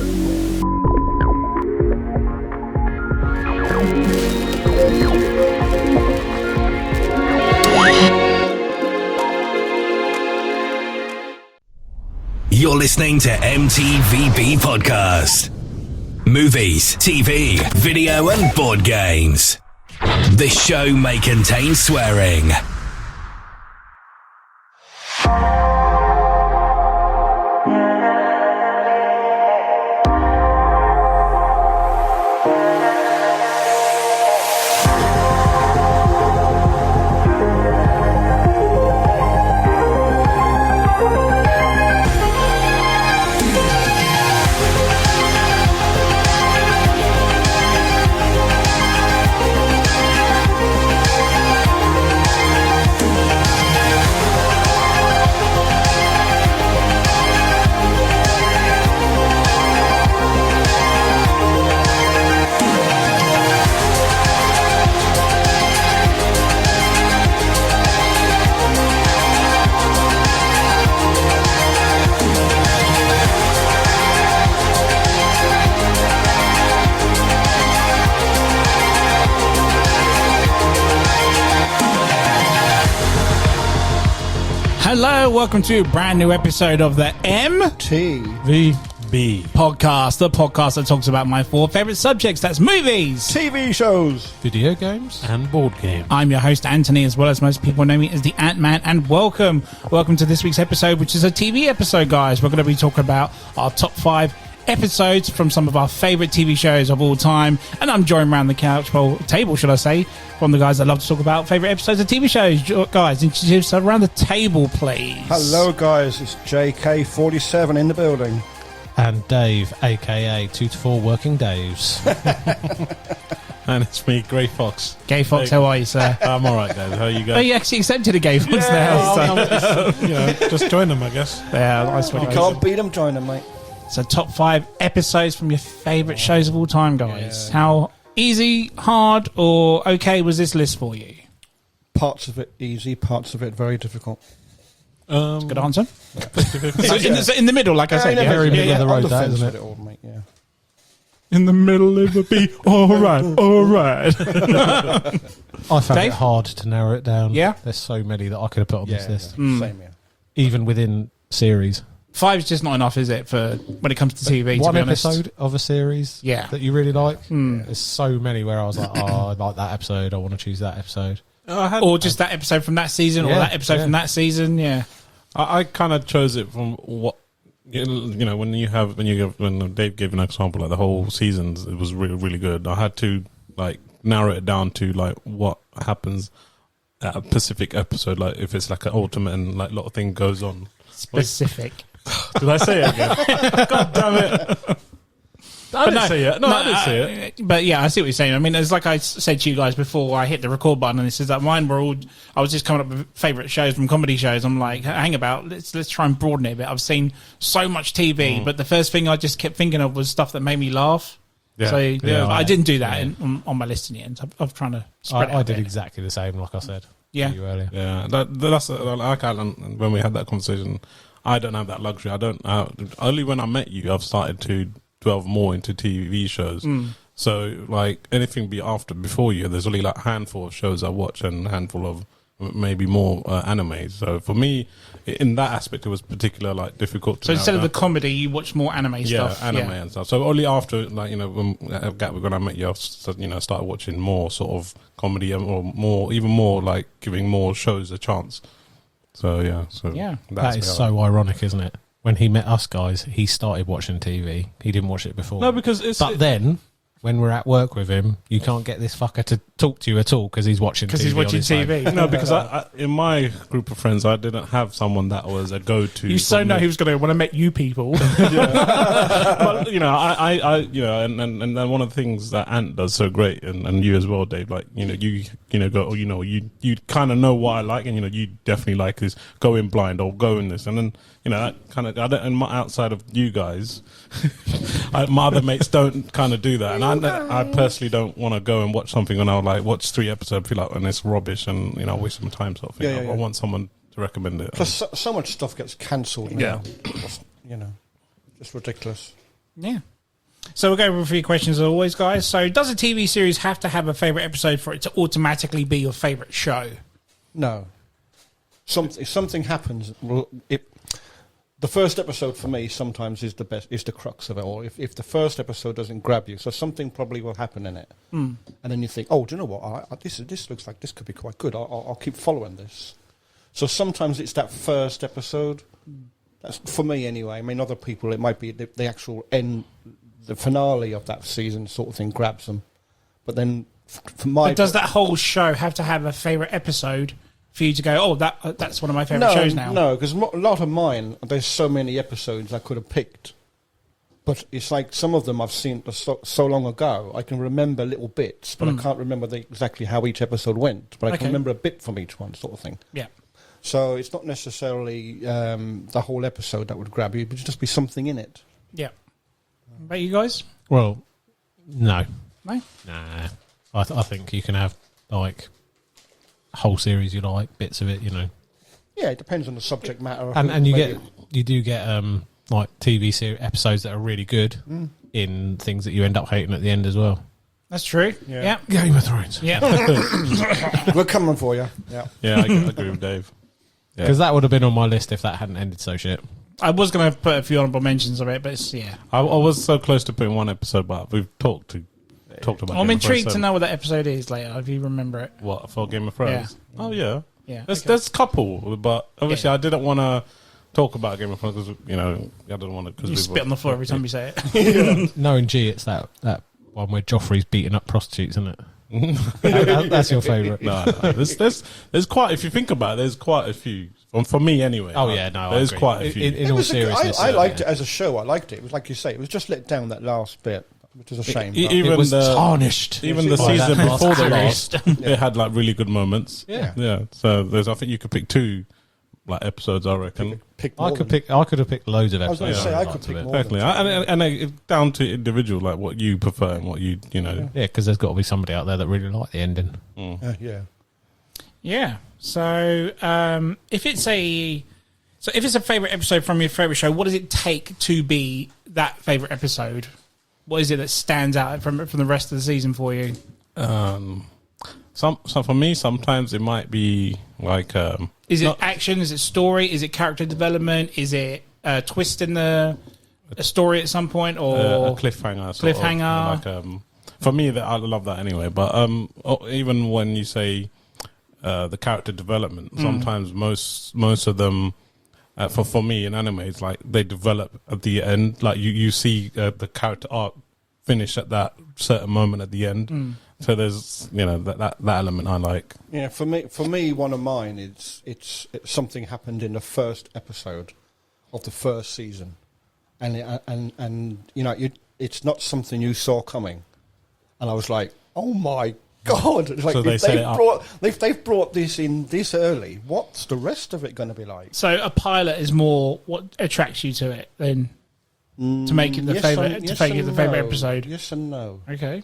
You're listening to M.T.V.B. Podcast. Movies, TV, video and board games. This show may contain swearing. Hello, welcome to a brand new episode of the M.T.V.B. podcast, the podcast that talks about my four favourite subjects. That's movies, TV shows, video games, and board games. I'm your host, Anthony, as well as most people know me as the Ant-Man, and welcome to this week's episode, which is a TV episode, guys. We're going to be talking about our top 5 episodes from some of our favourite TV shows of all time, and I'm joined around the table, should I say, from the guys that love to talk about favourite episodes of TV shows. Guys, introduce yourself around the table, please. Hello, guys. It's JK47 in the building. And Dave, a.k.a. 2 to 4 Working Daves. And it's me, Grey Fox. Gay Fox, how are you, sir? I'm alright, Dave. How are you Oh, going? you actually accepted a Gay Fox now. So. Just join them, I guess. Yeah, nice one. You can't beat them, join them, mate. So top 5 episodes from your favourite shows of all time, guys. Yeah. How easy, hard, or okay was this list for you? Parts of it easy, parts of it very difficult. That's a good answer. Yeah. So in the middle, like I said. Very middle of the road, that, isn't it? All, mate, yeah. In the middle of the beat, alright. I found Dave? it hard to narrow it down. Yeah? There's so many that I could have put on this list. Yeah. Same here. Even within series. 5's just not enough, is it, for when it comes to TV, One to be honest? episode of a series that you really like. There's so many where I was like, I like that episode, I want to choose that episode. Or just that episode from that season, or that episode from that season, I kind of chose it from what when Dave gave an example, like the whole seasons, it was really, really good. I had to like narrow it down to like what happens at a specific episode, like if it's like an ultimate and like a lot of things goes on. Specific. Did I say it again? God damn it. I didn't say it. I didn't say it. But yeah, I see what you're saying. I mean, it's like I said to you guys before I hit the record button, and this is that mine were all. I was just coming up with favourite shows from comedy shows. I'm like, hang about, let's try and broaden it a bit. I've seen so much TV, but the first thing I just kept thinking of was stuff that made me laugh. Yeah. So I didn't do that on my list in the end. I'm trying to spread it out. I did exactly the same, like I said. Yeah. To you earlier. Yeah, that's like when we had that conversation. I don't have that luxury. Only when I met you, I've started to delve more into TV shows. So, like, anything before you, there's only like a handful of shows I watch and a handful of maybe more anime. So, for me, in that aspect, it was particularly like difficult to. So, instead of the comedy, you watch more anime stuff. Anime and stuff. So, only after, like, when I met you, I started watching more sort of comedy or even more like giving more shows a chance. So that is so ironic, isn't it? When he met us guys, he started watching TV. He didn't watch it before. No, because then when we're at work with him, you can't get this fucker to talk to you at all because he's watching. Because he's watching TV. No, because I in my group of friends, I didn't have someone that was a go-to. You so know he was going to want to meet you people. But and then one of the things that Ant does so great, and you as well, Dave. Like you kind of know what I like, and you definitely like this go in blind or go in this, and then that kind of outside of you guys, my other mates don't kind of do that, and I personally don't want to go and watch something and I'll like watch 3 episodes, feel like, and it's rubbish, and waste my time sort of thing. I want someone to recommend it. Plus, so much stuff gets cancelled. Yeah, just ridiculous. Yeah. So we'll go over a few questions as always, guys. So does a TV series have to have a favourite episode for it to automatically be your favourite show? No. If something happens, the first episode for me sometimes is the best, is the crux of it all. If the first episode doesn't grab you, so something probably will happen in it, and then you think, oh, do you know what? This looks like this could be quite good. I'll keep following this. So sometimes it's that first episode. That's for me anyway. I mean, other people it might be the actual end, the finale of that season sort of thing grabs them. But then, for my But does that whole show have to have a favourite episode for you to go, oh, that's one of my favourite shows now? No, because a lot of mine, there's so many episodes I could have picked. But it's like some of them I've seen so long ago, I can remember little bits, but I can't remember exactly how each episode went. But I can remember a bit from each one, sort of thing. Yeah. So it's not necessarily the whole episode that would grab you, but just be something in it. Yeah. About you guys? Well, no. No? Nah. I think you can have, like, a whole series you like, bits of it, you know. Yeah, it depends on the subject matter. And you do get like TV series episodes that are really good in things that you end up hating at the end as well. That's true. Yeah. Game of Thrones. Yeah. We're coming for you. Yeah. Yeah, I agree with Dave. Because that would have been on my list if that hadn't ended so shit. I was going to put a few honourable mentions of it, but it's, yeah. I was so close to putting one episode, but we've talked about. I'm Game of Thrones, intrigued to know what that episode is later, if you remember it. What for Game of Thrones? Yeah. Oh yeah, Yeah. There's a couple, but obviously Yeah. I didn't want to talk about Game of Thrones because I didn't want to. You spit on the floor every time you say it. Knowing G, it's that one where Joffrey's beating up prostitutes, isn't it? That's your favourite. No. There's quite. If you think about it, there's quite a few. For me, anyway. Oh yeah, no, there's I agree. quite a few. In all seriousness, I liked it as a show. I liked it. It was like you say. It was just let down that last bit, which is a shame. Even it was the tarnished. Even the By season that before the last last, it had like really good moments. Yeah. So I think you could pick two like episodes. I reckon. I could have picked loads of I was episodes. going to say I could pick more. Exactly, and down to individual, like what you prefer and what you know. Yeah, because there's got to be somebody out there that really liked the ending. Yeah. Yeah. So if it's a favourite episode from your favourite show, what does it take to be that favourite episode? What is it that stands out from the rest of the season for you? So for me, sometimes it might be like. Is it action? Is it story? Is it character development? Is it a twist in a story at some point, or a cliffhanger? Cliffhanger. For me, I love that anyway. But even when you say the character development, sometimes most of them. For me in anime, it's like they develop at the end. Like you see the character arc finish at that certain moment at the end. So there's that element I like. Yeah, for me, one of mine it's something happened in the first episode of the first season, and it's not something you saw coming, and I was like, oh my God! Like So if they've brought this in this early, what's the rest of it going to be like? So a pilot is more what attracts you to it than to make it the favourite episode. Yes and no. Okay.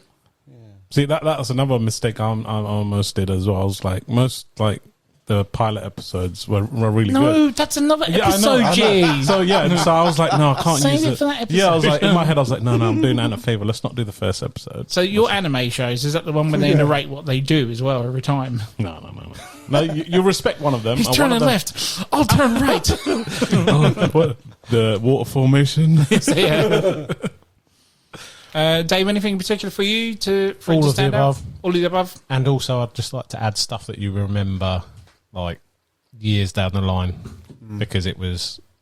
See that was another mistake I almost did as well. I was like the pilot episodes were really good. No, that's another episode, I know. G. So I was like, no, I can't Save use it it for that episode. Yeah, I was like in my head, I was like, no, I'm doing Anna a favour. Let's not do the first episode. So your anime shows, is that the one where they narrate what they do as well every time? No. No, you respect one of them. He's turning left. I'll turn right. What, the water formation? Dave, anything in particular for you to All to of the stand out? above. All of the above. And also, I'd just like to add stuff that you remember, like years down the line, because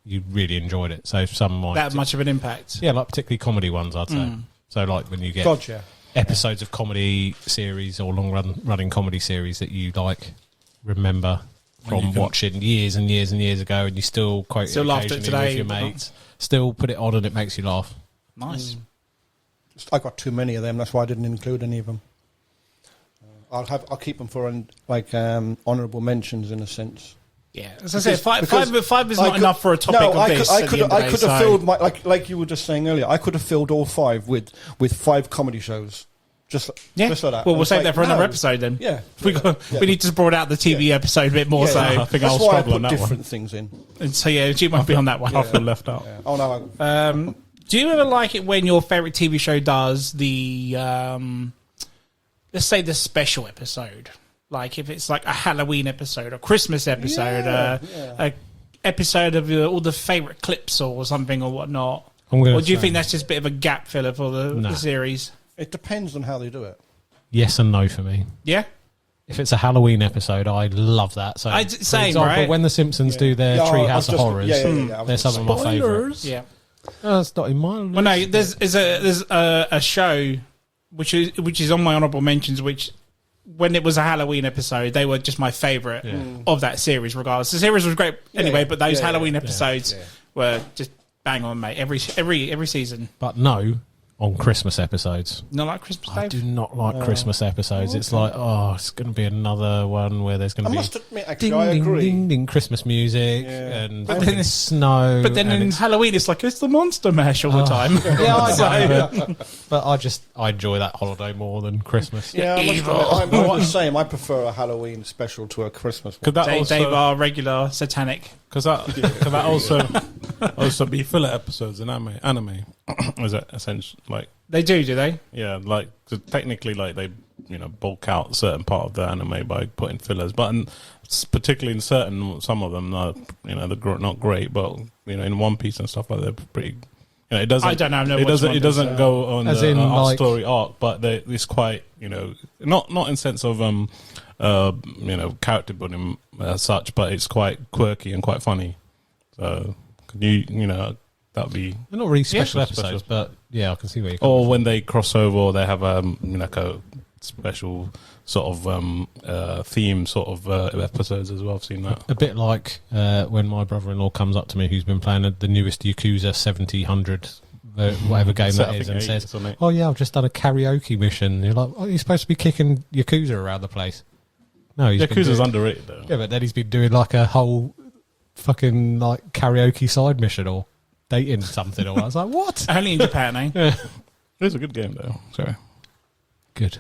you really enjoyed it. So some might That much of an impact. yeah, like particularly comedy ones, I'd say. So like when you get Gotcha. episodes of comedy series or running comedy series that you like remember from watching years and years and years ago, and you still quote Still it laughed at occasionally today, with your mates. Still put it on and it makes you laugh. Nice. I got too many of them. That's why I didn't include any of them. I'll keep them for honourable mentions in a sense. Yeah, as I said, five is not enough for a topic of this. I could have filled like you were just saying earlier. I could have filled all five with 5 comedy shows, just like that. Well, we'll save that for another episode then. Yeah, we need to broaden out the TV episode a bit more. Yeah, so yeah. I think That's I'll why struggle I on put that different one. things in. And so yeah, you might be on that one. I feel left out. Yeah. Oh no. Do you ever like it when your favorite TV show does the, let's say, the special episode? Like if it's like a Halloween episode, a Christmas episode, a episode of all the favorite clips or something or whatnot? Or do you think that's just a bit of a gap filler for the series? It depends on how they do it. Yes and no for me. Yeah? If it's a Halloween episode, I love that. So, Same, for example, right? when The Simpsons do their Treehouse of Horrors, they're some of my favourites. Yeah. That's not in my list. Well, no, there's a show which is on my honourable mentions, which when it was a Halloween episode, they were just my favourite of that series. Regardless, the series was great anyway, but those Halloween episodes were just bang on, mate. Every season. But no, on Christmas episodes. Not like Christmas Day? I do not like Christmas episodes. It's like, it's going to be another one where there's going to be... I must admit, actually, I agree. Ding, ding, Christmas music and then snow. But then in Halloween, it's like, it's the Monster Mash all the time. Yeah, I know. But I enjoy that holiday more than Christmas. Yeah, I'm the same. I prefer a Halloween special to a Christmas one. Could that Dave are regular satanic. Could that also be filler episodes in anime? Is that essentially like They do they? Yeah, like 'cause technically, like they bulk out a certain part of the anime by putting fillers, but particularly in some of them, they're not great. But in One Piece and stuff like that, they're pretty. It doesn't. I don't know. It doesn't go on as the in, story arc, but it's quite not in sense of character building as such, but it's quite quirky and quite funny. So that'd be... They're not really special episodes, but yeah, I can see where you're coming from. When they cross over, or they have like a special sort of theme sort of episodes as well. I've seen that. A bit like when my brother-in-law comes up to me, who's been playing the newest Yakuza 70-100, whatever game that is, and says, "Oh yeah, I've just done a karaoke mission." And you're like, "Oh, you're supposed to be kicking Yakuza around the place." No, Yakuza's underrated though. Yeah, but then he's been doing like a whole fucking like karaoke side mission or dating something. Or I was like, what? Only in Japan, eh? Yeah. It's a good game though. Sorry. Good.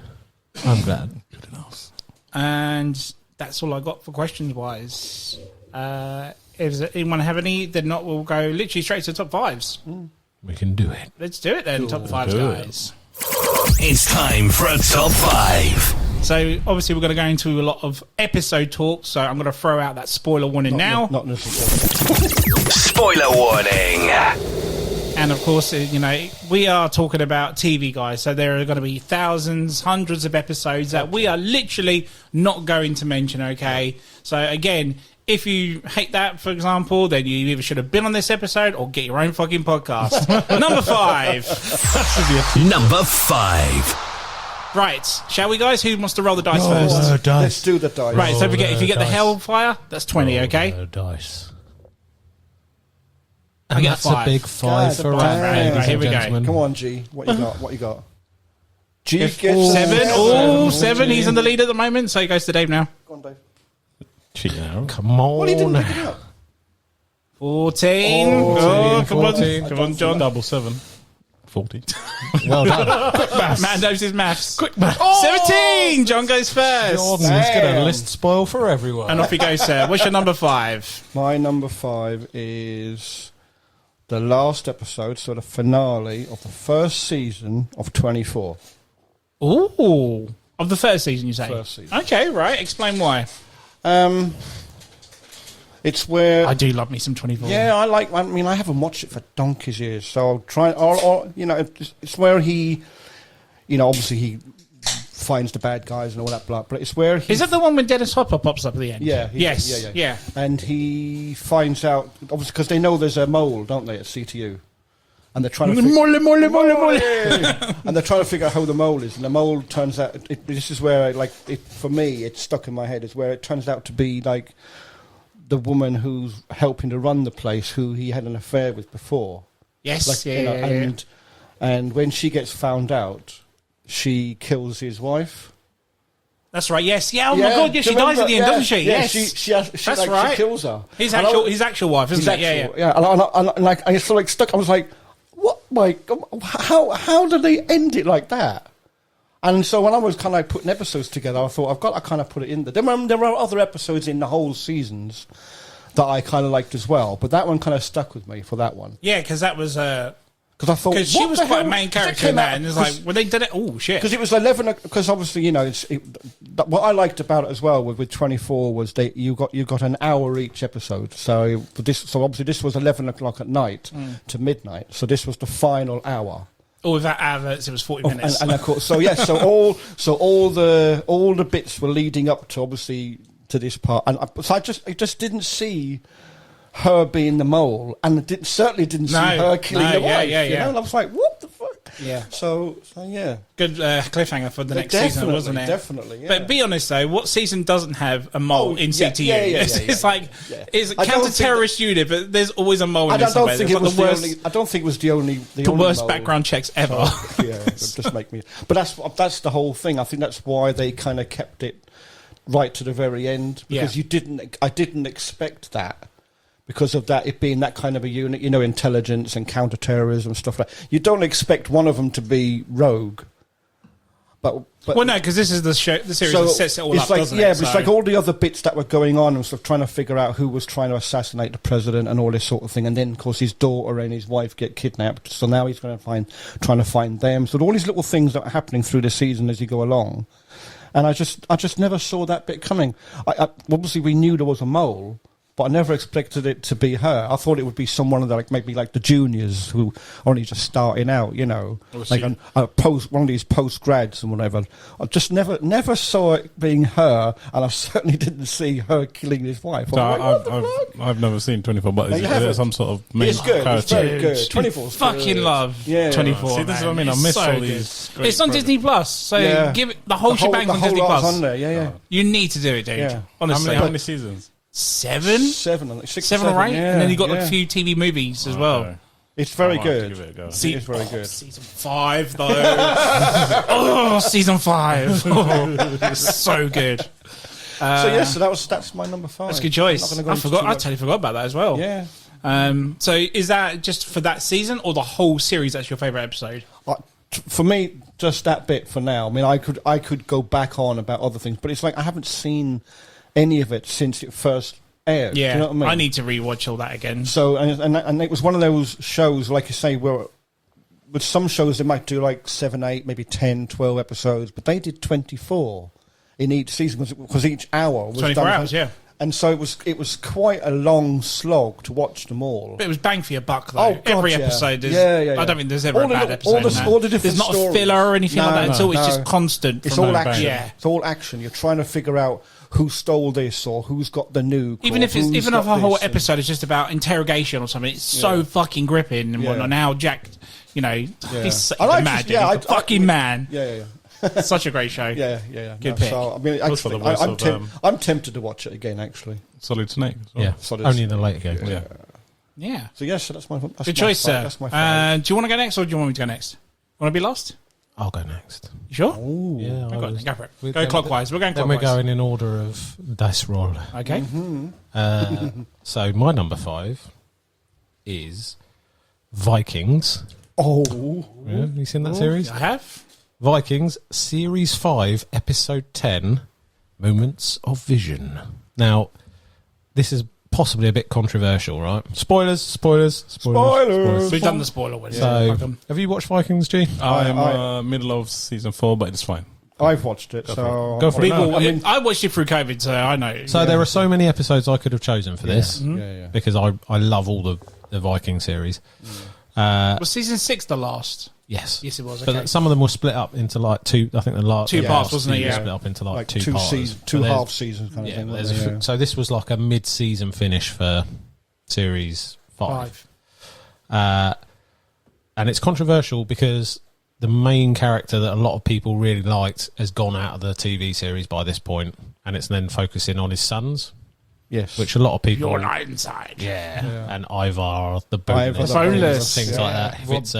I'm glad. Good enough. And that's all I got for questions wise. If anyone have any, then not, we'll go literally straight to the top fives. We can do it. Let's do it then, top fives, guys. It's time for a top five. So obviously we're going to go into a lot of episode talk, so I'm going to throw out that spoiler warning now. Not necessarily. Spoiler warning. And of course, we are talking about TV, guys, so there are going to be thousands, hundreds of episodes that we are literally not going to mention, okay? So again, if you hate that, for example, then you either should have been on this episode or get your own fucking podcast. Number 5. Number 5. Right, shall we, guys? Who wants to roll the dice first? Let's do the dice. Right, so if you get the Hellfire, that's 20, okay? Dice. I And get that's 5. a big 5 for Right, ladies here and we go. gentlemen. Come on, G. What you got? What you got? G gets 7. Oh, 7. He's in the lead at the moment, so he goes to Dave now. Go on, Dave. Cheating out. Come on. Well, he didn't pick it up. 14. Oh, come 14. on. Come on, John. Double 7. 40. Well done. Man knows his maths. Quick math. 17. John goes first. Jordan's going to list spoil for everyone. And off he goes, sir. What's your number 5? My number 5 is the last episode, so the finale of the first season of 24. Ooh. Of the first season, you say? First season. Okay, right. Explain why. It's where I do love me some 24. Yeah, I mean, I haven't watched it for donkey's years, so I'll try. It's where he, obviously he finds the bad guys and all that, but it's where he. Is that the one when Dennis Hopper pops up at the end? Yeah. Yeah. And he finds out, obviously, because they know there's a mole, don't they, at CTU, and they're trying to Mole. and they're trying to figure out how the mole is, and the mole turns out. This is where, for me, it's stuck in my head. Is where it turns out to be like the woman who's helping to run the place, who he had an affair with before. Yes, And when she gets found out, she kills his wife. That's right. Yes. Yeah. Oh my God. Yeah, she dies at the end, doesn't she? Yeah, Yes. she That's right. She kills her. His actual wife, isn't it? Yeah. And I sort of stuck. I was like, what? Like, how did they end it like that? And so when I was kind of putting episodes together, I thought I've got to kind of put it in there. There are other episodes in the whole seasons that I kind of liked as well, but that one kind of stuck with me for that one. Yeah, because that was because because I thought Because she what was the quite a hell? main 'Cause it character in came that, out- and it's 'cause- like when they did it, oh shit! because it was 11. Because obviously, you know, what I liked about it as well with 24 was that you got an hour each episode. So obviously this was 11 o'clock at night to midnight. So this was the final hour. Or with that adverts, it was 40 minutes. And of course, so yes, so all the bits were leading up to obviously to this part, and I just didn't see her being the mole, and I certainly didn't see her killing the wife. You know? And I was like, what the fuck? Yeah. So yeah. Good cliffhanger for the next season, wasn't it? Definitely, yeah. But be honest though, what season doesn't have a mole in CTU? It's like it's a I don't counter-terrorist unit, but there's always a mole in I this. don't think it was the worst, I don't think it was the only worst mole. background checks ever. Yeah, it just make me. But that's the whole thing. I think that's why they kind of kept it right to the very end, because I didn't expect that. Because of that, it being that kind of a unit, you know, intelligence and counter-terrorism stuff like that. You don't expect one of them to be rogue. But well, no, because this is the series that sets it all up, doesn't it? Yeah, but it's like all the other bits that were going on and sort of trying to figure out who was trying to assassinate the president and all this sort of thing. And then, of course, his daughter and his wife get kidnapped. So now he's trying to find them. So all these little things that are happening through the season as you go along. And I just never saw that bit coming. Obviously, we knew there was a mole, but I never expected it to be her. I thought it would be someone of the, maybe the juniors who are only just starting out, you know, one of these post grads and whatever. I just never saw it being her, and I certainly didn't see her killing his wife. I've never seen 24, but is there some sort of main It's good. character? It's very good. 24. Fucking love 24. See, this is what I mean. I It's miss so all good. these. It's on Disney Plus, so give it the whole shebang's on Disney lot's Plus. on there. Yeah. You need to do it, dude. Yeah. Honestly, How many seasons? seven, 7 or 6, 7 or 8, yeah, and then you got yeah. a few TV movies as well. Okay. It's very I might have to good. give it a go. It's very good. Season 5 though. Oh, season 5. Oh, so good. So that's my number 5. That's a good choice. I'm not gonna go I into forgot. too I much. totally forgot about that as well. Yeah. So is that just for that season or the whole series? That's your favourite episode? For me, just that bit for now. I mean, I could go back on about other things, but it's like I haven't seen any of it since it first aired. Yeah, Do you know what I mean? I need to rewatch all that again. So and it was one of those shows, like you say, where with some shows they might do like 7, 8, maybe 10, 12 episodes, but they did 24 in each season because each hour was 24 done hours, yeah. And so it was quite a long slog to watch them all. But it was bang for your buck, though. Oh, God, every yeah. episode is. Yeah. I don't think there's ever a bad episode. All the different there's not stories. a filler or anything like that at all. It's just constant. It's from all the- action. Yeah. It's all action. You're trying to figure out who stole this or who's got the nuke. Even if a a whole episode is just about interrogation or something, it's so fucking gripping and whatnot. Now Jack, you know, he's such a mad dude. He's a fucking man. Yeah. Such a great show. Yeah. Good pick. So I mean, Also the actually, voice of, I'm tempted to watch it again. Actually, Solid Snake. as well. Yeah, Solid only in the Snake. later game. Yeah. Yeah. So yes, that's my Good choice, sir. That's my five. Do you want to go next or do you want me to go next? Want to be last? I'll go next. You sure? Yeah, Go on, go for it. Go then- clockwise. We're going Then clockwise. we're going in order of dice roll. Okay. So my number 5 is Vikings. Oh, Yeah, have you seen that series? I have. Vikings, Series 5, Episode 10, Moments of Vision. Now, this is possibly a bit controversial, right? Spoilers. We've done the spoiler one. So, have you watched Vikings, G? I'm middle of season 4, but it's fine. I've watched it. So Go for it. People, I mean- I watched it through COVID, so I know. So there are so many episodes I could have chosen for this yeah. because I love all the Viking series. Was season 6 the last? Yes. Yes, it was. Okay. But some of them were split up into like two. I think the last Two parts, wasn't it? season Yeah. split up into like two two parts. seasons, two half seasons kind of thing. wasn't it? Yeah. So this was like a mid-season finish for series 5. And it's controversial because the main character that a lot of people really liked has gone out of the TV series by this point, and it's then focusing on his sons, Yes. which a lot of people. Your night inside. Yeah. And Ivar, the Ivar boneless, the boneless. things like that. If it's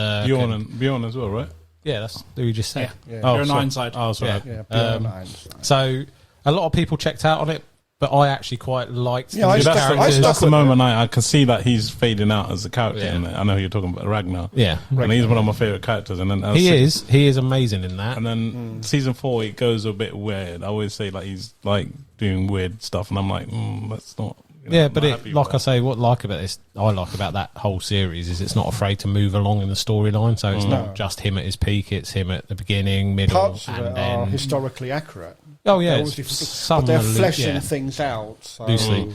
Bjorn as well, right? yeah, that's who you just said. Yeah. Yeah. Your sorry. night inside. Oh, sorry. Yeah. Beyond Irons. So a lot of people checked out on it, but I actually quite liked Yeah, the I new stuck- characters. That's the moment I can see that he's fading out as a character. Yeah. In it. I know who you're talking about, Ragnar. Yeah. And he's one of my favourite characters. And then He is amazing in that. And then season 4, it goes a bit weird. I always say like he's like doing weird stuff, and I'm like, that's not. Yeah, but I say, what I like about that whole series is it's not afraid to move along in the storyline. So it's not just him at his peak; it's him at the beginning, middle, Parts and of it then are historically accurate. Oh yeah, but they're fleshing things out loosely.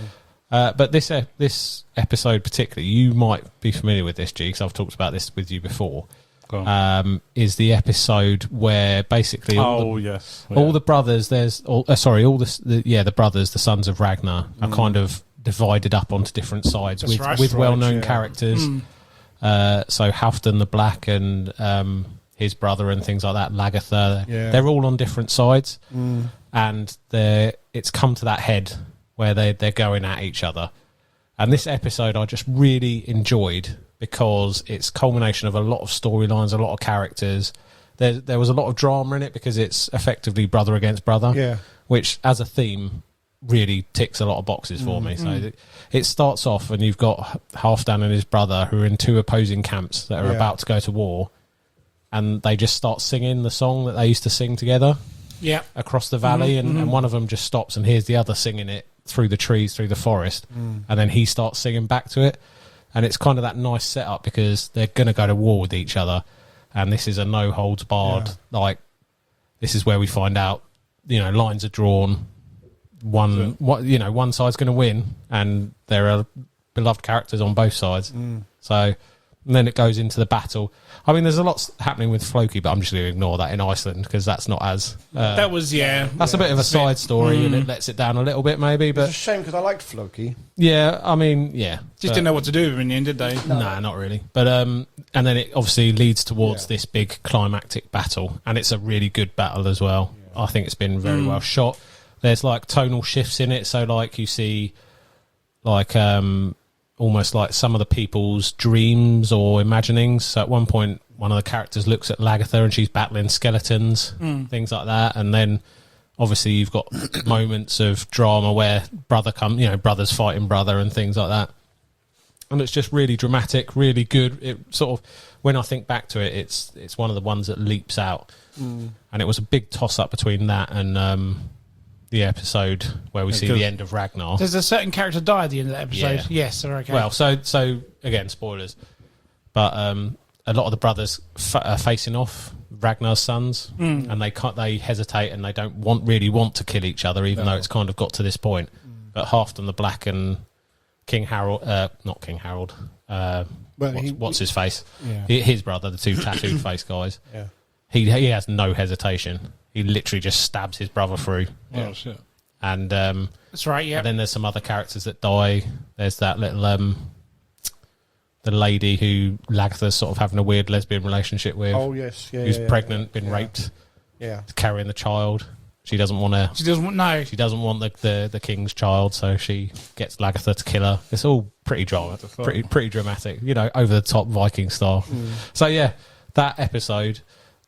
But this episode particularly, you might be familiar with this, G, because I've talked about this with you before. Is the episode where basically all the brothers, the brothers, the sons of Ragnar, are kind of divided up onto different sides with well-known characters. So Halfdan the Black and his brother and things like that, Lagertha, they're all on different sides, and it's come to that head where they're going at each other. And this episode I just really enjoyed because it's culmination of a lot of storylines, a lot of characters. There was a lot of drama in it because it's effectively brother against brother, which as a theme really ticks a lot of boxes for me. So it starts off and you've got Halfdan and his brother who are in two opposing camps that are about to go to war, and they just start singing the song that they used to sing together across the valley, and one of them just stops and hears the other singing it through the trees, through the forest, and then he starts singing back to it. And it's kind of that nice setup because they're going to go to war with each other, and this is a no holds barred. Like, this is where we find out, lines are drawn. One side's going to win, and there are beloved characters on both sides. So, and then it goes into the battle. I mean, there's a lot happening with Floki, but I'm just going to ignore that in Iceland because that's not as... That's a bit of a side story, and it lets it down a little bit, maybe. But it's a shame because I liked Floki. Yeah, I mean, just didn't know what to do with him in the end, did they? No, not really. But and then it obviously leads towards this big climactic battle, and it's a really good battle as well. I think it's been very well shot. There's like tonal shifts in it, so like you see like almost like some of the people's dreams or imaginings. So at one point, one of the characters looks at Lagertha and she's battling skeletons, things like that. And then obviously you've got moments of drama where brothers fighting brother and things like that. And it's just really dramatic, really good. It sort of, when I think back to it, it's one of the ones that leaps out. And it was a big toss up between that and the episode where we see the end of Ragnar. Does a certain character die at the end of that episode? Yes, okay. Well, so again, spoilers. But a lot of the brothers are facing off Ragnar's sons, and they hesitate and they don't really want to kill each other, even though it's kind of got to this point. But Halfdan the Black and King Harold, not King Harold. What's his face? His brother, the two tattooed face guys. He has no hesitation. He literally just stabs his brother through. Oh shit! And that's right. Yeah. And then there's some other characters that die. There's that little the lady who Lagertha's sort of having a weird lesbian relationship with. Oh yes, who's pregnant, been raped. Yeah. Carrying the child. She doesn't want to. She doesn't want. No. She doesn't want the king's child, so she gets Lagertha to kill her. It's all pretty drama, pretty dramatic. Over the top Viking style. So yeah, that episode.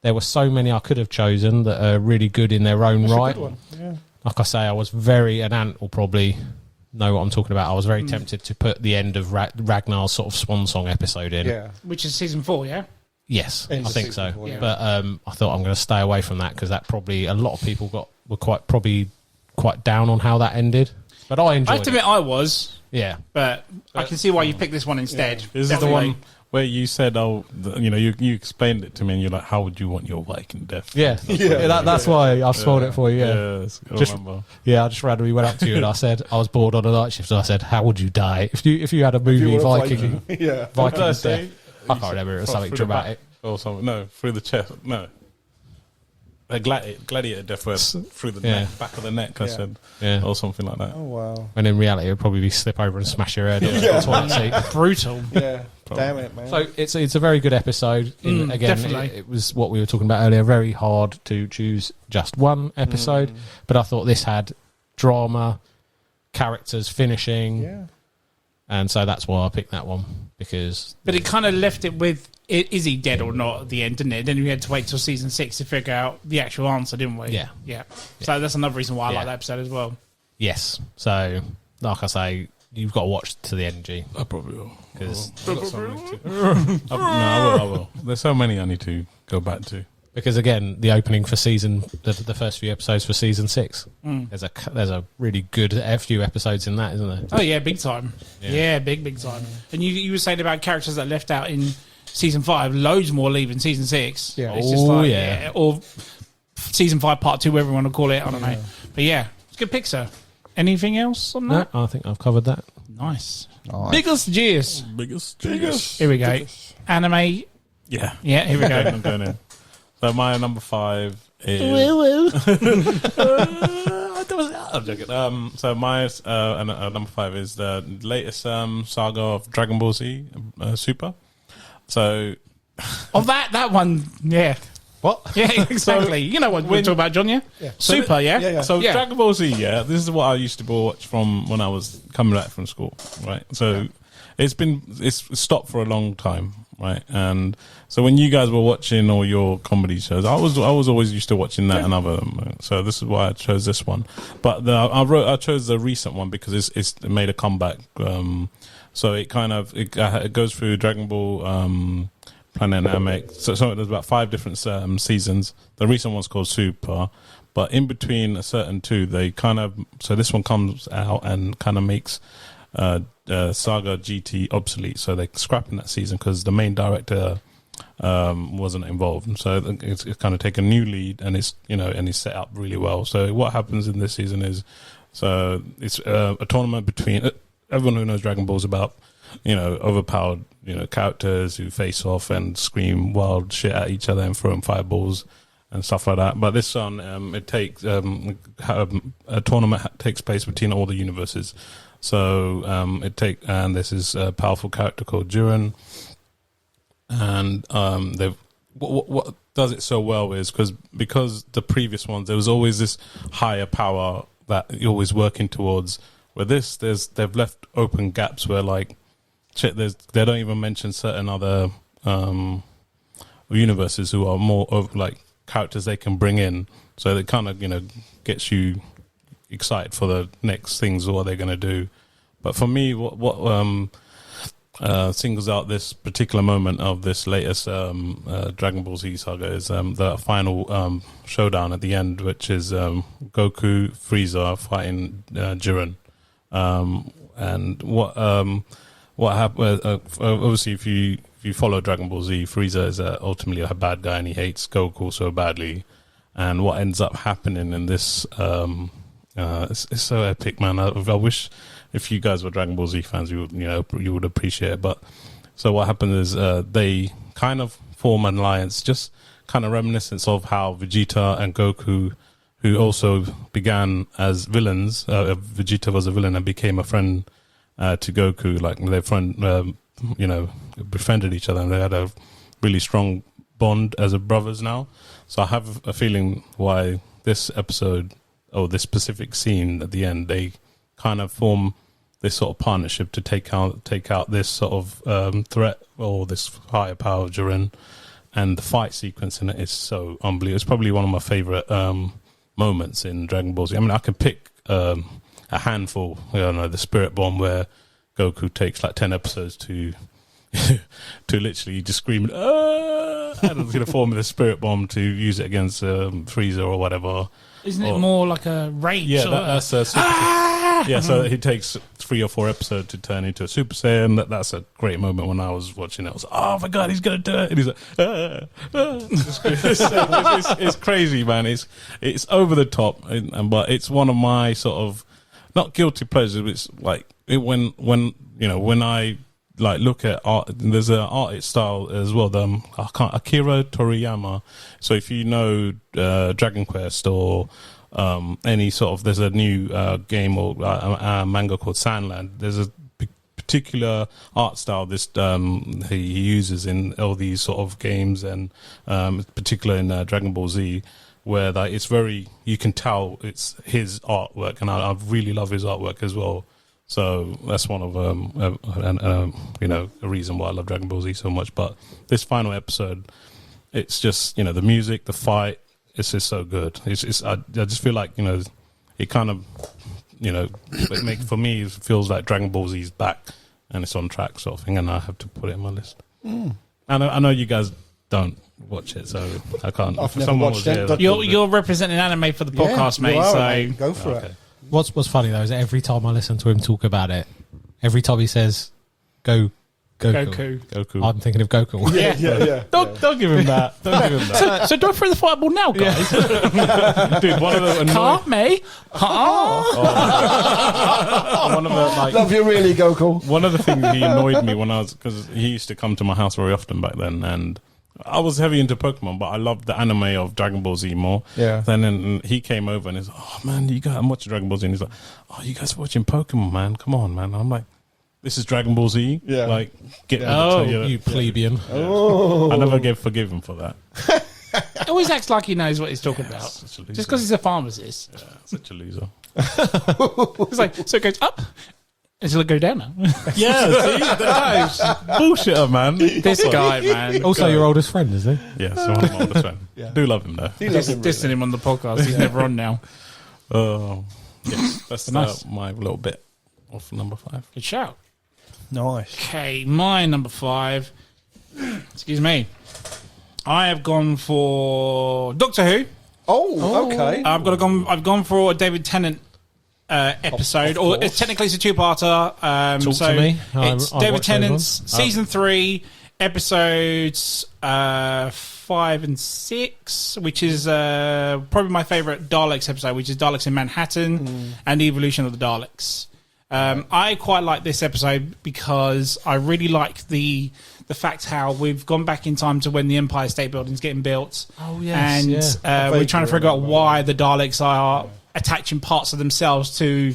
There were so many I could have chosen that are really good in their own right. A good one. Yeah. Like I say, I was and Ant will probably know what I'm talking about. I was very tempted to put the end of Ragnar's sort of swan song episode in. Yeah. Which is season 4, yeah? Yes, I think so. 4, yeah. But I thought I'm going to stay away from that because that probably a lot of people were quite down on how that ended. But I enjoyed it. I have to admit I was. Yeah. But I can see why you picked this one instead. Yeah. This is the one where you said, you explained it to me and you're like, how would you want your Viking death? Yeah. That's why I've spoiled it for you. Yeah. I just randomly went up to you and I said, I was bored on a night shift and I said, how would you die? If you had a movie Viking death. I can't remember, it was something dramatic. Or something. No, through the chest. No. A gladiator death was through the back of the neck, I said. Yeah. Or something like that. Oh, wow. And in reality, it would probably be slip over and smash your head on the toilet seat. Brutal. Yeah. Damn it, man. So it's a very good episode. Again, it was what we were talking about earlier, very hard to choose just one episode. But I thought this had drama, characters finishing. Yeah. And so that's why I picked that one. But it kind of left it with, is he dead or not at the end, didn't it? Then we had to wait till season 6 to figure out the actual answer, didn't we? Yeah. So that's another reason why I like that episode as well. Yes. So, like I say, you've got to watch to the end, G. I probably will. Because I will. There's so many I need to go back to. Because again, the opening for the first few episodes for season 6, there's a really good few episodes in that, isn't there? Oh yeah, big time. Yeah, big time. And you were saying about characters that left out in season 5, loads more leave in season 6. Yeah. It's just or season 5 part 2, whatever you want to call it. I don't know. But yeah, it's a good pick, sir. Anything else on that? No, I think I've covered that. Nice. Nice. Biggest Gears. Biggest. Here we go. Anime. Yeah. Yeah, here we go. I'm going in. So my number 5 is. I'm joking. So my number 5 is the latest saga of Dragon Ball Z Super. So. Of that one, yeah. What? Yeah, exactly. You know what we're talking about, John, yeah? Super, yeah? So Dragon Ball Z, this is what I used to watch from when I was coming back from school, right? So it's stopped for a long time, right? And so when you guys were watching all your comedy shows, I was always used to watching that and other. So this is why I chose this one. But I chose the recent one because it made a comeback. So it kind of it goes through Dragon Ball. Planet Namek. So there's about 5 different seasons. The recent one's called Super, but in between a certain 2, they kind of. So this one comes out and kind of makes Saga GT obsolete. So they're scrapping that season because the main director wasn't involved. So it's kind of taken a new lead, and it's and it's set up really well. So what happens in this season is, so it's a tournament between everyone who knows Dragon Ball is about. Overpowered, characters who face off and scream wild shit at each other and throw them fireballs and stuff like that. But this one, it takes a tournament takes place between all the universes. So and this is a powerful character called Jiren, and what does it so well is because the previous ones there was always this higher power that you're always working towards. Where they've left open gaps where like. Shit, they don't even mention certain other universes who are more of like characters they can bring in, so it kind of gets you excited for the next things or what they're going to do. But for me, what singles out this particular moment of this latest Dragon Ball Z saga is the final showdown at the end, which is Goku, Frieza fighting Jiren, and what happened? Obviously, if you follow Dragon Ball Z, Frieza is ultimately a bad guy, and he hates Goku so badly. And what ends up happening in this, it's so epic, man. I wish if you guys were Dragon Ball Z fans, you would appreciate it. But so what happens is they kind of form an alliance, just kind of reminiscent of how Vegeta and Goku, who also began as villains, Vegeta was a villain and became a friend. To Goku, like their friend, befriended each other, and they had a really strong bond as brothers now. So I have a feeling why this episode or this specific scene at the end, they kind of form this sort of partnership to take out this sort of threat or this higher power Jiren, and the fight sequence in it is so unbelievable. It's probably one of my favorite moments in Dragon Ball Z. I mean, I can pick. A handful, the Spirit Bomb, where Goku takes like 10 episodes to literally just scream, and it's going to form the Spirit Bomb to use it against Frieza or whatever. Isn't it more like a rage? Yeah, that's a Super yeah, so he takes 3 or 4 episodes to turn into a Super Saiyan. That's a great moment when I was watching it. I was like, oh my God, he's going to do it. And he's like, It's crazy, man. It's over the top, but it's one of my sort of, not guilty pleasures, but it's like when I like look at art, there's an artist style as well. Akira Toriyama. So if you know Dragon Quest or any sort of, there's a new game or manga called Sandland. There's a particular art style he uses in all these sort of games, and particularly in Dragon Ball Z. Where it's very, you can tell it's his artwork, and I really love his artwork as well. So that's one of a reason why I love Dragon Ball Z so much. But this final episode, it's just the music, the fight, it's just so good. I just feel like it kind of for me it feels like Dragon Ball Z is back and it's on track sort of thing, and I have to put it in my list. I know you guys don't watch it, so I can't. I've If never someone watched was it. here, You're representing anime for the podcast, you mate. are, So mate. Go for it. What's funny though is that every time I listen to him talk about it, every time he says Goku, Goku. I'm thinking of Goku. Yeah. Don't give him that. Don't give him that. so do I throw the fireball now, guys? Dude, one of the Can't me? one of the like Love you really, Goku. one of the things he annoyed me when I was, because he used to come to my house very often back then, and I was heavy into Pokemon, but I loved the anime of Dragon Ball Z more. Yeah. Then he came over and he's like, "Oh man, I'm watching Dragon Ball Z," and he's like, "Oh, you guys are watching Pokemon, man? Come on, man." I'm like, "This is Dragon Ball Z. Yeah. Like, get Oh, You plebeian. I never forgive him for that. He always acts like he knows what he's talking about. Such a loser. Just because he's a pharmacist. Yeah, such a loser. It's like, so it goes up, and it'll go down now. Yeah, see, that is bullshitter, man. This guy, man. Also, your oldest friend, is he? Yeah, so I'm my oldest friend. Do love him though. Dissing him on the podcast. He's never on now. Oh, yeah, that's Nice. my little bit of number 5. Good shout. Nice. Okay, my number 5. Excuse me. I have gone for Doctor Who. Oh, okay. I've gone for a David Tennant episode, Of or course. it's technically it's a two-parter. Talk so to me. It's I David watched those Tennant's ones. season 3, episodes 5 and 6, which is probably my favorite Daleks episode, which is Daleks in Manhattan and the evolution of the Daleks. I quite like this episode because I really like the fact how we've gone back in time to when the Empire State Building's getting built. Oh, yes, and yeah. we're trying to figure out remember, why the Daleks are attaching parts of themselves to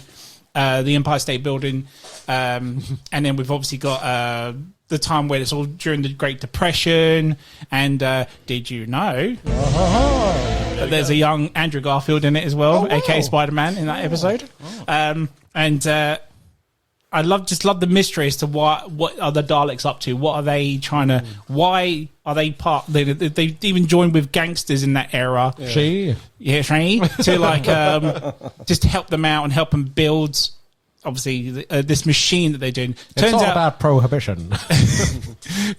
the Empire State Building, and then we've obviously got the time where it's all during the Great Depression. And did you know that there's a young Andrew Garfield in it as well, aka Spider-Man, in that episode? I love the mystery as to what are the Daleks up to? What are they trying to? Why are they part? They even joined with gangsters in that era. She. To like just to help them out and help them build. Obviously, this machine that they're doing. It's all about prohibition.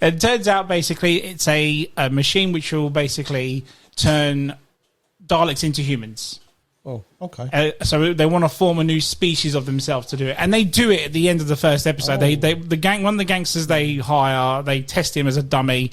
It turns out basically it's a machine which will basically turn Daleks into humans. Oh, okay. So they want to form a new species of themselves to do it, and they do it at the end of the first episode. One of the gangsters they hire, they test him as a dummy,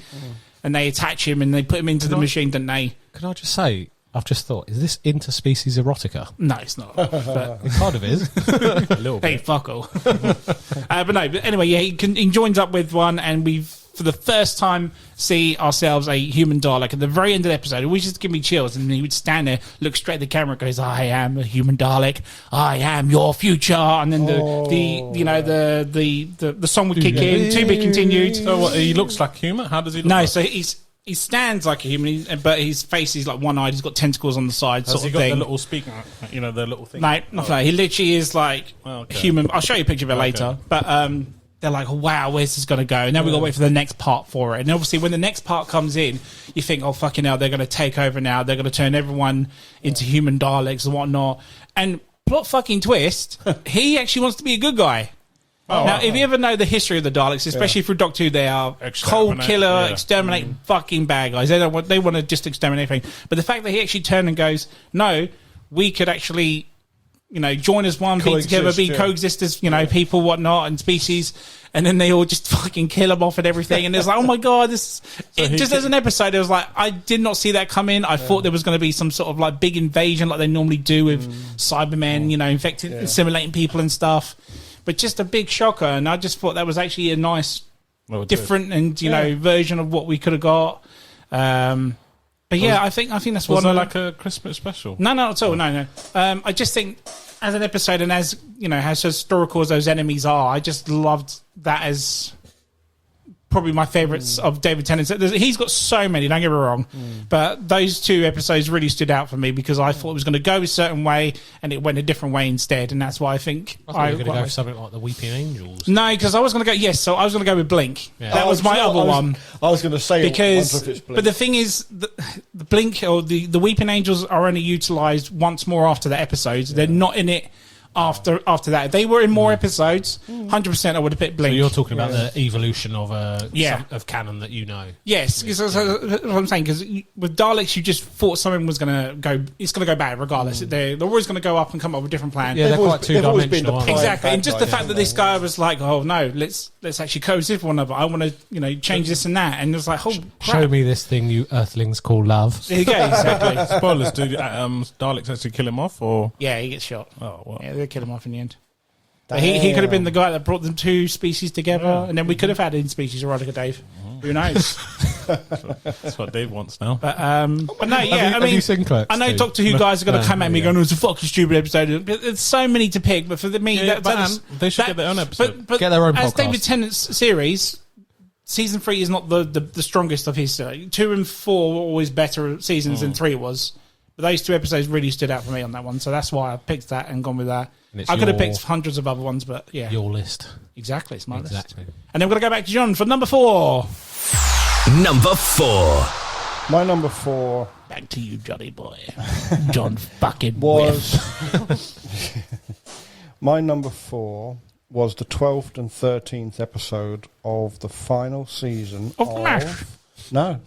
and they attach him and they put him into the machine. Don't they? Can I just say, I've just thought, is this interspecies erotica? No, it's not. But, It kind of is. A little hey, bit. fuck all. But anyway, yeah, he joins up with one, and we've for the first time see ourselves a human Dalek. At the very end of the episode, it was just give me chills, and he would stand there, look straight at the camera, and goes, "I am a human Dalek. I am your future." And then the song would kick in. To be continued. So what, he looks like human? How does he look? No, like? so he stands like a human, but his face is like one-eyed. He's got tentacles on the side, Has sort he of got thing. the little speaker? The little thing. No, he literally is like Okay. human. I'll show you a picture of it later. But they're like, wow, where's this going to go? And now we've got to wait for the next part for it. And obviously, when the next part comes in, you think, oh, fucking hell, they're going to take over now. They're going to turn everyone into human Daleks and whatnot. And plot fucking twist, he actually wants to be a good guy. If you ever know the history of the Daleks, especially through Doctor Who, they are cold killer, exterminate fucking bad guys. They want to just exterminate everything. But the fact that he actually turned and goes, no, we could actually, join as one, be together, coexist as, people, whatnot, and species. And then they all just fucking kill him off and everything. And it's like, oh my God, as an episode, it was like, I did not see that come in. I thought there was going to be some sort of like big invasion like they normally do with Cybermen, infecting, assimilating people and stuff. But just a big shocker. And I just thought that was actually a nice, different and, version of what we could have got. But yeah, I think that's Was one. there like a Christmas special? No, not at all. No. I just think as an episode and as as historical as those enemies are, I just loved that as probably my favourites of David Tennant. He's got so many, don't get me wrong, but those two episodes really stood out for me because I thought it was going to go a certain way and it went a different way instead, and that's why I think I thought you were going to go for something like the Weeping Angels. No, because I was going to go. So I was going to go with Blink. Yeah. That was my other one. I was going to say Because, but the thing is, the Blink or the Weeping Angels are only utilised once more after the episodes. They're not in it after that. If they were in more episodes, 100% I would have picked Blink. So you're talking about the evolution of of canon that you know. Yes, because that's what I'm saying. Because with Daleks, you just thought something was going to go. It's going to go bad regardless. They're always going to go up and come up with a different plan. Yeah, they're quite two-dimensional. Exactly, and just the fact that this guy was like, "Oh no, let's actually coexist with one another. I want to change this and that," and it was like, "Oh, crap. Show me this thing you Earthlings call love." There you go. Exactly. Spoilers, do Daleks actually kill him off, or Yeah, he gets shot. oh, well. Yeah, they kill him off in the end. But he could have been the guy that brought them two species together, and then we could have had in-species erotica, Dave. Who knows? That's what Dave wants now. But no, yeah. Have you seen Clerks, I know Steve? Doctor Who guys are going to come at me yeah. going, "Oh, it's a fucking stupid episode." But there's so many to pick. But for me, they should get their own episode. But Get their own as podcast. David Tennant's series, season 3 is not the strongest of his. 2 and 4 were always better seasons than 3 was. But those 2 episodes really stood out for me on that one, so that's why I picked that and gone with that. I could have picked hundreds of other ones, but yeah, Your list. exactly, it's my list. Exactly. And then we're going to go back to John for number 4. Number 4. My number 4 Back to you, Johnny boy. John fucking was my number 4 was the 12th and 13th episode of the final season Of MASH? No,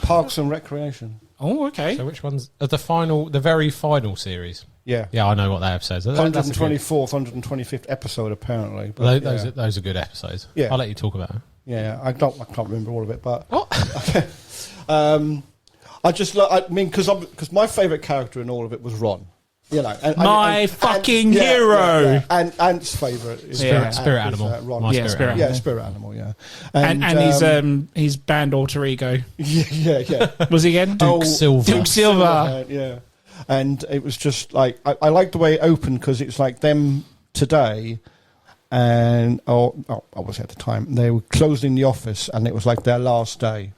Parks and Recreation. Oh, okay. So which one's the very final series? Yeah, Yeah, I know what that episode is. That's a good- 124th, 125th episode apparently. But Those are good episodes. Yeah. I'll let you talk about it. yeah, I can't remember all of it, but What? I just because my favourite character in all of it was Ron. You know, My fucking hero. Yeah. And Ant's favourite is Spirit animal. Ron. My Yeah, spirit spirit animal. Yeah, spirit animal. Yeah, And his band alter ego. yeah. Was he again? Duke Silver. Duke Silver. Yeah, and it was just like I liked the way it opened because it's like them today, and obviously at the time they were closing the office, and it was like their last day,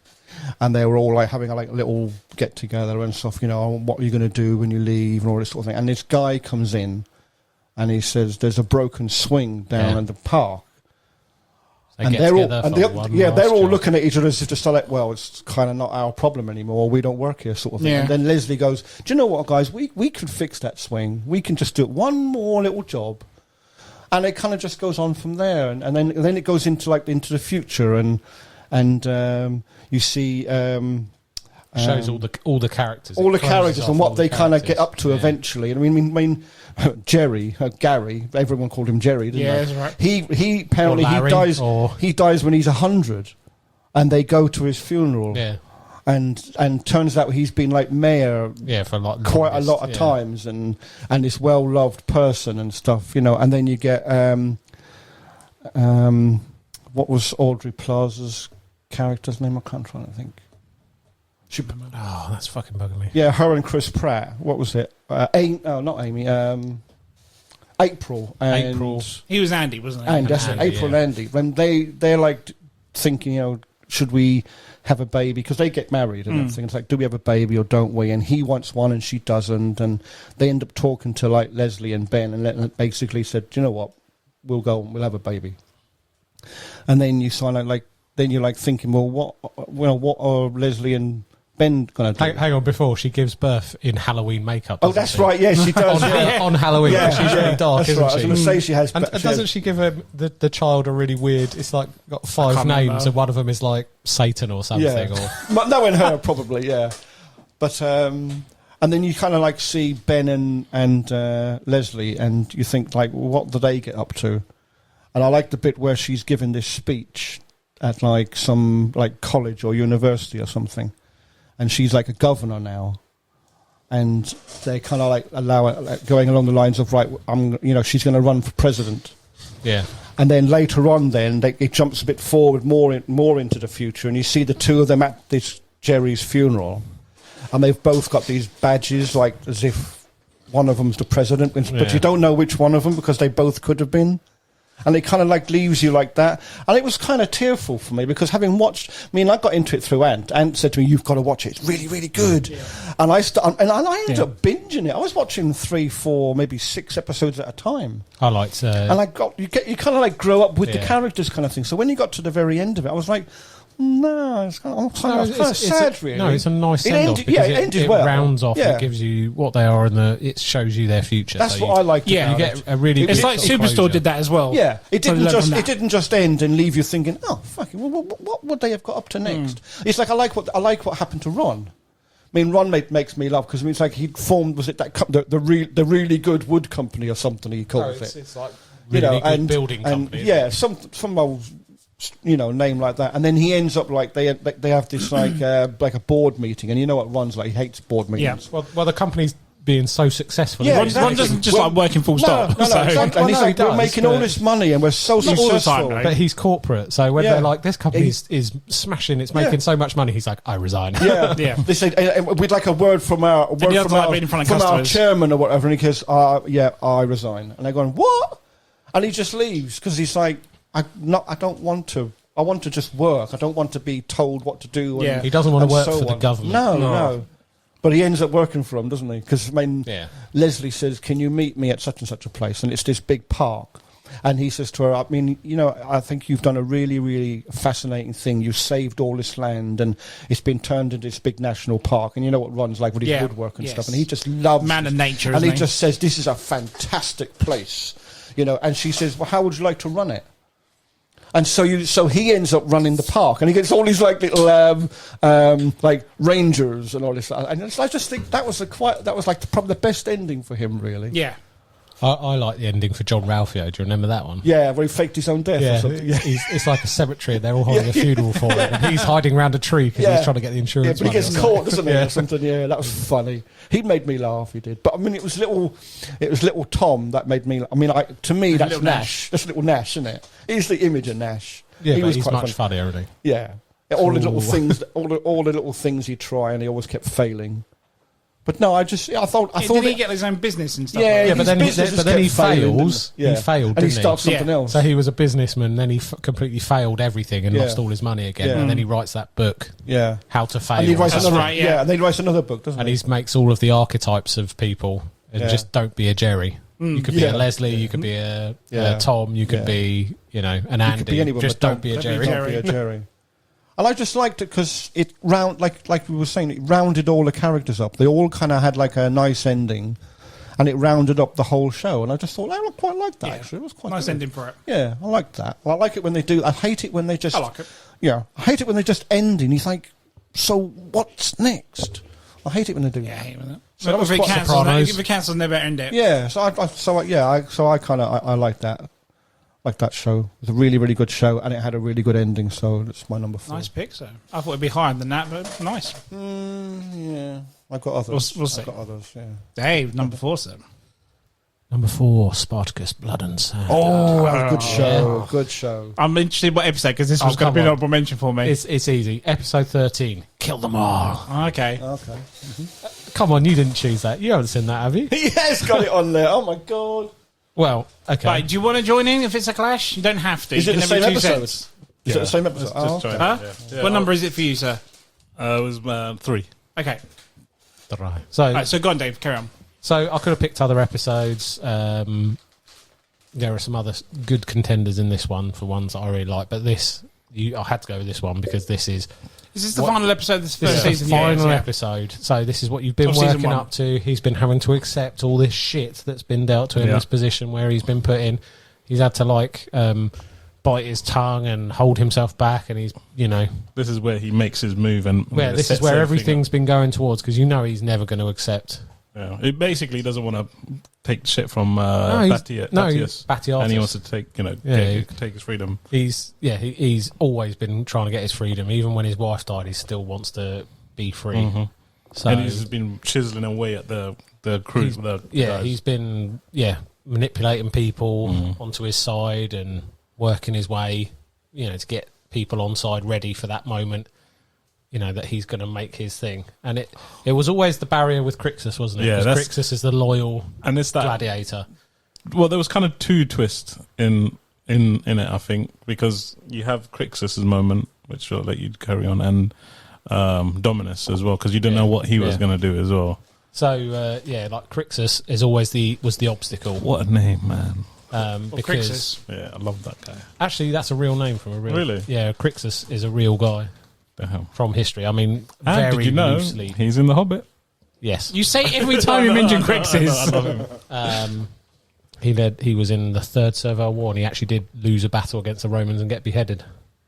and they were all like having a little get together and stuff. You know, what are you going to do when you leave and all this sort of thing. And this guy comes in, and he says, "There's a broken swing down in the park." And they're all, they're all looking at each other as if to say, like, well, it's kind of not our problem anymore. We don't work here, sort of thing. Yeah. And then Leslie goes, "Do you know what, guys? We can fix that swing. We can just do one more little job." And it kind of just goes on from there, and then it goes into the future, and you see Shows all the characters. all the It closes characters off and all what the they kind of get characters. up to Yeah. eventually. And I mean, Gary, everyone called him Jerry, didn't Yeah, they? that's right. He apparently Or Larry, he dies. or- He dies when he's 100, and they go to his funeral. Yeah. And turns out he's been like mayor Yeah, for a lot. quite a lot of times, and this well loved person and stuff, you know. And then you get what was Audrey Plaza's character's name? I can't try to think. Oh, that's fucking bugging me. Yeah, her and Chris Pratt. What was it? Not Amy. April. And April. He was Andy, wasn't he? And that's it, Andy, April yeah. and Andy. When they're like thinking, you know, should we have a baby? Because they get married and everything. It's like, do we have a baby or don't we? And he wants one and she doesn't. And they end up talking to like Leslie and Ben, and basically said, do you know what? We'll go and we'll have a baby. And then you sign out then you're like thinking, well, what are Leslie and Ben going to do? Hang on, before she gives birth in Halloween makeup. Oh, doesn't that's she? right. Yeah, she does. yeah. on Halloween. Yeah, She's really dark, that's isn't right. I was she? going to say she has. And doesn't she give the child a really weird? It's like got 5 can't names, remember. and one of them is like Satan or something. Yeah. Or Knowing her, probably, yeah. But and then you kind of like see Ben and Leslie, and you think like, well, what do they get up to? And I like the bit where she's giving this speech at like some like college or university or something, and she's like a governor now, and they kind of like allow it, like, going along the lines of, right, she's going to run for president. yeah, And then later on, it jumps a bit forward, more into the future, and you see the two of them at this Jerry's funeral, and they've both got these badges, like as if one of them's the president, but Yeah. you don't know which one of them because they both could have been. And it kind of like leaves you like that. And it was kind of tearful for me because having watched, I got into it through Ant. Ant said to me, "You've got to watch it. It's really, really good." Yeah. And I ended up binging it. I was watching 3, 4, maybe 6 episodes at a time. I liked. And you kind of like grow up with the characters kind of thing. So when you got to the very end of it, I was like, No, it's kind of sad, really. No, it's a nice send-off because it rounds off. Yeah. It gives you what they are, and it shows you their future. That's what I like. Yeah, you get a really. It's like Superstore did that as well. Yeah, it didn't just end and leave you thinking, oh, fucking, what would they have got up to next? It's like I like what happened to Ron. I mean, Ron makes me laugh because it's like he'd formed, was it that the really good wood company or something he calls it? It's like really good building company. Yeah, some old name like that, and then he ends up like they have this like a board meeting, and you know what Ron's like, he hates board meetings. Yeah, well, the company's being so successful. Yeah, Ron doesn't just like working full stop. No, exactly. And he's like, we're making all this money and we're so successful. But he's corporate, so when they're like, this company is smashing, it's making so much money, he's like, I resign. Yeah, yeah. They say we'd like a word from our chairman or whatever, and he goes, I resign. And they're going, what? And he just leaves because he's like, I don't want to. I want to just work. I don't want to be told what to do. Yeah, he doesn't want to work for the government. No. But he ends up working for them, doesn't he? Because Leslie says, "Can you meet me at such and such a place?" And it's this big park. And he says to her, "I mean, I think you've done a really, really fascinating thing. You saved all this land, and it's been turned into this big national park. And you know what Ron's like with his woodwork and stuff. And he just loves man of nature. And he just says, "This is a fantastic place." And she says, "Well, how would you like to run it?" And so he ends up running the park, and he gets all these like little like rangers and all this. And I just think that was probably the best ending for him, really. Yeah. I like the ending for John Ralphio. Do you remember that one? Yeah, where he faked his own death or something. Yeah. It's like a cemetery, and they're all holding a funeral for him, and he's hiding around a tree because he's trying to get the insurance. Yeah, but he gets caught, doesn't he, or something? Yeah, that was funny. He made me laugh. He did. But I mean, it was little Tom that made me. I mean, to me, that's Nash. That's little Nash, isn't it? He's the image of Nash. Yeah, but he's much funnier, isn't he? Yeah, all the little things, all the little things he'd try, and he always kept failing. But no, I thought. Did he get his own business and stuff? Yeah, but then he fails. Yeah. He failed, and he didn't starts something else. So he was a businessman, then he completely failed everything and lost all his money again. Yeah. And then he writes that book, How to Fail. And he writes and then he writes another book, doesn't he? And he makes all of the archetypes of people. And just don't be a Jerry. You could be a Leslie. You could be a Tom. You could be, an Andy. Could be anyone, just don't be a Jerry. Don't be a Jerry. And I just liked it because it like we were saying, it rounded all the characters up. They all kind of had like a nice ending, and it rounded up the whole show. And I just thought I quite liked that. Actually, it was quite nice good. ending for it. Yeah, I like that. Well, I like it when they do. I hate it when they just. I like it. Yeah, I hate it when they just end, and he's like, "So what's next?" I hate it when they do that. I hate that. So that was if quite it cancels, never end it. Yeah, so I kind of like that. Like that show. It was a really, really good show, and it had a really good ending, so that's my number 4. Nice pick, so. I thought it'd be higher than that, but nice. Yeah. I've got others. We'll see. I've got others, yeah. Dave, number 4, sir. Number 4, Spartacus, Blood and Sand. Oh, that was a good show. Yeah. Good show. I'm interested in what episode, because this was going to be an honorable mention for me. It's easy. Episode 13, Kill Them All. Okay. Come on, you didn't choose that. You haven't seen that, have you? Yeah, it's got it on there. Oh, my God. Well, okay. Right, do you want to join in if it's a clash? You don't have to. Is it the same episode? Is it the same episode? What number is it for you, sir? It was 3. Okay. So go on, Dave. Carry on. So I could have picked other episodes. There are some other good contenders in this one for ones that I really like, but I had to go with this one because this is... Is this the final episode of this first season? The final episode. So this is what you've been working up to. He's been having to accept all this shit that's been dealt to him in this position where he's been put in. He's had to bite his tongue and hold himself back, and he's This is where he makes his move, and this is where everything's been going towards because he's never going to accept. Yeah, it basically doesn't want to take shit from Batius, and he wants to take take his freedom. He's always been trying to get his freedom. Even when his wife died, he still wants to be free. Mm-hmm. So, and he's been chiseling away at the crew. He's been manipulating people onto his side and working his way, to get people on side ready for that moment. That he's going to make his thing. And it was always the barrier with Crixus, wasn't it? Yeah, because Crixus is the loyal gladiator. Well, there was kind of 2 twists in it, I think, because you have Crixus's moment, which I'll let you carry on, and Dominus as well, because you didn't know what he was going to do as well. So, Crixus is always was the obstacle. What a name, man. Crixus. Yeah, I love that guy. Actually, that's a real name from a real... Really? Yeah, Crixus is a real guy The hell. from history. I mean, And very did you know loosely. he's in The Hobbit? Yes. You say every time you mention Crixus. He was in the Third Servile War, and he actually did lose a battle against the Romans and get beheaded.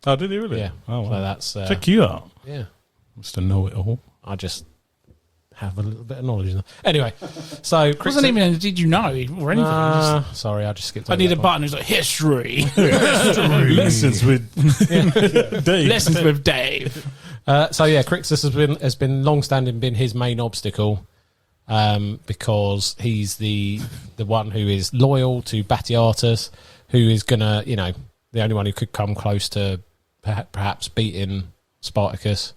Oh, did he really? Yeah. Oh, wow. So that's... Check you out, yeah. Mr. Know-It-All. I just have a little bit of knowledge. Anyway, so... Wasn't even did you know or anything? Sorry, I just skipped I over need a that button who's like history. Lessons with Dave. Lessons with Dave. So yeah, Crixus has been long-standing been his main obstacle, because he's the one who is loyal to Batiatus, who is gonna, the only one who could come close to perhaps beating Spartacus.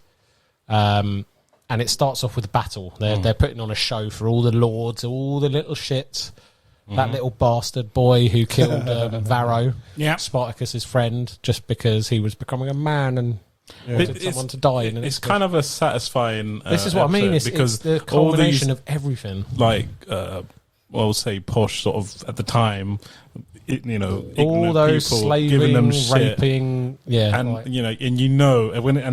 And it starts off with a battle. They're putting on a show for all the lords, all the little shits. That little bastard boy who killed Varro, Spartacus's friend, just because he was becoming a man and wanted someone to die. And it's kind of a satisfying. This is what I mean. It's the culmination of everything. Like, say posh sort of at the time. All those people slaving, giving them shit. raping, and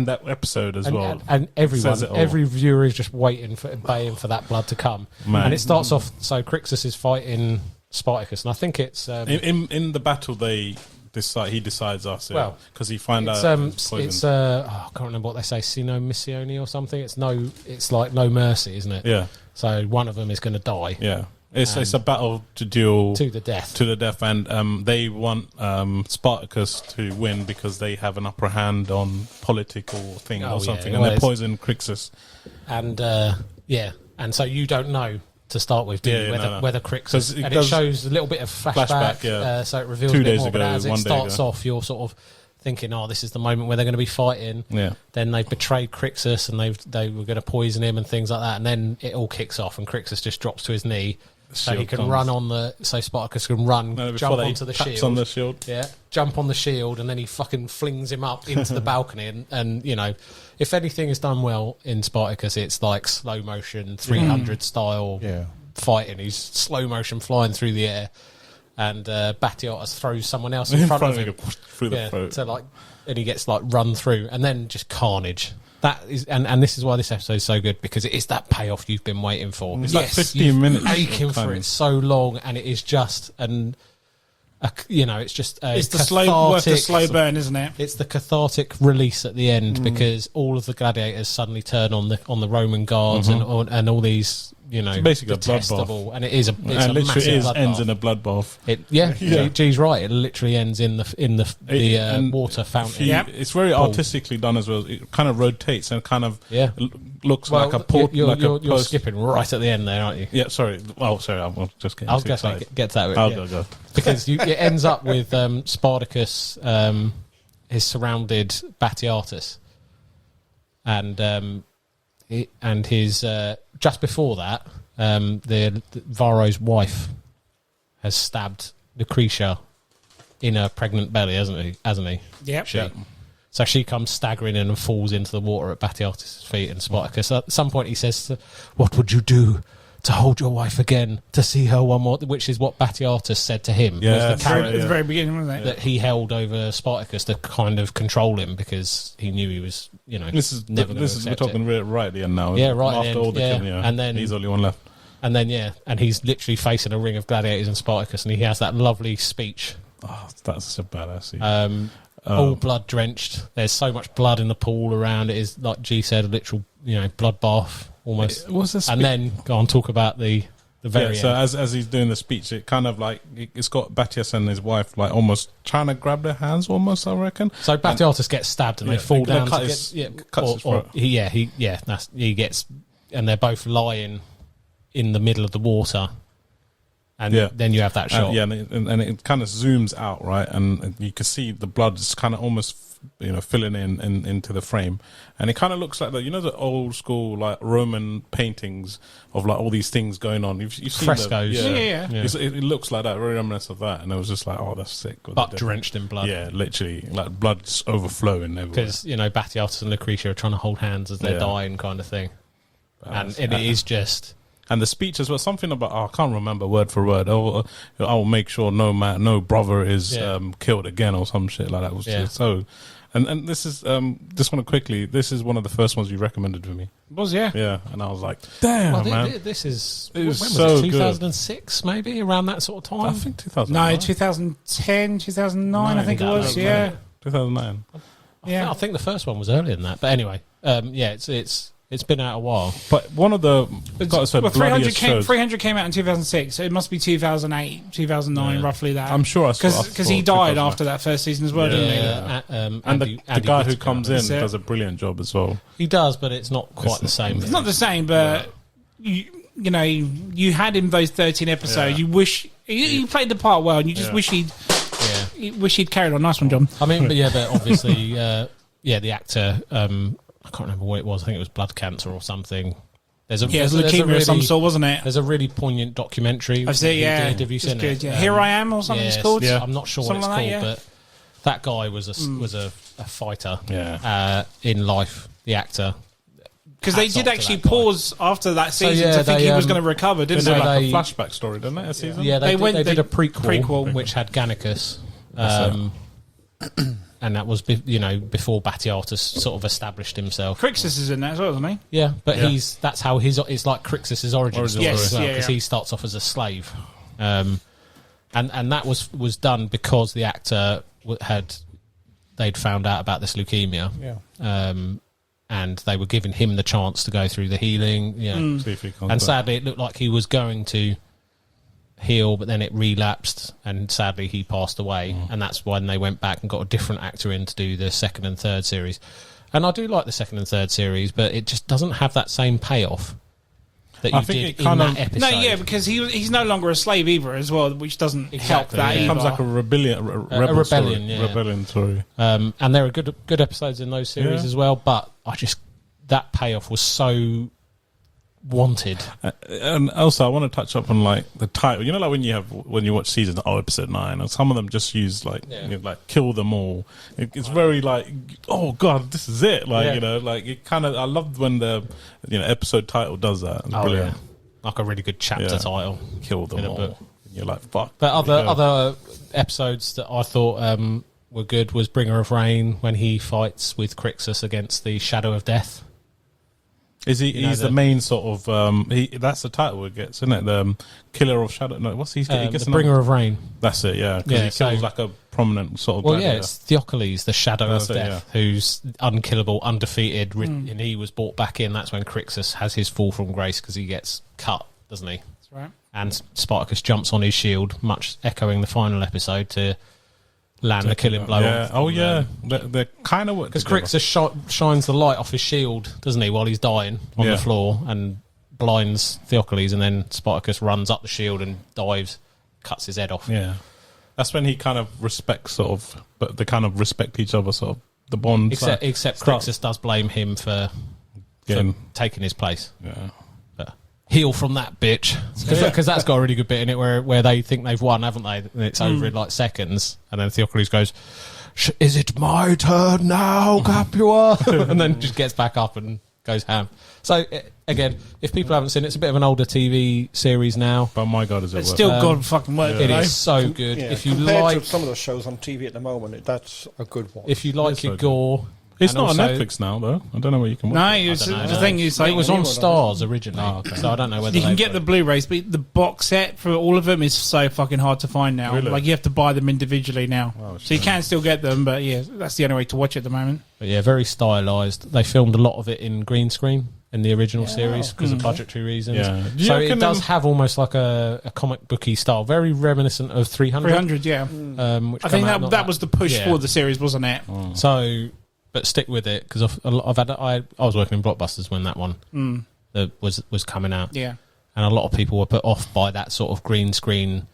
that episode as well, and says it all. every viewer is just baying for that blood to come. Man. And it starts off. So Crixus is fighting Spartacus, and I think it's in the battle he decides us. Well, because he finds out it's I can't remember what they say, sino missione or something. It's like no mercy, isn't it? Yeah. So one of them is going to die. Yeah. It's a battle to duel to the death, and they want Spartacus to win because they have an upper hand on political thing or something, and they poison Crixus. And and so you don't know to start with, do you, whether Crixus, and it shows a little bit of flashback, so it reveals 2 a bit days more. ago, But as it 1 day starts ago. off, you're sort of thinking, oh, this is the moment where they're going to be fighting. Yeah. Then they've betrayed Crixus, and they were going to poison him and things like that. And then it all kicks off, and Crixus just drops to his knee. So he can run so Spartacus can jump onto the shield. On the shield. Yeah, jump on the shield, and then he fucking flings him up into the balcony. And if anything is done well in Spartacus, it's like slow motion, 300 style fighting. He's slow motion flying through the air, and Batiatus throws someone else in front of him through the throat. So and he gets run through, and then just carnage. That is, and this is why this episode is so good, because it is that payoff you've been waiting for. It's like 15 minutes, aching for it so long, and it is just it's just it's the slow burn, isn't it? It's the cathartic release at the end, because all of the gladiators suddenly turn on the Roman guards and all these. It's basically a detestable, bloodbath, and it is and literally ends in a bloodbath. G's right. It literally ends in the water fountain. It's very artistically done as well. It kind of rotates and kind of looks like a port. You're skipping right at the end there, aren't you? Yeah, sorry. Oh, sorry. I'm just getting. I was going to get to that. I'll go. Because it ends up with Spartacus has surrounded Batiatus, and his just before that, the Varro's wife has stabbed Lucretia in her pregnant belly, hasn't he? Yep. So she comes staggering in and falls into the water at Batiatus' feet, and Spartacus, at some point he says, "What would you do to hold your wife again, to see her one more?" Which is what Batiatus said to him. Yeah, at the very beginning, wasn't it? That he held over Spartacus to kind of control him, because he knew he was, never going to accept we're talking right at the end now. Yeah, right after all the killing, and then he's the only one left. And then and he's literally facing a ring of gladiators and Spartacus, and he has that lovely speech. Oh, that's so badass scene. All blood drenched. There's so much blood in the pool around. It is, like G said, a literal bloodbath almost. And then go on, talk about the very end. So as he's doing the speech, it kind of it's got Batiatus and his wife almost trying to grab their hands, almost, I reckon. So Batiatus gets stabbed and they fall down. Cuts his throat. He gets, and they're both lying in the middle of the water. And then you have that shot. And it kind of zooms out, right? And you can see the blood just kind of almost, filling in into the frame. And it kind of looks like the old school, Roman paintings of, all these things going on. You've seen frescoes. Yeah. It looks like that, very reminiscent of that. And it was just like, oh, that's sick. But drenched in blood. Yeah, literally. Blood just overflowing everywhere. Because, Batiatus and Lucretia are trying to hold hands as they're dying kind of thing. And it is just... And the speech as well, something about, I can't remember word for word. I'll make sure no brother is killed again or some shit like that. It was just so. And this is, just want to quickly, this is one of the first ones you recommended for me. It was, yeah. Yeah, and I was like, damn, man. This is, it was when so was it, 2006 maybe, around that sort of time? I think 2009. No, 2010, 2009, I think it was, yeah. 2009. Yeah. I think the first one was earlier than that. But anyway, it's been out a while. But one of the 300 came out in 2006, so it must be 2008, 2009, roughly that. I'm sure I saw because he died after that first season as well, didn't he? And the guy who comes in does a brilliant job as well. He does, but it's not quite the same. It's not the same, but you know, you had him those 13 episodes. Yeah. You wish he played the part well, and you just wish he'd carried on. Nice one, John. I mean, but obviously, the actor. I can't remember what it was. I think it was blood cancer or something. There's leukemia of some sort, wasn't it? There's a really poignant documentary. I've seen it, yeah. Have you seen it? Yeah. Here I Am or something it's called? Yeah. I'm not sure what it's something called, like that, but that guy was a fighter Yeah. in life, the actor. Because they did actually pause after that season to think he was going to recover, didn't They they? did like a flashback story, didn't they? A season? Yeah, they did a prequel which had Gannicus. And that was, before Batiatus sort of established himself. Crixus is in that as well, isn't he? Yeah, but that's how it's like Crixus' origin story yes, as well, because he starts off as a slave. And that was done because the actor they'd found out about this leukemia. Yeah. And they were giving him the chance to go through the healing. Yeah. See if he comes And back. sadly, it looked like he was going to heal, but then it relapsed, and sadly he passed away. And that's when they went back and got a different actor in to do the second and third series. And I do like the second and third series, but it just doesn't have that same payoff that you did in that episode. No, yeah, because he's no longer a slave either as well, which doesn't help that It either. becomes like a rebellion story. And there are good episodes in those series as well, but that payoff was so wanted. And also I want to touch up on like the title, like when you watch season episode 9, and some of them just use like kill them all. It's very like, oh god, this is it, like like it kind of, I loved when the episode title does that. It's brilliant. Like a really good chapter title, kill them all. And you're like, fuck. But other episodes that I thought were good was Bringer of Rain, when he fights with Crixus against the Shadow of Death. Is he? He's the main sort of. That's the title it gets, isn't it? The Killer of Shadow. No, what's he? He gets the Bringer of Rain. That's it. Yeah, because he kills like a prominent sort of. Well, it's Theocles, the Shadow of Death, who's unkillable, undefeated, and he was brought back in. That's when Crixus has his fall from grace because he gets cut, doesn't he? That's right. And Spartacus jumps on his shield, much echoing the final episode, to land the killing blow. Yeah. Oh yeah, they're kind of because Crixus shines the light off his shield, doesn't he, while he's dying on the floor, and blinds Theocles, and then Spartacus runs up the shield and dives, cuts his head off. Yeah, that's when he kind of respects but they kind of respect each other, sort of the bond. Except Crixus does blame him for taking his place. Yeah. Heal from that bitch, because that's got a really good bit in it where they think they've won, haven't they? And it's over in like seconds, and then Theocles goes, "Is it my turn now, Capua?" And then just gets back up and goes ham. So again, if people haven't seen it, it's a bit of an older TV series now. But my god, is it? It's still god fucking worth it. It is so good. Yeah. If you Compared to some of the shows on TV at the moment, that's a good one. If you like your gore. It's not on Netflix now, though. I don't know where you can watch it. No, the thing is, it was on Stars originally, so I don't know whether you can get the Blu-rays, but the box set for all of them is so fucking hard to find now. Really? Like you have to buy them individually now, Oh, so you can still get them. But yeah, that's the only way to watch it at the moment. But yeah, very stylised. They filmed a lot of it in green screen in the original series because of budgetary reasons. Yeah. So it does have almost like a comic booky style, very reminiscent of 300. 300, yeah. Which I think that that was the push for the series, wasn't it? So. But stick with it because I was working in Blockbusters when that one was coming out. Yeah, and a lot of people were put off by that sort of green screen.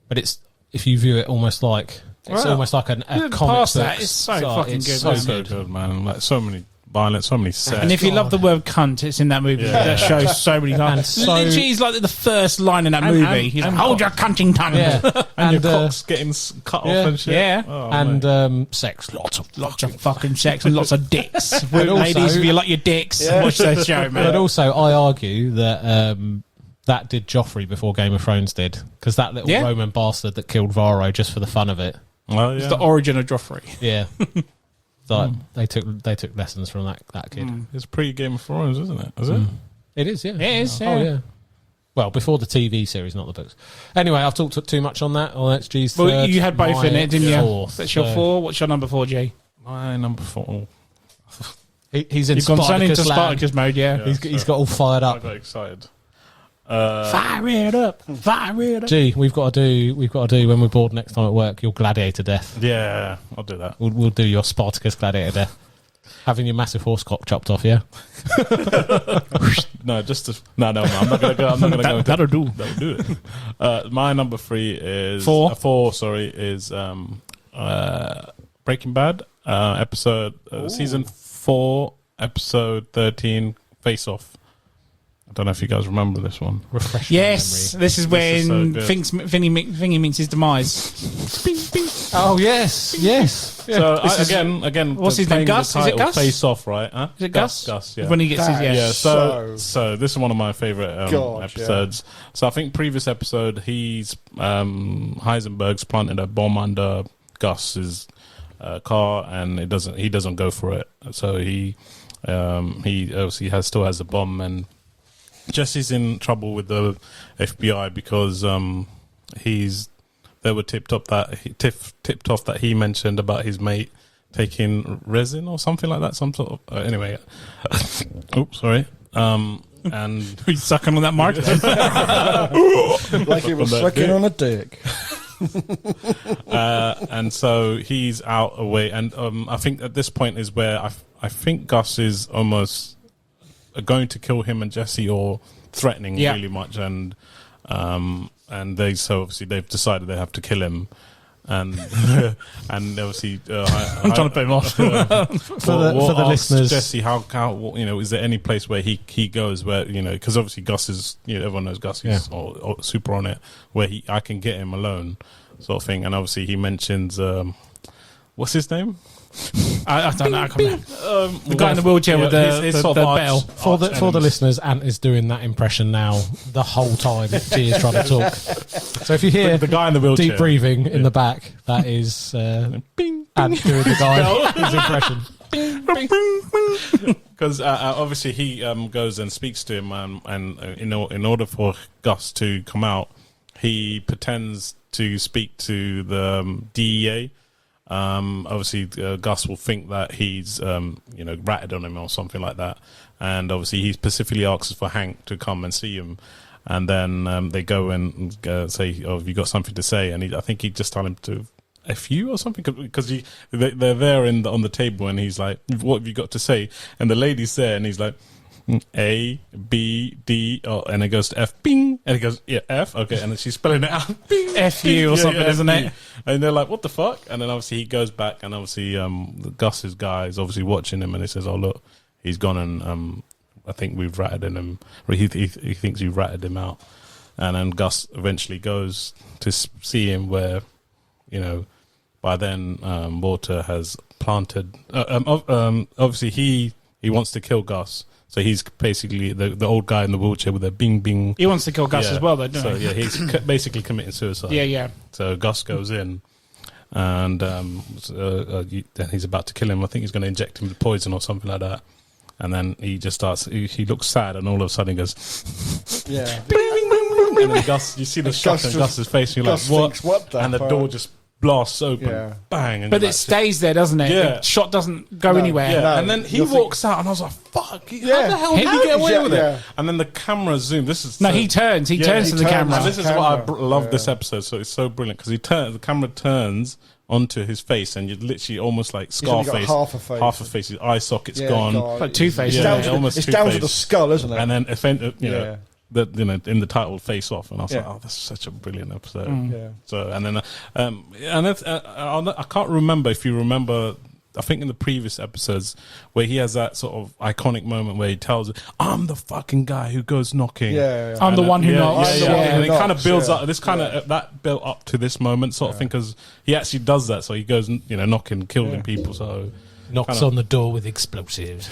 But if you view it almost like almost like a comic book. It's so fucking good. It's so good, man. Like so many violence, so many sets. And if you love the word cunt, it's in that movie. That shows so many times. Literally, he's like the first line in that movie. He's like, hold your cunting tongue. Yeah. and your cock's getting cut off and shit. Yeah. Oh, and sex. Lots of fucking sex and lots of dicks. Ladies, if you like your dicks, watch that show, man. But also, I argue that that did Joffrey before Game of Thrones did, because that little Roman bastard that killed Varro just for the fun of it. Oh, It's the origin of Joffrey. Yeah. Like they took lessons from that kid. It's pre-Game of Thrones, isn't it? Is it? It is, yeah. It is, Oh, yeah. Well, before the TV series, not the books. Anyway, I've talked too much on that. That's G's third. Well, you had both in it, didn't you? Fourth, That's your 4. What's your number 4, G? My number 4. He's in You've gone Spartacus into land. Spartacus mode, yeah. He's got all fired I up. got excited. Fire it up. Fire it up. Gee, we've got to do when we're bored next time at work, your gladiator death. Yeah, I'll do that. We'll do your Spartacus gladiator death. Having your massive horse cock chopped off, yeah? No, no. I'm not gonna go. I'm not gonna go. That'll do. That'll do it. My number 3 is 4. 4. Sorry, is Breaking Bad episode season 4, episode 13, Face Off. I don't know if you guys remember this one. Refresh Yes, my memory. this is when so good. Thingy meets his demise. Bing, bing. Oh, yes. Yeah. So again, what's his name? playing the Gus? Is it title, Gus? Face Off, right? Huh? Is it Gus? Gus, yeah. When he gets his, That yeah. Yeah, So- so this is one of my favorite episodes. So I think previous episode, he's Heisenberg's planted a bomb under Gus's car, and he doesn't go for it. So he obviously still has a bomb, and Jesse's in trouble with the FBI because they were tipped off that he mentioned about his mate taking resin or something like that. Some sort of anyway. Oops, sorry. And He's sucking on that mark. Like he was sucking on a dick. and so he's out away, and I think at this point is where I think Gus is almost going to kill him and Jesse, or threatening really much, and obviously they've decided they have to kill him, and and obviously I'm trying to pay him off. For the listeners, Jesse, how is there any place where he goes where because obviously Gus is everyone knows Gus is or super on it, where I can get him alone, sort of thing, and obviously he mentions what's his name? I don't know. I can't remember. The guy in the wheelchair with the sort of bell. for the listeners, Ant is doing that impression now the whole time G is trying to talk. So if you hear the guy in the wheelchair, deep breathing in the back, that is Ant doing the guy his impression. Because obviously he goes and speaks to him, and in order for Gus to come out, he pretends to speak to the DEA. Obviously, Gus will think that he's, ratted on him or something like that. And obviously, he specifically asks for Hank to come and see him. And then they go and say, "Oh, have you got something to say?" And I think he just told him to F you or something, because they're there on the table, and he's like, "What have you got to say?" And the lady's there, and he's like, A, B, D, and it goes to F, bing, and it goes, yeah, F, okay, and then she's spelling it out, bing, F you or something, isn't it? And they're like, what the fuck? And then obviously he goes back, and obviously Gus's guy is obviously watching him, and he says, oh, look, he's gone, and I think we've ratted him, or he thinks you've ratted him out. And then Gus eventually goes to see him where, by then Walter has planted, obviously he wants to kill Gus. So he's basically the old guy in the wheelchair with a bing bing. He wants to kill Gus as well, though, doesn't he? So he's basically committing suicide. Yeah. So Gus goes in, and then he's about to kill him. I think he's going to inject him with poison or something like that. And then he just starts. He looks sad, and all of a sudden he goes, Yeah. and then Gus, you see the shock on Gus's face, and you're Gus like, thinks, what the and the fuck? door just blasts open, Yeah. bang. And But you're it like, stays there, doesn't it? Yeah. The shot doesn't go No, anywhere. yeah, No, and then he you'll think- walks out, and I was like, "Fuck! How Yeah. the hell did he get away with Yeah. it?" And then the camera zoom. This is No, so- he turns. He Yeah, turns he to the turns. camera. And this is what I Camera. love Yeah. this episode. So it's so brilliant because the camera turns onto his face, and you literally almost like only got Scarface, half a face. His eye socket's Yeah, gone, God. Like Two-Face. It's Yeah, down to almost it's down to the Two-Face. skull, isn't it? and then Yeah. in the title Face Off, and I was like, Yeah. oh, that's such a brilliant episode. Yeah. So and then I can't remember if you remember. I think in the previous episodes where he has that sort of iconic moment where he tells, "I'm the fucking guy who goes knocking." Yeah. I'm the one who knocks. I'm the Yeah, one who and it kind of knocks, builds yeah. up. This kind of that built up to this moment, sort of thing, because he actually does that. So he goes, knocking, killing people. So Knocks kinda- on the door with explosives.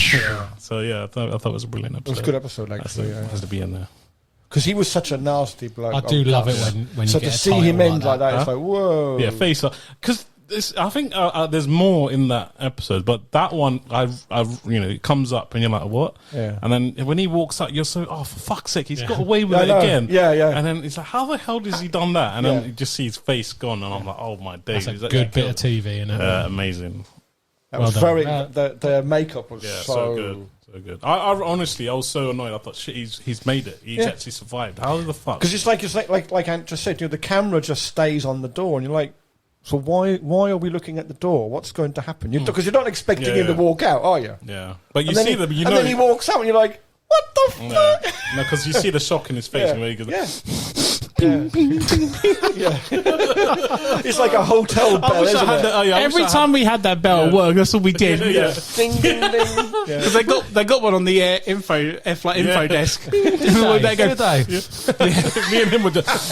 so yeah, I thought it was a brilliant It episode. was a good episode, actually. Has to be in there. because he was such a nasty bloke. I do love it when so you get to a see him title end like that, it's like whoa. Yeah, face up. Because I think there's more in that episode, but that one, it comes up and you're like, what? Yeah. And then when he walks out, you're so, oh, for fuck's sake, he's got away with it I know. again. Yeah, yeah. And then it's like, how the hell has he done that? And then you just see his face gone, and I'm like, oh my days. That's a good bit of TV, isn't it? Amazing. That was Well very. done. The makeup was So good. So good. I honestly, I was so annoyed. I thought, shit, he's made it. He's actually survived. How the fuck? Because it's like Ant just said, the camera just stays on the door, and you're like, so why are we looking at the door? What's going to happen? Because you're not expecting him to walk out, are you? Yeah, but you And then see he- them. You and know, then he walks out, and you're like, what the fuck? no, because you see the shock in his face. Yeah. When he goes, Yeah. It's like a hotel I bell, wish I isn't had it? that. Oh, yeah, I wish Every I time we had that bell at work, that's all we did. Yeah. Ding, ding, ding. Yeah. Because they got one on the info desk. They go, Me and him were just.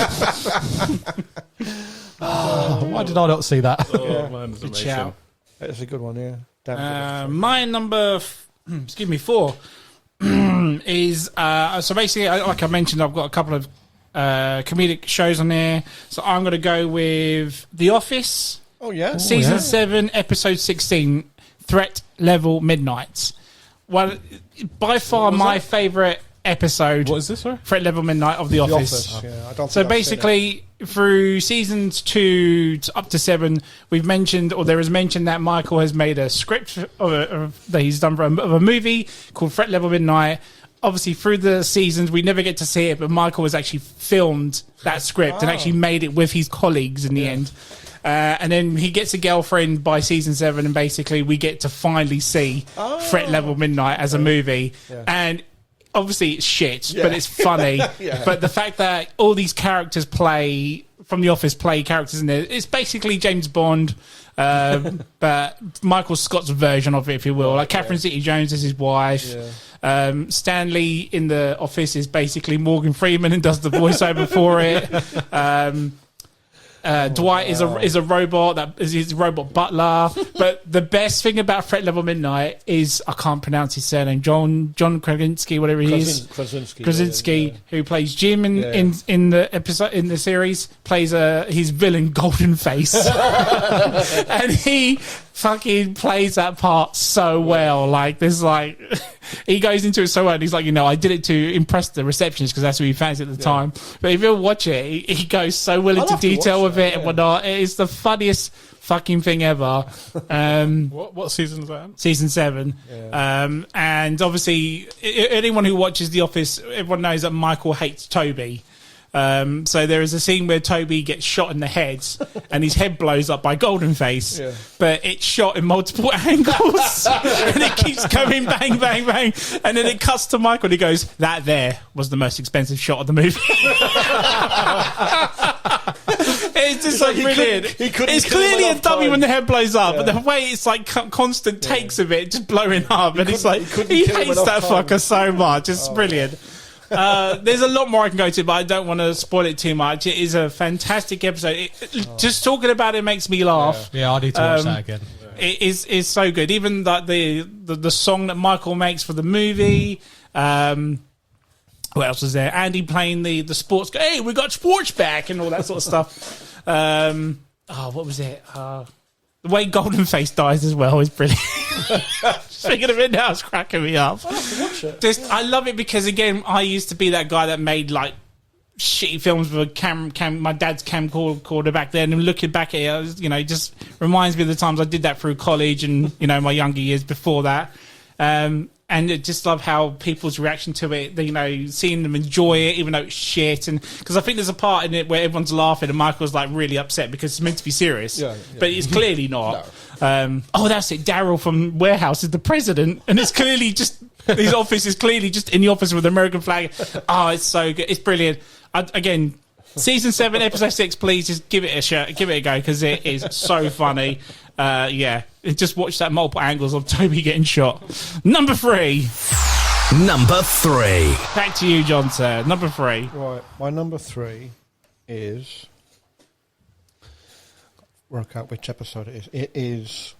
Why did I not see that? Oh man, it's Good amazing. shout. That's a good one, yeah. Damn good. My number, 4, is so basically, like I mentioned, I've got a couple of comedic shows on there. So I'm going to go with The Office, Oh, yeah? season 7, episode 16, Threat Level Midnight. Well, by far my favourite episode. What is this, sorry? Threat Level Midnight of The The Office. Office, yeah. I don't So think I've seen it. basically, through seasons 2 up to 7, we've mentioned, or there is mention that Michael has made a script that he's done of a movie called Threat Level Midnight. Obviously, through the seasons, we never get to see it, but Michael has actually filmed that script and actually made it with his colleagues in the end. And then he gets a girlfriend by season 7, and basically we get to finally see Threat Level Midnight as a movie. Yeah. And obviously it's shit, Yeah. but it's funny. Yeah. But the fact that all these characters from The Office play characters in there, it's basically James Bond, but Michael Scott's version of it, if you will. Like Catherine Zeta-Jones is his wife. Yeah. Stanley in The Office is basically Morgan Freeman and does the voiceover for it. Dwight is a robot that is his robot butler. But the best thing about Threat Level Midnight is I can't pronounce his surname. John Krasinski, whatever he is. Krasinski, who plays Jim in the episode in the series, plays his villain Golden Face, and he fucking plays that part so well. Like there's like he goes into it so well. And he's like, I did it to impress the receptionist because that's who he fancied at the time. But if you watch it, he goes so well into detail with it and whatnot. It is the funniest fucking thing ever. What season is that? Season 7. And obviously, anyone who watches The Office, everyone knows that Michael hates Toby. So there is a scene where Toby gets shot in the head and his head blows up by Golden Face, but it's shot in multiple angles and it keeps going bang, bang, bang. And then it cuts to Michael and he goes, that there was the most expensive shot of the movie. It's just like brilliant. It's clearly a dummy when the head blows up, but the way it's like constant takes of it just blowing up, and it's like he hates that fucker so much. It's brilliant. There's a lot more I can go to, but I don't want to spoil it too much. It is a fantastic episode. Just talking about it makes me laugh. Yeah, I need to watch that again. It is so good. Even like the song that Michael makes for the movie. What else was there? Andy playing the sports. Hey, we got sports back and all that sort of stuff. What was it? The way Golden Face dies as well is brilliant. Thinking of it now, it's cracking me up. I'll have to watch it. I love it because again, I used to be that guy that made like shitty films with a my dad's camcorder back then, and looking back at it, it just reminds me of the times I did that through college and my younger years before that. And I just love how people's reaction to it, seeing them enjoy it, even though it's shit. And because I think there's a part in it where everyone's laughing and Michael's like really upset because it's meant to be serious, but it's clearly not. No. That's it. Daryl from Warehouse is the president, and it's clearly just his office is clearly just in the office with the American flag. Oh, it's so good. It's brilliant. Again, season 7, episode 6. Please just give it a go because it is so funny. Just watch that multiple angles of Toby getting shot. Number 3. Back to you, John, sir. Number 3. Right, my number 3 is... Work out which episode it is. It is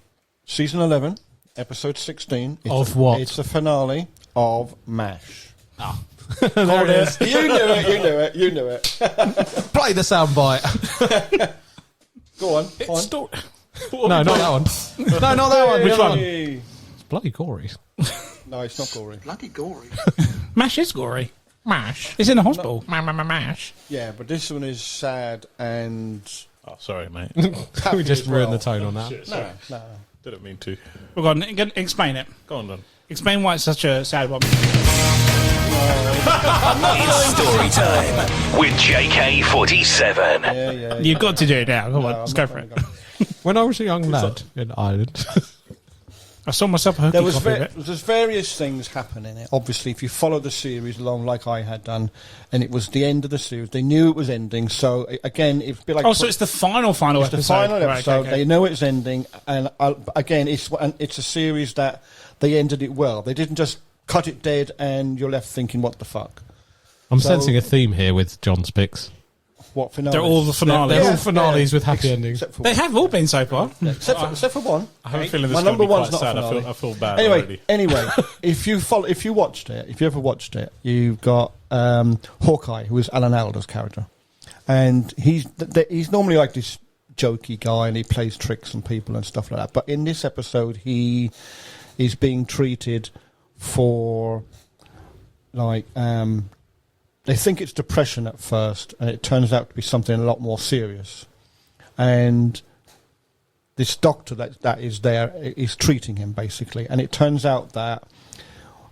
season 11, episode 16. Of what? It's the finale of MASH. There it is. You knew it. Play the soundbite. Go on. No, not that one. No, not that one. Which one? Hey. It's bloody gory. No, it's not gory. Bloody gory. MASH is gory. MASH. It's in the hospital. MASH. Yeah, but this one is sad and... Oh, sorry, mate. We just ruined the tone on that. Shit, sorry. No. Didn't mean to. Well, go on, explain it. Go on, then. Explain why it's such a sad one. It's story time with JK47. Yeah. You've got to do it now. Come on, let's go for it. When I was a young lad in Ireland, I saw myself a hooky copy of it. There's various things happen in it. Obviously, if you follow the series along like I had done, and it was the end of the series, they knew it was ending. So again, it's a bit like Oh, so it's the final it's episode. the final episode. Right, okay. They know it's ending, and again, it's a series that they ended it well. They didn't just cut it dead, and you're left thinking, "What the fuck?" I'm So- sensing a theme here with John Spix. What finale? They're all the finales. They're all finales with happy endings. Except for They one. have all been so far. Except for one. I have a feeling My this is going to number be one's quite not sad. finale. I feel bad already. Anyway, if you watched it, if you ever watched it, you've got Hawkeye, who is Alan Alda's character, and he's normally like this jokey guy, and he plays tricks on people and stuff like that. But in this episode, he is being treated for like they think it's depression at first, and it turns out to be something a lot more serious. And this doctor that is there is treating him, basically. And it turns out that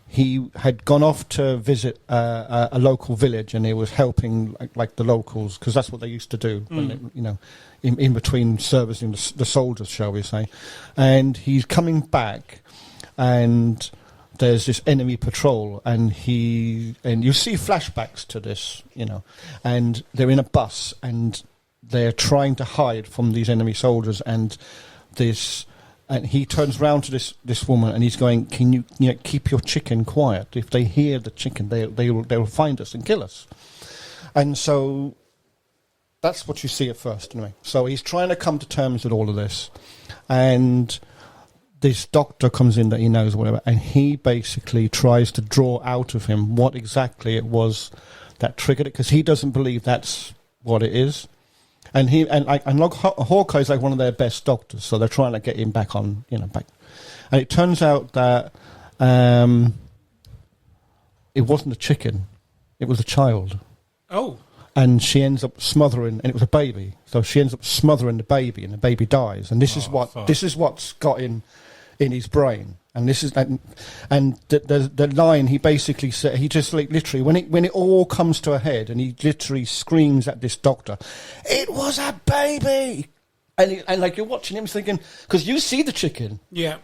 he had gone off to visit a local village, and he was helping like the locals, because that's what they used to do, when they, in between servicing the soldiers, shall we say. And he's coming back, and there's this enemy patrol, and you see flashbacks to this, and they're in a bus, and they're trying to hide from these enemy soldiers, and he turns round to this woman, and he's going, "Can you keep your chicken quiet? If they hear the chicken, they'll find us and kill us." And so that's what you see at first, anyway. So he's trying to come to terms with all of this, and this doctor comes in that he knows, whatever, and he basically tries to draw out of him what exactly it was that triggered it, because he doesn't believe that's what it is. And Hawkeye is like one of their best doctors, so they're trying to get him back on, back. And it turns out that it wasn't a chicken; it was a child. Oh. And she ends up smothering, and it was a baby. So she ends up smothering the baby, and the baby dies. And this is what's got in his brain. And this is and the line he basically said, he just like literally when it all comes to a head, and he literally screams at this doctor, "It was a baby!" And like you're watching him thinking, because you see the chicken. Yeah.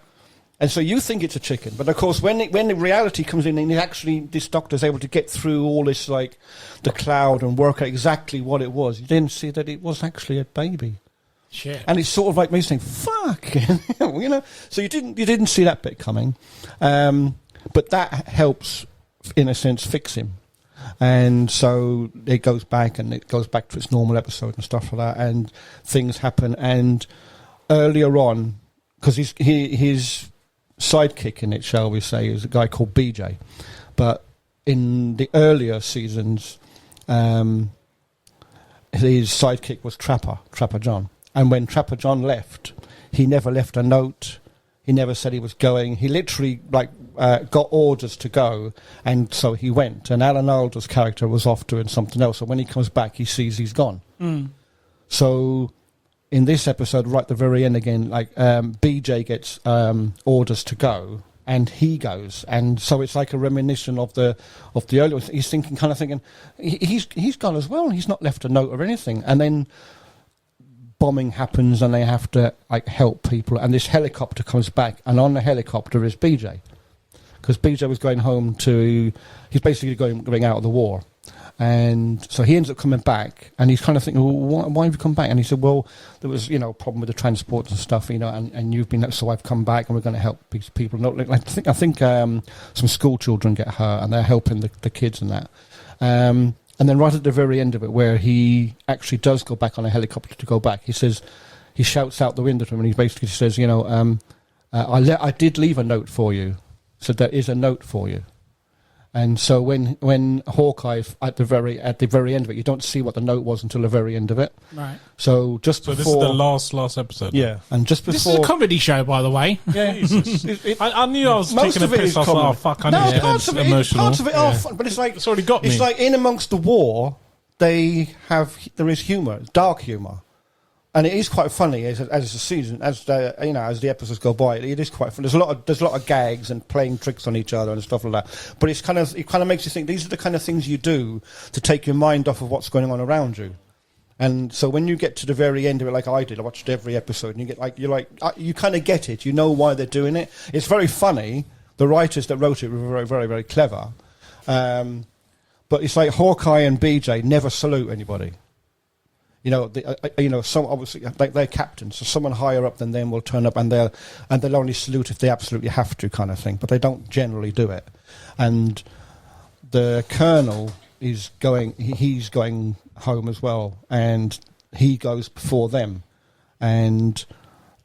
And so you think it's a chicken, but of course, when the reality comes in, and this doctor's able to get through all this, like the cloud, and work out exactly what it was, you didn't see that it was actually a baby. Shit. And it's sort of like me saying, "Fuck," So you didn't see that bit coming, but that helps, in a sense, fix him. And so it goes back to its normal episode and stuff like that, and things happen. And earlier on, because his sidekick in it, shall we say, is a guy called BJ. But in the earlier seasons, his sidekick was Trapper John. And when Trapper John left, he never left a note. He never said he was going. He literally got orders to go, and so he went. And Alan Alda's character was off doing something else. So when he comes back, he sees he's gone. Mm. So in this episode, right at the very end again, BJ gets orders to go, and he goes, and so it's like a reminiscence of the earlier. He's thinking, he's gone as well, and he's not left a note or anything. And then bombing happens, and they have to help people. And this helicopter comes back, and on the helicopter is BJ, because BJ was going home he's basically going out of the war. And so he ends up coming back, and he's kind of thinking, "Well, why have you come back?" And he said, "Well, there was, a problem with the transport and stuff, and you've been, so I've come back, and we're going to help these people." I think some school children get hurt, and they're helping the kids and that. And then right at the very end of it, where he actually does go back on a helicopter to go back, he shouts out the window to him, and he basically says, I did leave a note for you. So there is a note for you. And so when Hawkeye at the very end of it, you don't see what the note was until the very end of it. Right. So before, this is the last episode. Yeah, and just before This is a comedy show, by the way. Yeah, I knew I was most taking a of it piss. is I was like, comedy. oh fuck, I No, need to parts get of it, emotional. parts of it are fun, but it's like It's already got me. It's like in amongst the war, there is humour, dark humour, and it is quite funny as the season, as the episodes go by. It is quite fun. There's a lot of gags and playing tricks on each other and stuff like that. But it kind of makes you think these are the kind of things you do to take your mind off of what's going on around you. And so when you get to the very end of it, like I did, I watched every episode, and you kind of get it. You know why they're doing it. It's very funny. The writers that wrote it were very, very, very clever. But it's like Hawkeye and BJ never salute anybody. Some obviously like they're captains, so someone higher up than them will turn up and they'll only salute if they absolutely have to, kind of thing. But they don't generally do it. And the colonel is he's going home as well, and he goes before them, and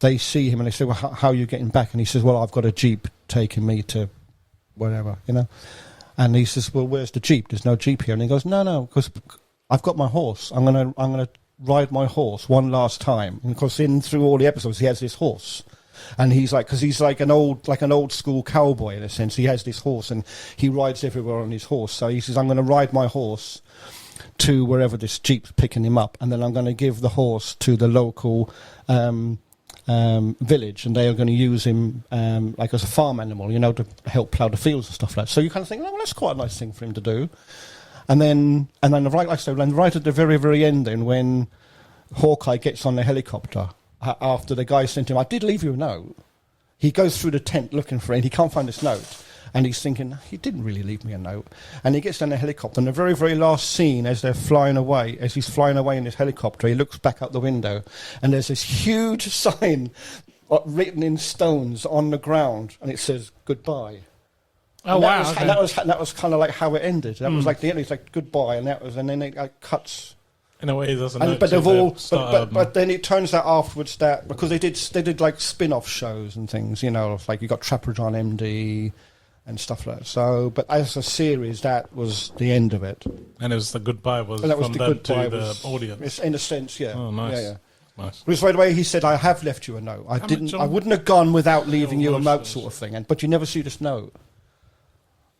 they see him and they say, "Well, how are you getting back?" And he says, "Well, I've got a jeep taking me to wherever, And he says, "Well, where's the jeep? There's no jeep here." And he goes, "No, because I've got my horse. I'm gonna ride my horse one last time." And of course, through all the episodes, he has this horse, and he's like an old school cowboy in a sense. He has this horse, and he rides everywhere on his horse. So he says, "I'm going to ride my horse to wherever this jeep's picking him up, and then I'm going to give the horse to the local village, and they are going to use him like as a farm animal, to help plough the fields and stuff like that." So you kind of think, "Oh, well, that's quite a nice thing for him to do." And then right at the very, very end, then when Hawkeye gets on the helicopter after the guy sent him, "I did leave you a note." He goes through the tent looking for it. He can't find this note, and he's thinking, "He didn't really leave me a note." And he gets on the helicopter, and the very, very last scene, as he's flying away in his helicopter, he looks back out the window, and there's this huge sign written in stones on the ground, and it says "Goodbye." Oh, wow. That was kind of like how it ended. That was like the end. It's like "Goodbye," and then it cuts. In a way, it doesn't. But then it turns out afterwards that because they did like spin-off shows and things, like you got Trapper John MD and stuff like that. So, but as a series, that was the end of it. And it was the goodbye was And that was from the them goodbye to the was- audience. It's in a sense, yeah. Oh, nice. Yeah. Nice. But it's by the way he said, "I have left you a note. I wouldn't have gone without leaving you a note," sort of thing. But you never see this note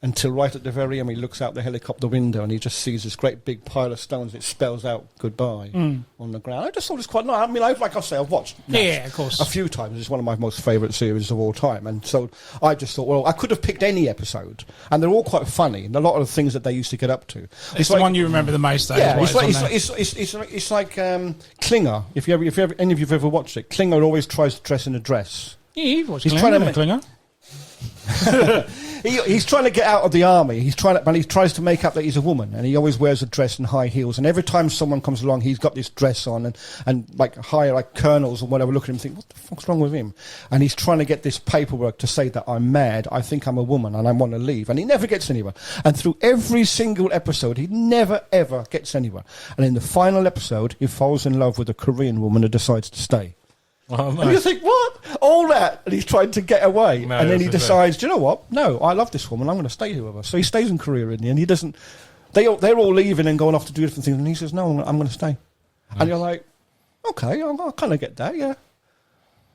until right at the very end. He looks out the helicopter window and he just sees this great big pile of stones. It spells out "Goodbye" on the ground. I just thought it was quite nice. I mean, like I say, I've watched Yeah, of course. a few times. It's one of my most favourite series of all time. And so I just thought, well, I could have picked any episode, and they're all quite funny. And a lot of the things that they used to get up to. It's the one you remember the most, though. Yeah, is what it's on there. it's like Klinger. If any of you've ever watched it, Klinger always tries to dress in a dress. Yeah, you've watched He's Klinger, trying to Klinger. He's trying to get out of the army. But he tries to make up that he's a woman, and he always wears a dress and high heels. And every time someone comes along, he's got this dress on, and like higher, like colonels or whatever, look at him and think, "What the fuck's wrong with him?" And he's trying to get this paperwork to say that I'm mad, I think I'm a woman, and I want to leave. And he never gets anywhere. And through every single episode, he never ever gets anywhere. And in the final episode, he falls in love with a Korean woman who decides to stay. Oh, nice. And you think, what? All that? And he's trying to get away. No, and then he that's decides, do you know what? No, I love this woman. I'm going to stay here with her. So he stays in Korea in the end. He doesn't... They're all leaving and going off to do different things. And he says, no, I'm going to stay. Nice. And you're like, okay, I kind of get that, yeah.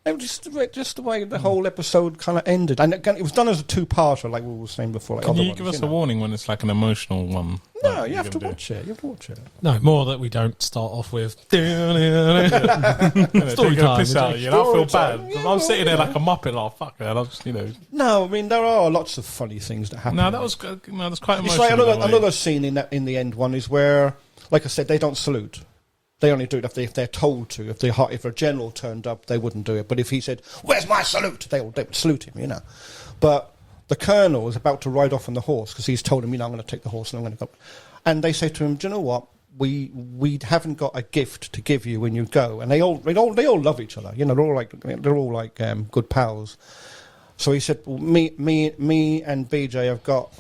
It was just the way the whole episode kind of ended. And again, it was done as a two-parter, like we were saying before. Like Can other you ones, give us a warning when it's like an emotional one? No, like you have to can do? watch it. You have to watch it. No, more that we don't start off with. Story Story time. piss out, I feel Story bad. time. I'm sitting there like a muppet, like fuck it. I'm just, No, I mean, there are lots of funny things that happen. No, that was good. No, that's quite It's emotional. like another scene in the end one is where, like I said, they don't salute. They only do it if they're told to. If a general turned up, they wouldn't do it. But if he said, "Where's my salute?" they would salute him, But the colonel is about to ride off on the horse because he's told him, I'm going to take the horse and I'm going to go. And they say to him, "Do you know what? We haven't got a gift to give you when you go." And they all love each other. They're all like good pals. So he said, well, me and BJ have got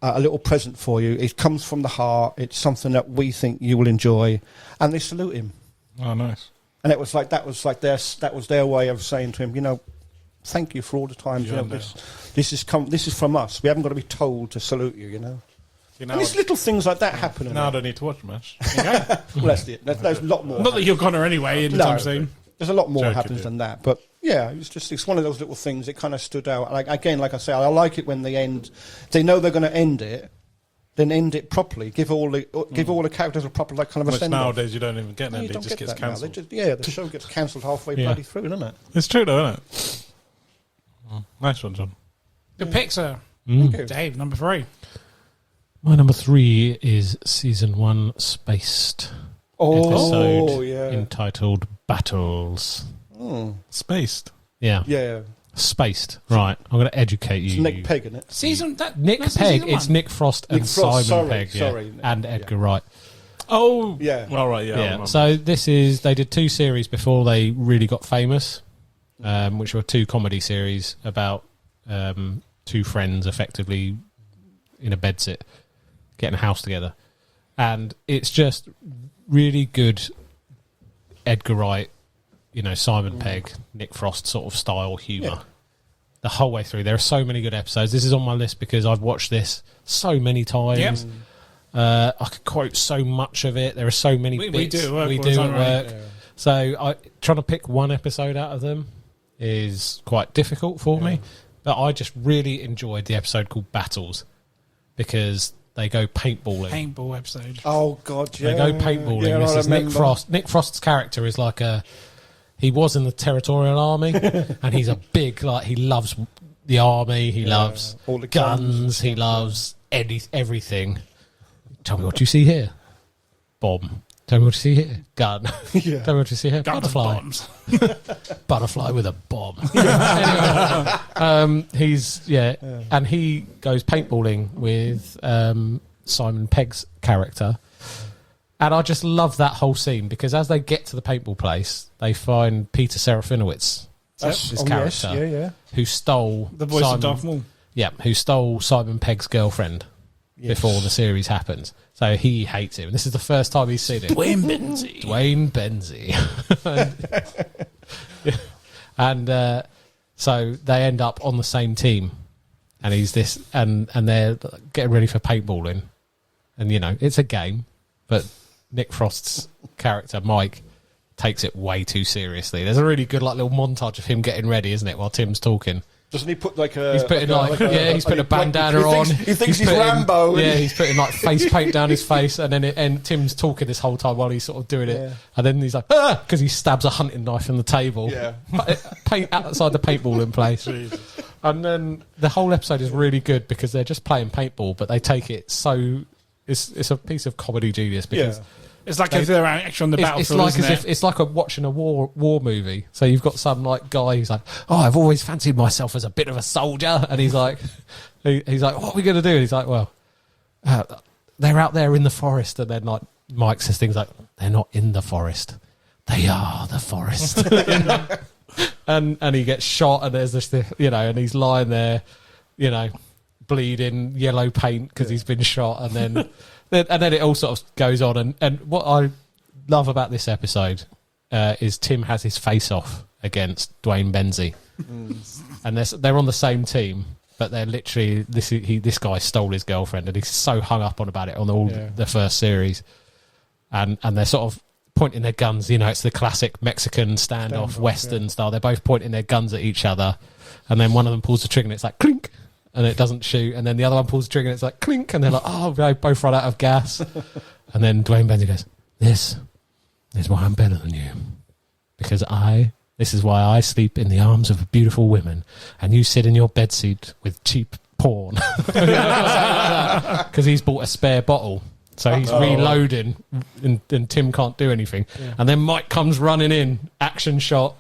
a little present for you. It comes from the heart. It's something that we think you will enjoy. And they salute him. Oh, nice. And that was their way of saying to him, thank you for all the times. This is from us. We haven't got to be told to salute you. And it's little things like that happening. Now I don't need to watch much. Well, that's it. There's a lot more. Not that you're Connor anyway in the time soon. There's a lot more happens than that. But yeah, it's one of those little things that kind of stood out. Like I say, I like it when they end. They know they're going to end it. Then end it properly. Give all the characters a proper kind of a send off. Nowadays you don't even get an end. It just gets cancelled. The show gets cancelled halfway bloody through, doesn't it? It's true though, isn't it? Nice one, John. Good pick, sir. Thank you. Dave, number 3. My number 3 is season 1 Spaced. Episode entitled Battles. Spaced. Yeah. Yeah. Spaced. Right. I'm going to educate you. It's Nick Pegg, isn't it? Nick Pegg. It's Nick Frost and Simon Pegg. Sorry. And Edgar Wright. Oh. Yeah. All right, yeah. So they did 2 series before they really got famous, which were 2 comedy series about 2 friends effectively in a bedsit getting a house together. And it's just really good Edgar Wright, Simon Pegg, Nick Frost sort of style humour. The whole way through. There are so many good episodes. This is on my list because I've watched this so many times. Yep. I could quote so much of it. There are so many bits. We do at work. Yeah. So trying to pick one episode out of them is quite difficult for me. But I just really enjoyed the episode called Battles because they go paintballing. Paintball episode. Oh, God, yeah. They go paintballing. Yeah, this is Nick Frost. Nick Frost's character is like he was in the Territorial Army, and he's a big, he loves the army, he loves all the guns, he loves everything. Tell me what you see here. Bomb. Tell me what you see here. Gun. Tell me what you see here. Guns Butterfly. and bombs. Butterfly with a bomb. Anyway, and he goes paintballing with Simon Pegg's character. And I just love that whole scene because as they get to the paintball place, they find Peter Serafinowicz, his character, who stole the voice of Darth Maul. Yeah, who stole Simon Pegg's girlfriend before the series happens. So he hates him. This is the first time he's seen it. Dwayne Benzie. And so they end up on the same team. And he's this, and they're getting ready for paintballing. And, it's a game, but Nick Frost's character, Mike, takes it way too seriously. There's a really good little montage of him getting ready, isn't it, while Tim's talking. Doesn't he put a... He's putting he's putting a bandana on. He thinks he's Rambo. He's putting face paint down his face, and Tim's talking this whole time while he's sort of doing it. And then he's like, because he stabs a hunting knife in the table. Yeah. Paint outside the paintballing place. Jesus. And then the whole episode is really good because they're just playing paintball, but they take it so... It's a piece of comedy genius because... It's like if they're actually on the battlefield, it's like watching a war movie. So you've got some guy who's like, "Oh, I've always fancied myself as a bit of a soldier," and he's like, "What are we going to do?" And he's like, "Well, they're out there in the forest," and then Mike says things like, "They're not in the forest, they are the forest," and he gets shot, and there's this, and he's lying there, bleeding yellow paint because he's been shot, and then. And then it all sort of goes on. And what I love about this episode is Tim has his face off against Dwayne Benzie. And they're on the same team, but they're literally... This guy stole his girlfriend, and he's so hung up about it on all the first series. And they're sort of pointing their guns. It's the classic Mexican standoff Western style. They're both pointing their guns at each other. And then one of them pulls the trigger, and it's like, clink! And it doesn't shoot, and then the other one pulls the trigger and it's like clink, and they're like, oh, they both run out of gas. And then Dwayne Benzie goes, this is why I'm better than you. Because this is why I sleep in the arms of beautiful women, and you sit in your bedseat with cheap porn. Because he's bought a spare bottle. So he's reloading, and Tim can't do anything. Yeah. And then Mike comes running in, action shot,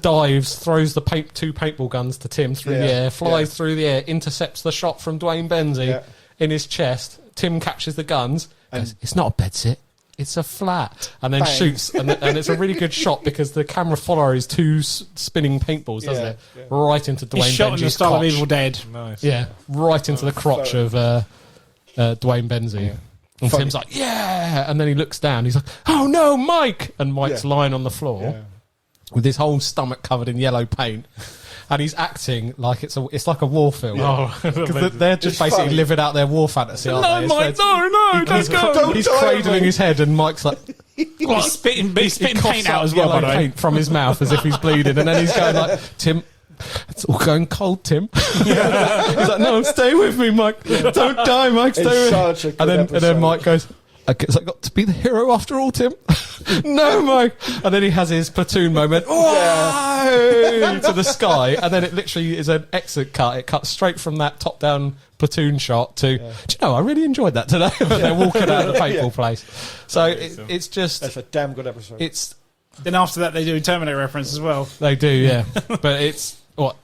dives, throws the two paintball guns to Tim through the air, flies through the air, intercepts the shot from Dwayne Benzie in his chest. Tim catches the guns, goes, it's not a bedsit, it's a flat. And then shoots, and it's a really good shot because the camera follows 2 spinning paintballs, doesn't it? Yeah. Right into Dwayne Benzie's shot in the style of Evil Dead. Nice. Yeah, right into the crotch of Dwayne Benzie. Yeah. And Tim's like, yeah! And then he looks down. He's like, oh, no, Mike! And Mike's lying on the floor with his whole stomach covered in yellow paint. and he's acting like it's like a war film. Oh, They're just basically living out their war fantasy, aren't they? Mike, no, don't go. He's cradling his head, and Mike's like, He's spitting paint out as well, by the way. paint from his mouth as if he's bleeding, and then he's going like, Tim, it's all going cold, Tim. He's like, no, stay with me, Mike. Don't die, Mike. Stay with me. And then Mike goes, I guess I got to be the hero after all, Tim. No, Mike. And then he has his platoon moment. Whoa! To the sky, and then it literally is an exit cut. It cuts straight from that top-down platoon shot to. Do you know? I really enjoyed that today when they're walking out of the paintball place. So it's just. That's a damn good episode. Then after that, they do a Terminator reference as well. They do, yeah. But it's what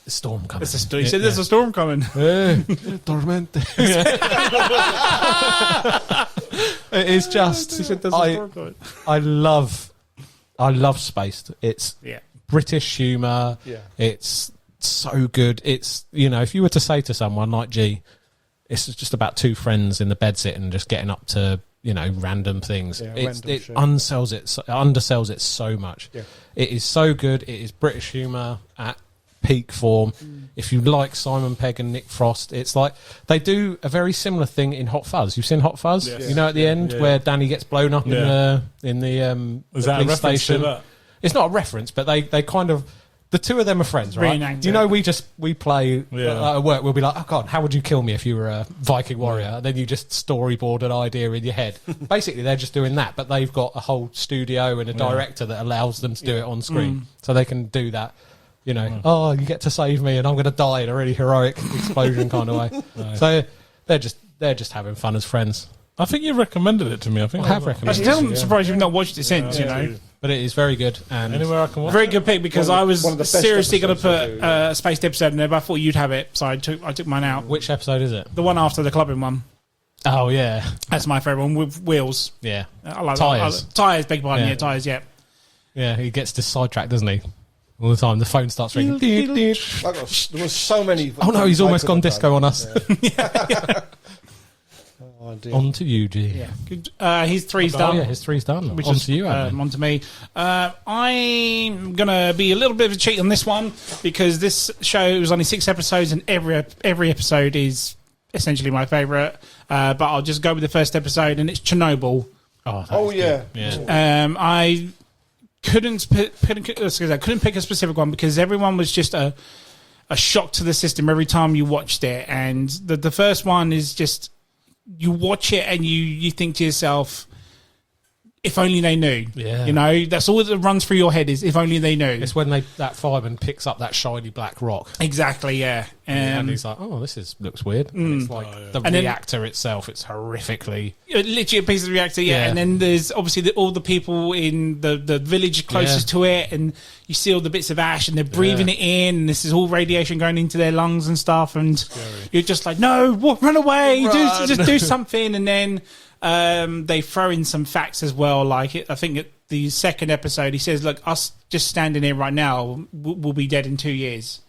storm coming. He said there's a storm coming. Tormente. It is just. He said there's a storm coming. I love Spaced. It's British humour. Yeah. It's so good. It's, if you were to say to someone like, gee, it's just about two friends in the bed sitting just getting up to, random things. Yeah, it undersells it so much. Yeah. It is so good. It is British humour at peak form. If you like Simon Pegg and Nick Frost, it's like they do a very similar thing in Hot Fuzz. You've seen Hot Fuzz? Yes. At the end where Danny gets blown up in the Is that a police reference station. to that? It's not a reference, but they kind of. The two of them are friends, right? Reenact We play at work. We'll be like, oh God, how would you kill me if you were a Viking warrior? And then you just storyboard an idea in your head. Basically, they're just doing that, but they've got a whole studio and a director that allows them to do it on screen, so they can do that. Oh, you get to save me, and I'm going to die in a really heroic explosion kind of way. Right. So they're just having fun as friends. I think you recommended it to me. I have recommended it. I'm surprised you've not watched it since, But it is very good. And anywhere I can watch very good pick, because I was seriously going to put episodes a spaced episode in there, but I thought you'd have it, so I took mine out. Which episode is it? The one after the clubbing one. Oh, yeah. That's my favourite one, with wheels. Yeah. I like Tyres. Tyres, beg your pardon, tyres, yeah. Yeah, he gets sidetracked, doesn't he? All the time. The phone starts ringing. There was so many. Oh, no, he's almost gone disco on us. Yeah. Oh, dear. On to you, G. Yeah, good. His three's Oh, done. yeah, his three's done. Which On is to you, Adam. on to me. I'm going to be a little bit of a cheat on this one, because this show was only 6 episodes, and every episode is essentially my favourite. But I'll just go with the first episode, and it's Chernobyl. Oh yeah. I couldn't pick a specific one, because everyone was just a shock to the system every time you watched it. And the first one is just, you watch it and you think to yourself, if only they knew. Yeah. That's all that runs through your head, is if only they knew. It's when that fireman picks up that shiny black rock. Exactly, yeah. And he's like, oh, looks weird. And it's like the reactor itself, it's horrifically... Literally a piece of the reactor, yeah. And then there's obviously all the people in the village closest to it, and you see all the bits of ash, and they're breathing it in, and this is all radiation going into their lungs and stuff, and you're just like, no, run away, just do something. And then they throw in some facts as well, like I think the second episode, he says, look, us just standing here right now, we'll be dead in 2 years.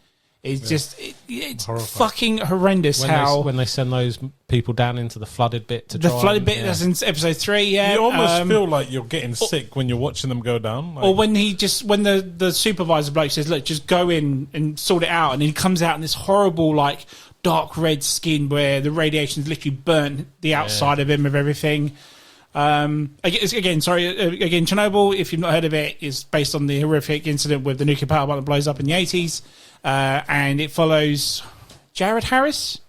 It's just, it's fucking horrendous when they send those people down into the flooded bit to the flooded bit. That's in episode 3. Yeah, you almost feel like you're getting sick when you're watching them go down. Or when the supervisor bloke says, "Look, just go in and sort it out," and he comes out in this horrible dark red skin where the radiation's literally burnt the outside of him of everything. Again, Chernobyl, if you've not heard of it, is based on the horrific incident with the nuclear power plant that blows up in the 80s. And it follows Jared Harris.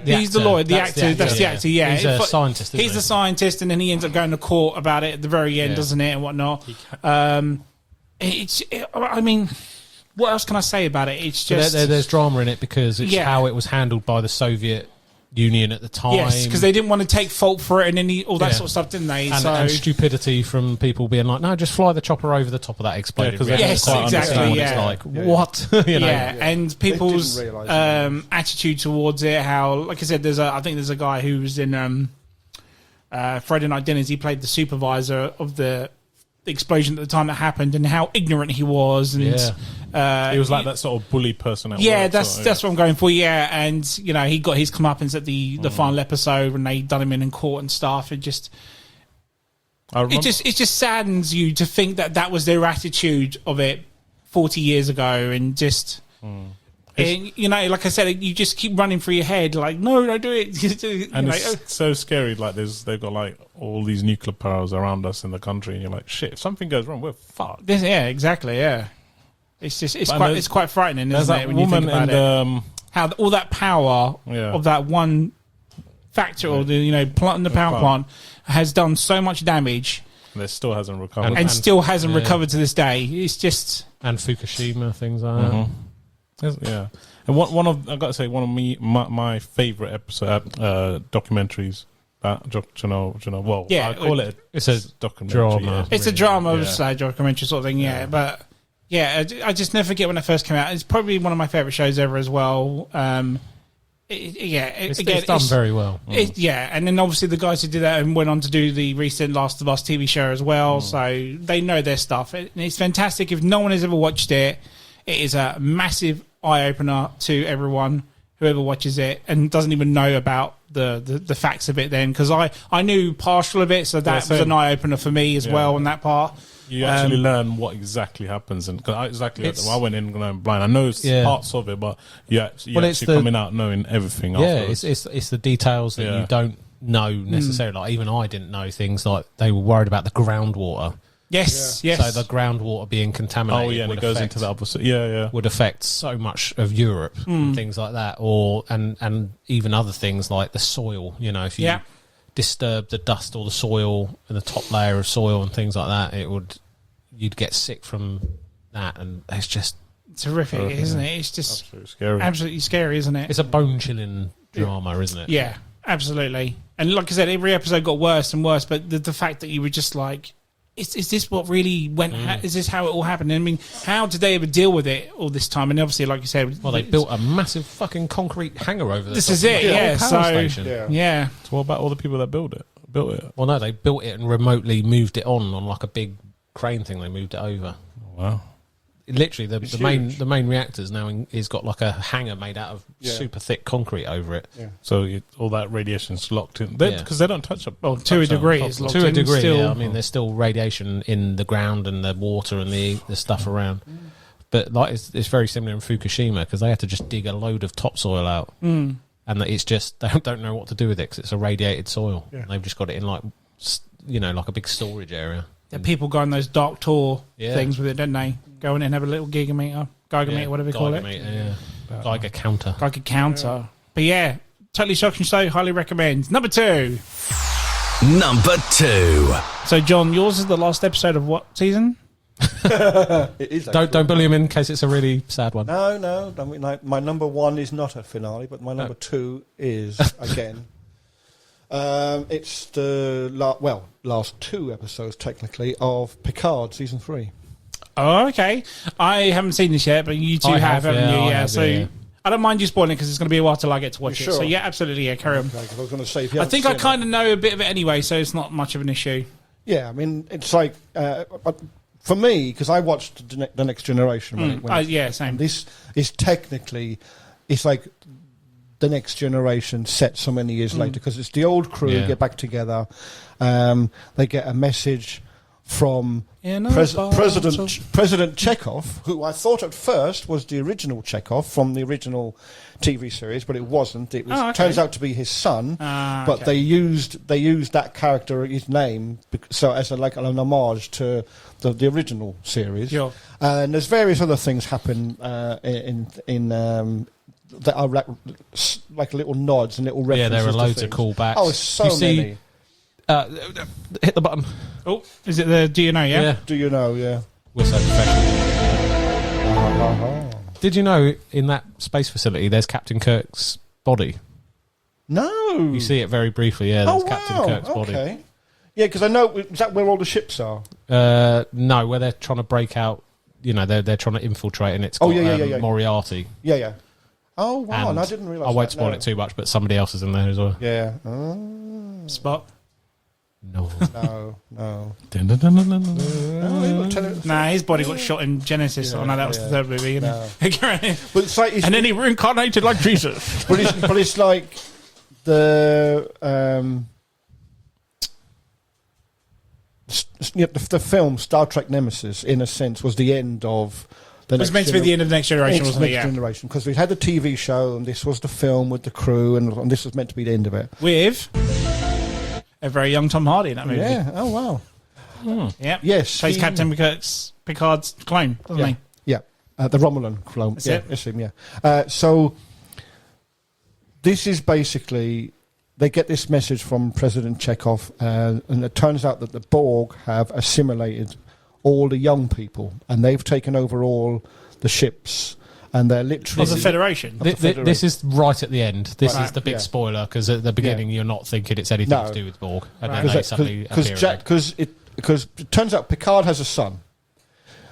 He's the lawyer, the actor. That's the actor, yeah. He's a scientist, He's the scientist, and then he ends up going to court about it at the very end, doesn't it, and whatnot. I mean, what else can I say about it? It's just... There's drama in it because it's how it was handled by the Soviet Union at the time. Yes, because they didn't want to take fault for it and all that sort of stuff, didn't they? And stupidity from people being like, no, just fly the chopper over the top of that exploded reactor. Yes, exactly. It's like, what? And people's attitude towards it, how, like I said, I think there's a guy who was in Friday Night Dinners. He played the supervisor of the explosion at the time that happened, and how ignorant he was, and he was like that sort of bully person at work, that's what I'm going for. And he got his comeuppance at the final episode when they done him in court and stuff. It just saddens you to think that was their attitude of it 40 years ago, and just and, like I said, you just keep running through your head like, no, don't do it. And it's so scary. Like they've got like all these nuclear powers around us in the country, and you're like, shit, if something goes wrong, we're fucked. Yeah, exactly. Yeah, it's quite frightening, isn't it, when you think about it? How all that power of that one factor, or the plant, the power plant, has done so much damage. And it still hasn't recovered. And still hasn't recovered to this day. It's just... And Fukushima, things like that. Yeah. And I've got to say, one of my favourite documentaries, that, well, yeah, I call it it's a documentary. Drama. It's a drama, documentary sort of thing, but... Yeah, I just never forget when it first came out. It's probably one of my favourite shows ever as well. It's done very well. And then obviously the guys who did that and went on to do the recent Last of Us TV show as well, so they know their stuff. It's fantastic. If no one has ever watched it, it is a massive eye-opener to everyone, whoever watches it, and doesn't even know about the facts of it then, because I knew partial of it, so that was an eye-opener for me as well on that part. You actually learn what exactly happens, and I went in going blind. I know parts of it, but you're actually coming out knowing everything. Yeah, it's the details that you don't know necessarily. Like even I didn't know things like they were worried about the groundwater. Yes. So the groundwater being contaminated. Oh yeah, and it goes into the opposite. Yeah. Would affect so much of Europe and things like that, and even other things like the soil. If you disturb the dust or the soil and the top layer of soil and things like that, you'd get sick from that, and it's just horrific, isn't it? It's just absolutely scary, isn't it? It's a bone-chilling drama, isn't it? Yeah, absolutely. And like I said, every episode got worse and worse, but the fact that you were just like, is this what really went? Is this how it all happened? I mean, how did they ever deal with it all this time? And obviously, like you said, well, they built a massive fucking concrete hangar over there. This is it, station. Yeah. So what about all the people that built it? Well, no, they built it and remotely moved it on like a big crane thing. They moved it over. Wow. Literally, the main reactor's now is got like a hangar made out of super thick concrete over it. Yeah. So all that radiation's locked in because they don't touch up. Well, to a degree, it's locked in. To a degree, still. yeah. I mean, there's still radiation in the ground and the water and the stuff around. But like, it's very similar in Fukushima because they had to just dig a load of topsoil out, and that it's just they don't know what to do with it because it's irradiated soil. Yeah. They've just got it in like a big storage area. Yeah, people go on those dark tour things with it, don't they? Go in and have a little gigameter, whatever they call it. Geiger counter. Yeah. But yeah, totally shocking show. Highly recommend. Number 2. So, John, yours is the last episode of what season? It is. Don't bully him in case it's a really sad one. No. I mean, my number 1 is not a finale, but my number 2 is again. It's the last 2 episodes technically of Picard season 3. Oh, okay. I haven't seen this yet, but you two haven't you? Yeah. So I don't mind you spoiling because it's going to be a while till I get to watch it. Sure? So yeah, absolutely. Yeah, carry on. Okay, 'cause I was going to say, I think I kind of know a bit of it anyway, so it's not much of an issue. Yeah, I mean, it's like for me because I watched the Next Generation. Same. This is technically, it's like the Next Generation set so many years later because it's the old crew get back together. They get a message from President Chekhov, who I thought at first was the original Chekhov from the original TV series, but it wasn't. It was turns out to be his son. But they used that character, his name, so as an homage to the original series. Sure. And there's various other things happen in that are like little nods and little references. Yeah, there are loads to of callbacks. Oh, so many. Hit the button. Oh, is it the Do You Know, yeah? Do you know, yeah. We're so professional. Did you know in that space facility there's Captain Kirk's body? No. You see it very briefly, there's Captain Kirk's body. Yeah, because I know, is that where all the ships are? No, where they're trying to break out, they're trying to infiltrate and it's got Moriarty. Yeah. Oh, wow, and I didn't realise I won't spoil it too much, but somebody else is in there as well. Yeah. Spock? No. Nah, his body got shot in Genesis. Oh no, that was the third movie. No. But it's like, and then he reincarnated like Jesus. but it's like the film Star Trek Nemesis, in a sense, was the end of the It was meant to be the end of the Next Generation, wasn't it? Next Yeah. Generation, because we had the TV show, and this was the film with the crew, and this was meant to be the end of it. With a very young Tom Hardy in that movie. Yeah. Oh wow. Yeah. Yes. Plays he- Captain Picard's clone, doesn't he? Yeah. The Romulan clone. That's yeah, it. it's him. Yeah. So this is basically. They get this message from President Chekhov, and it turns out that the Borg have assimilated all the young people, and they've taken over all the ships, and they're literally... Of the Federation. This is right at the end. This Right. is the big Yeah. spoiler, because at the beginning you're not thinking it's anything No. to do with Borg, and Right. then they suddenly appear again. Because it turns out Picard has a son.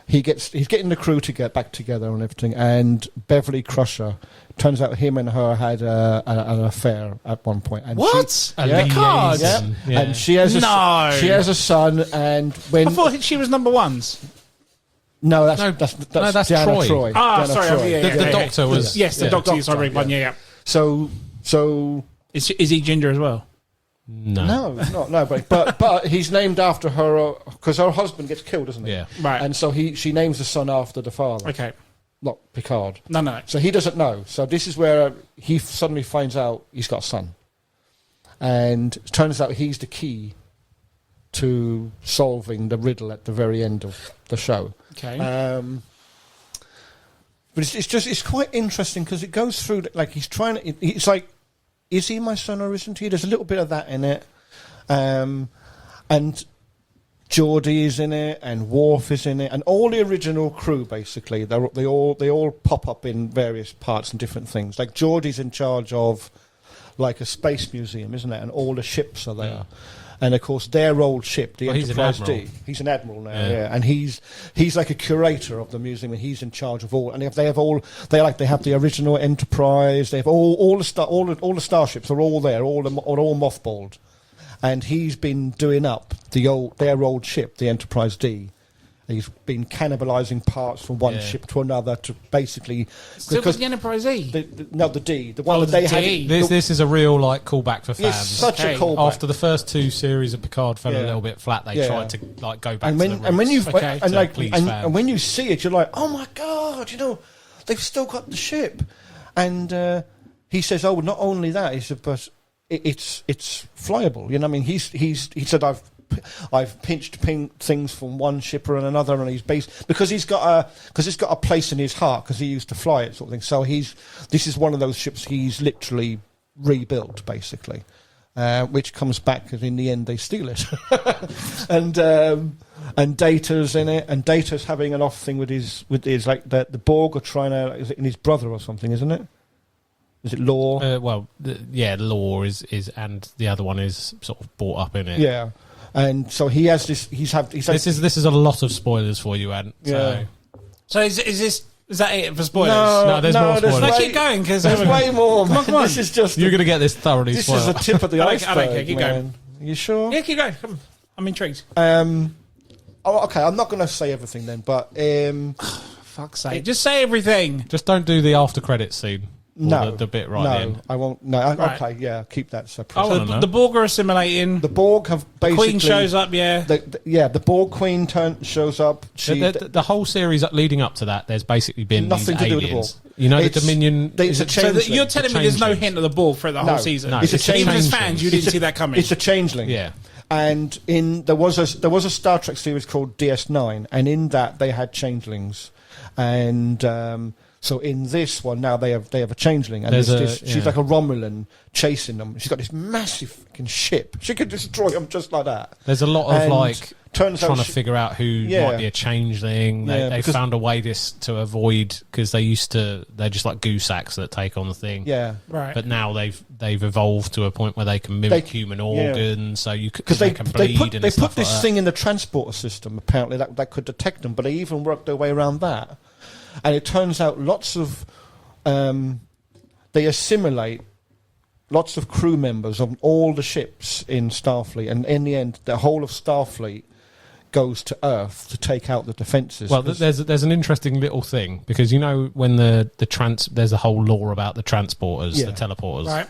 He's getting the crew to get back together and everything, and Beverly Crusher, turns out him and her had an affair at one point. And What? A Yeah. Picard? liaison, Yeah. And she has No. she has a son, and when I thought she was number ones. no, No, that's Diana Troy. Troy. Ah, Diana sorry. Troy. The Doctor was... Yes, the yeah. Doctor. Doctor, Sorry, yeah. yeah. So Is he ginger as well? No. no, but he's named after her because her husband gets killed, doesn't he? Yeah. Right. And so she names the son after the father, Okay. not Picard. No. So he doesn't know. So this is where he suddenly finds out he's got a son, and it turns out he's the key to solving the riddle at the very end of the show. Okay. But it's quite interesting because it goes through like he's trying to. It's like, is he my son or isn't he? There's a little bit of that in it, and Geordie is in it, and Worf is in it, and all the original crew basically. They all pop up in various parts and different things. Like Geordie's in charge of like a space museum, isn't it? And all the ships are there. And of course, their old ship, the Enterprise D. He's an admiral now, yeah. And he's like a curator of the museum, and he's in charge of all. And they have the original Enterprise. They have all the starships are all there, all mothballed. And he's been doing up their old ship, the Enterprise D. He's been cannibalising parts from one ship to another to basically... So was the Enterprise E? the D. The one that they D. had... This is a real callback for fans. It's such Okay. a callback. After the first two series of Picard fell a little bit flat, they tried to go back to the roots. and when you Okay. and when you see it, you're like, oh my god, they've still got the ship. And he says, oh, not only that, he said, but it's flyable. You know, what I mean, he said, I've pinched things from one ship or another, and he's based because it's got a place in his heart because he used to fly it, sort of thing. So this is one of those ships he's literally rebuilt, basically. Which comes back because in the end they steal it, and Data's in it, and Data's having an off thing with his like the Borg are trying to, is it in his brother or something, isn't it? Is it Law? Law is, and the other one is sort of brought up in it. Yeah, and so he has this. This is a lot of spoilers for you, Ant. Yeah. So is that it for spoilers? No, there's more spoilers. No, keep going because There's way more. Man. Come on. This is just You're going to get this thoroughly this spoiled. is the tip of the I iceberg. don't care, keep man. going. You sure? Yeah, keep going. Come on. I'm intrigued. Okay, I'm not going to say everything then, but Fuck's sake. Just say everything. Just don't do the after credits scene. Or no, the bit right at the end. I won't. No, Right. okay, yeah, keep that separate. I wanna So know. the Borg are assimilating. The Borg have basically Queen shows up, yeah. The Borg Queen shows up. The whole series leading up to that, there's basically been Nothing these to do with the aliens. Borg. You know, the It's- Dominion. it's a So changeling. you're telling me there's no changelings. hint of the Borg for the whole season? No, it's a Even as changeling. fans, you didn't see that coming. It's a changeling. Yeah. And there was a Star Trek series called DS9, and in that they had changelings, and so in this one now they have a changeling, and she's like a Romulan chasing them. She's got this massive fucking ship. She could destroy them just like that. There's a lot of And turns out trying to figure out who might be a changeling. They because- found a way to avoid, because they're just like goosacks that take on the thing. Yeah, right. But now they've evolved to a point where they can mimic human organs, so you because they can bleed put and they stuff put this like that. thing in the transporter system apparently that could detect them, but they even worked their way around that. And it turns out lots of they assimilate lots of crew members of all the ships in Starfleet, and in the end, the whole of Starfleet goes to Earth to take out the defences. Well, there's an interesting little thing, because you know when there's a whole lore about the transporters, the teleporters, Right.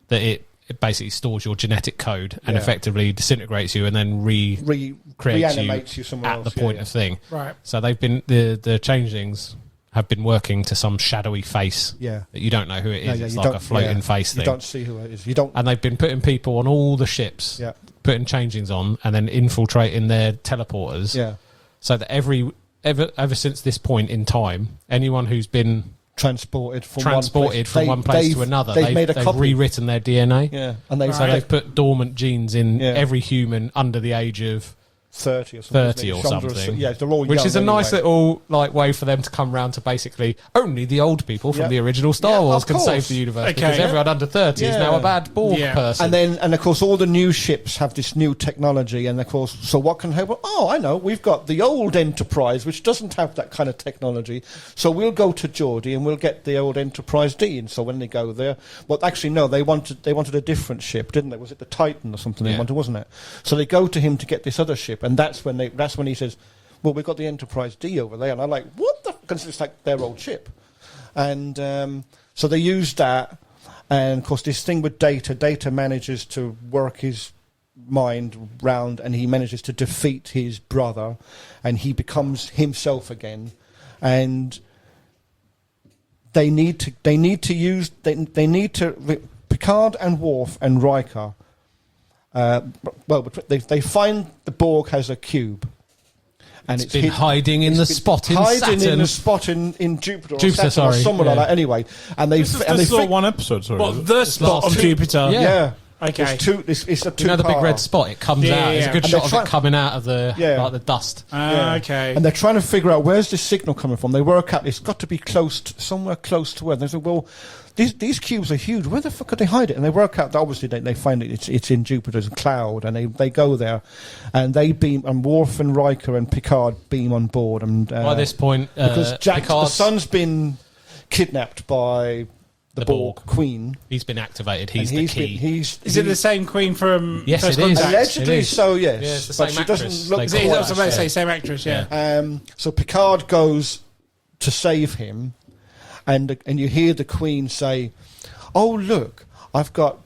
that it basically stores your genetic code and effectively disintegrates you and then recreates reanimates you somewhere at else. the point of thing. Right. So they've been the changelings have been working to some shadowy face. Yeah. That you don't know who it is. No, it's like a floating face thing. You don't see who it is. You don't. And they've been putting people on all the ships, putting changelings on, and then infiltrating their teleporters. Yeah. So that ever since this point in time, anyone who's been transported from one place to another, they've rewritten their DNA. Yeah. And they've put dormant genes in every human under the age of 30 or something. Yeah, they're all which young is a nice little way for them to come round to basically only the old people from the original Star Wars can save the universe, because everyone under 30 is now a bad Borg person. And of course all the new ships have this new technology, and of course, so what can happen? Oh, I know, we've got the old Enterprise which doesn't have that kind of technology, so we'll go to Geordie and we'll get the old Enterprise D. And so when they go there, well, actually no, they wanted a different ship, didn't they? Was it the Titan or something they wanted, wasn't it? So they go to him to get this other ship, and that's when he says, well, we've got the Enterprise D over there. And I'm like, what the? Because it's like their old ship. And so they used that. And, of course, this thing with Data manages to work his mind round, and he manages to defeat his brother, and he becomes himself again. And Picard and Worf and Riker, they find the Borg has a cube. And it's been hiding in the spot in Saturn. Hiding in the spot in Jupiter or Saturn or somewhere like that. Anyway, and they one episode. Sorry, the spot on Jupiter. Yeah. Okay. It's a two. You know the big red spot? It comes out. It's a good shot of it coming out of the the dust. Okay. And they're trying to figure out where's this signal coming from. They work out it's got to be somewhere close to where. They say, well, these cubes are huge. Where the fuck could they hide it? And they work out that obviously they find it's in Jupiter's cloud, and they go there, and they beam, and Worf and Riker and Picard beam on board. And by this point, because the son's been kidnapped by the Borg Queen. He's been activated. He's the key. Is it the same Queen from Yes, First it is. Contact? Allegedly so, yes. Yeah, it's the but same she actress. doesn't look I was about to say same actress, So Picard goes to save him, and you hear the Queen say, "Oh look, I've got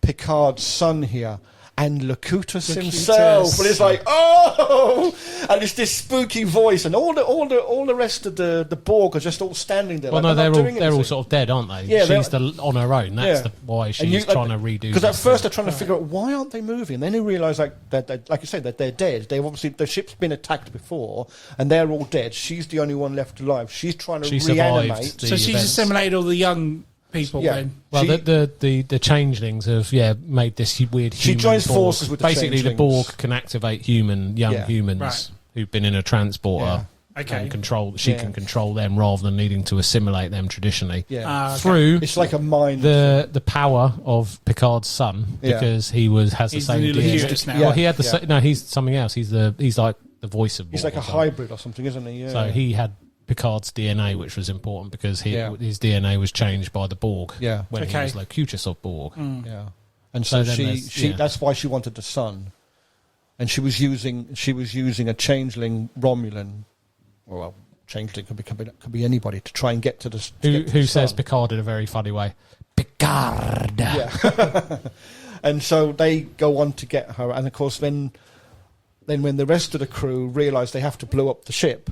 Picard's son here." And Locutus himself, and it's like, oh, and it's this spooky voice, and all the rest of the Borg are just all standing there. Well, like, no, they're all sort of dead, aren't they? Yeah, she's on her own. That's why she's trying to redo. Because at first they're trying to figure out why aren't they moving. Then they realise like you say, that they're dead. They've obviously the ship's been attacked before, and they're all dead. She's the only one left alive. She's trying to reanimate. So she's assimilated all the young people. Then. Well, the changelings have made this weird. She joins forces with the basically changelings. The Borg can activate young humans who've been in a transporter. Okay. And she can control them rather than needing to assimilate them traditionally. Through it's like a mind. The power of Picard's son, because he has the same DNA. Now. Well, he had the he's something else. He's like the voice of Borg. He's like a hybrid or something, isn't he? Yeah. So he had Picard's DNA, which was important because his DNA was changed by the Borg when he was Locutus of Borg. Yeah, and so she that's why she wanted the son, and she was using a changeling Romulan, well, changeling could be anybody to try and get to the who says Picard in a very funny way, Picard. Yeah, and so they go on to get her, and of course then when the rest of the crew realise they have to blow up the ship,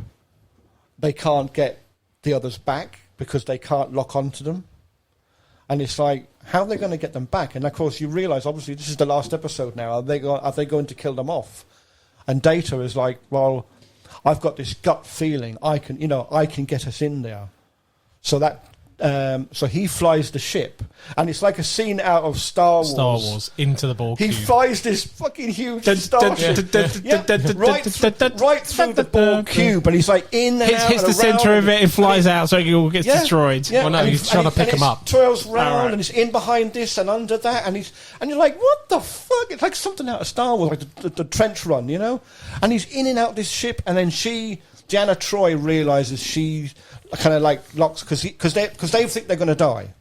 they can't get the others back because they can't lock onto them. And it's like, how are they going to get them back? And of course you realise, obviously, this is the last episode now. Are they going to kill them off? And Data is like, well, I've got this gut feeling. I can get us in there. So that so he flies the ship, and it's like a scene out of Star Wars into the Borg. He cube. flies this fucking huge starship right through the Borg cube, and he's like in and out. Hits the centre of it, it flies out, so it all gets destroyed. Yeah, well, no, he's trying to pick him up. Twirls round, and it's in behind this and under that, and you're like, what the fuck? It's like something out of Star Wars, like the trench run, you know. And he's in and out this ship, and then Deanna Troi realises she kind of like locks because they think they're going to die.